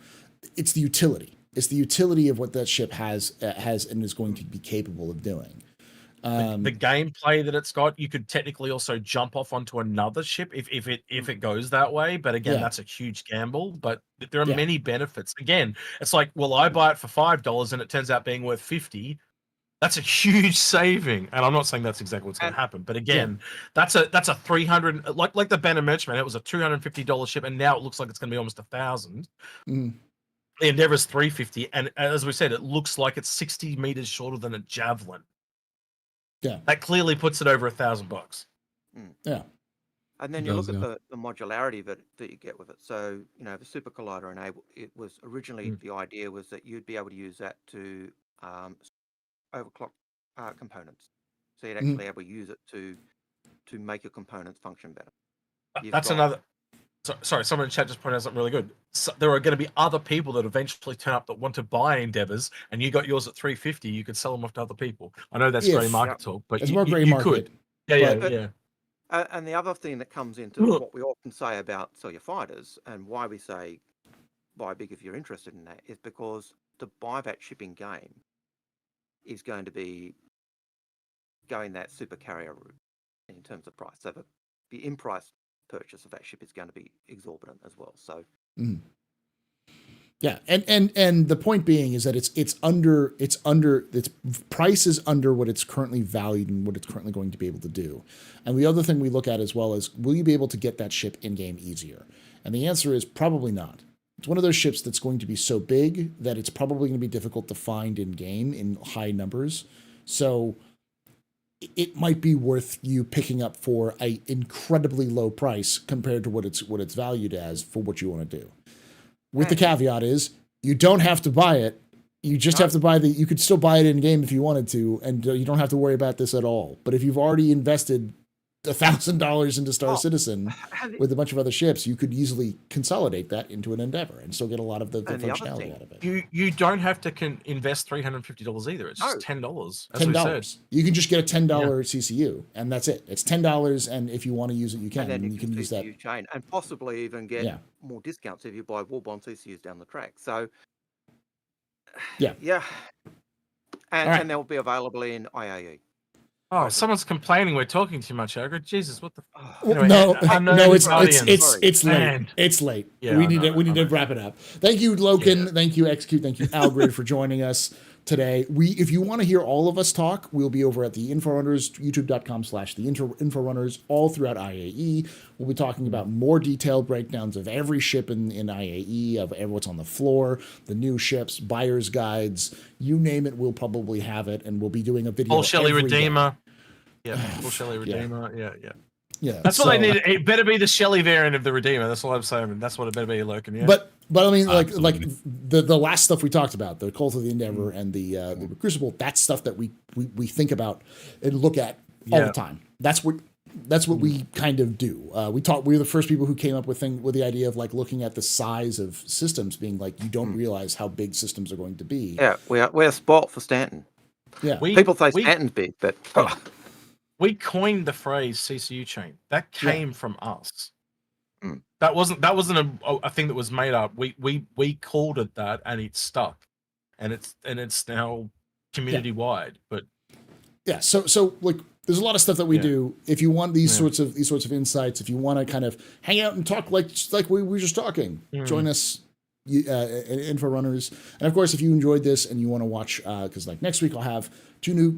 Speaker 1: It's the utility. It's the utility of what that ship has and is going to be capable of doing.
Speaker 2: The gameplay that it's got, you could technically also jump off onto another ship if it goes that way. But again, that's a huge gamble. But there are many benefits. Again, it's like, well, I buy it for $5 and it turns out being worth $50. That's a huge saving, and I'm not saying that's exactly what's going to happen. But again, that's a 300 like the Banner Merchman. It was a $250 ship, and now it looks like it's going to be almost $1,000. The Endeavor's $350, and as we said, it looks like it's 60 meters shorter than a Javelin.
Speaker 1: Yeah,
Speaker 2: that clearly puts it over $1,000.
Speaker 1: Yeah,
Speaker 4: and then you look at the modularity that you get with it. So the Super Collider it was originally the idea was that you'd be able to use that to overclock components, so you'd actually be able to use it to make your components function better. Another.
Speaker 2: Sorry, someone in chat just pointed out something really good. So there are going to be other people that eventually turn up that want to buy Endeavors, and you got yours at $350. You could sell them off to other people. I know that's grey market talk, but
Speaker 1: it's more grey market.
Speaker 2: Could. Yeah.
Speaker 4: And the other thing that comes into what we often say about sell your fighters, and why we say buy big if you're interested in that, is because to buy that shipping game is going to be going that super carrier route in terms of price. So the in price purchase of that ship is going to be exorbitant as well. So
Speaker 1: yeah, and the point being is that its price is under what it's currently valued and what it's currently going to be able to do. And the other thing we look at as well is, will you be able to get that ship in game easier? And the answer is probably not. It's one of those ships that's going to be so big that it's probably going to be difficult to find in game in high numbers. So it might be worth you picking up for a incredibly low price compared to what it's valued as for what you want to do. With the caveat is, you don't have to buy it You just
Speaker 4: No.
Speaker 1: have to buy you could still buy it in game if you wanted to, and you don't have to worry about this at all. But if you've already invested $1,000 into Star
Speaker 4: Oh,
Speaker 1: Citizen
Speaker 4: and
Speaker 1: with a bunch of other ships, you could easily consolidate that into an Endeavor and still get a lot of the
Speaker 4: And the other
Speaker 1: functionality
Speaker 4: thing,
Speaker 1: out of it.
Speaker 2: You don't have to invest $350 either. It's just
Speaker 4: No.
Speaker 2: $10. As
Speaker 1: $10.
Speaker 2: we said.
Speaker 1: You can just get a $10 CCU, and that's it. It's $10, and if you want to use it, you can.
Speaker 4: and then
Speaker 1: And
Speaker 4: you can
Speaker 1: use that.
Speaker 4: CCU chain, and possibly even get
Speaker 1: Yeah.
Speaker 4: more discounts if you buy Warbond CCUs down the track. So,
Speaker 1: Yeah.
Speaker 4: yeah, and,
Speaker 1: All right.
Speaker 4: and they'll be available in IAE.
Speaker 2: Oh, someone's complaining we're talking too much, Ogre. Jesus, what the...
Speaker 4: Oh,
Speaker 2: Anyway,
Speaker 1: No,
Speaker 2: unknown
Speaker 1: no, it's
Speaker 2: Guardians.
Speaker 1: late.
Speaker 2: Man.
Speaker 1: It's late.
Speaker 2: Yeah,
Speaker 1: we
Speaker 2: I
Speaker 1: need
Speaker 2: know,
Speaker 1: to
Speaker 2: I know.
Speaker 1: wrap it up. Thank you, Loken.
Speaker 2: Yeah.
Speaker 1: Thank you, Execute. Thank you, Algrid, for joining us today. If you want to hear all of us talk, we'll be over at the Inforunners, youtube.com/the Inforunners, all throughout IAE. We'll be talking about more detailed breakdowns of every ship in IAE, of what's on the floor, the new ships, buyer's guides, you name it, we'll probably have it, and we'll be doing a video.
Speaker 2: Paul Shelley
Speaker 1: every day.
Speaker 2: Redeemer. Yeah, Paul Shelley Redeemer. Yeah.
Speaker 1: Yeah,
Speaker 2: That's what
Speaker 1: so-
Speaker 2: they need. It better be the Shelley variant of the Redeemer. That's all I'm saying. That's what it better be, Loken. Yeah.
Speaker 1: But I mean, like
Speaker 3: Absolutely.
Speaker 1: the last stuff we talked about, the Cult of the Endeavor and the Crucible, that's stuff that we think about and look at all
Speaker 2: Yeah.
Speaker 1: the time. That's what we kind of do. We were the first people who came up with the idea of like looking at the size of systems, being like, you don't realize how big systems are going to be.
Speaker 4: yeah, we're a spot for Stanton.
Speaker 1: Yeah.
Speaker 4: People say Stanton's big, but
Speaker 2: We coined the phrase CCU chain. That came from us.
Speaker 4: Mm.
Speaker 2: That wasn't a thing that was made up. We called it that, and it stuck, and it's now community wide. But
Speaker 1: Yeah. So like, there's a lot of stuff that we do. If you want these sorts of insights, if you want to kind of hang out and talk like we were just talking, join us. Inforunners, and of course, if you enjoyed this and you want to watch, because like next week I'll have two new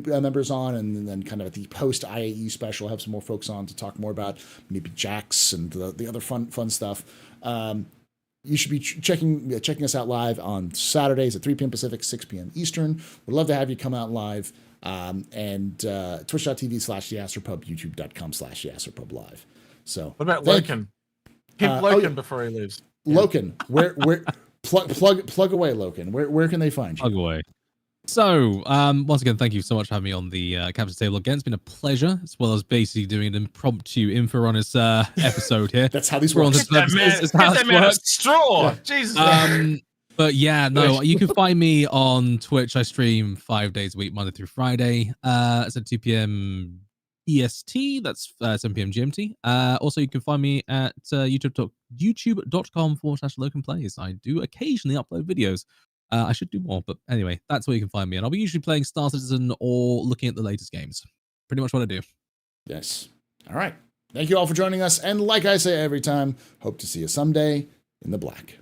Speaker 1: members on, and then kind of at the post IAE special, I'll have some more folks on to talk more about maybe Jax and the other fun stuff. You should be checking us out live on Saturdays at 3 p.m. Pacific, 6 p.m. Eastern. We'd love to have you come out live. And twitch.tv/TheAstroPub, youtube.com/TheAstroPubLive. So
Speaker 2: what about Loken? Hit Loken before he leaves.
Speaker 1: Loken, where plug away, Loken. Where can they find you?
Speaker 3: Plug away. So, once again, thank you so much for having me on the captain's table again. It's been a pleasure, as well as basically doing an impromptu Inforunners episode here.
Speaker 1: That's how these
Speaker 3: We're on
Speaker 1: work.
Speaker 3: this
Speaker 2: Get that man a straw. Jesus.
Speaker 3: But yeah, no, you can find me on Twitch. I stream 5 days a week, Monday through Friday. It's at 2 p.m. EST. That's 7 p.m. GMT. Also, you can find me at youtube.com/LokenPlays. I do occasionally upload videos. I should do more, but anyway, that's where you can find me. And I'll be usually playing Star Citizen or looking at the latest games. Pretty much what I do.
Speaker 1: Yes. All right. Thank you all for joining us. And like I say every time, hope to see you someday in the black.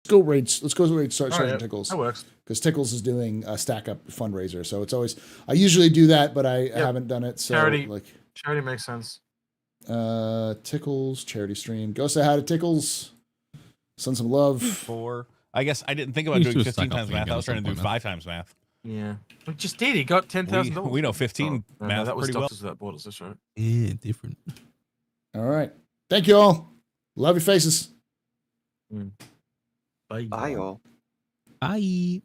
Speaker 1: Let's go raid Sergeant Tickles.
Speaker 2: That works.
Speaker 1: Because Tickles is doing a stack up fundraiser. So it's always, I usually do that, but I haven't done it. So
Speaker 2: Charity.
Speaker 1: like
Speaker 2: Charity makes sense.
Speaker 1: Tickles, charity stream. Go say hi to Tickles. Send some love.
Speaker 5: I guess I didn't think about
Speaker 3: You
Speaker 5: doing
Speaker 3: should
Speaker 5: 15
Speaker 3: stack up
Speaker 5: times
Speaker 3: the
Speaker 5: math. I was
Speaker 3: income
Speaker 5: trying to
Speaker 3: at
Speaker 5: do
Speaker 3: some point,
Speaker 5: 5 times math.
Speaker 2: Yeah. We just did. He got $10,000.
Speaker 5: We know 15 math
Speaker 2: that was
Speaker 5: pretty well.
Speaker 2: Doctors Without Borders. That's right.
Speaker 3: Yeah, different.
Speaker 1: All right. Thank you all. Love your faces.
Speaker 2: Bye.
Speaker 4: bye, y'all.
Speaker 3: Bye.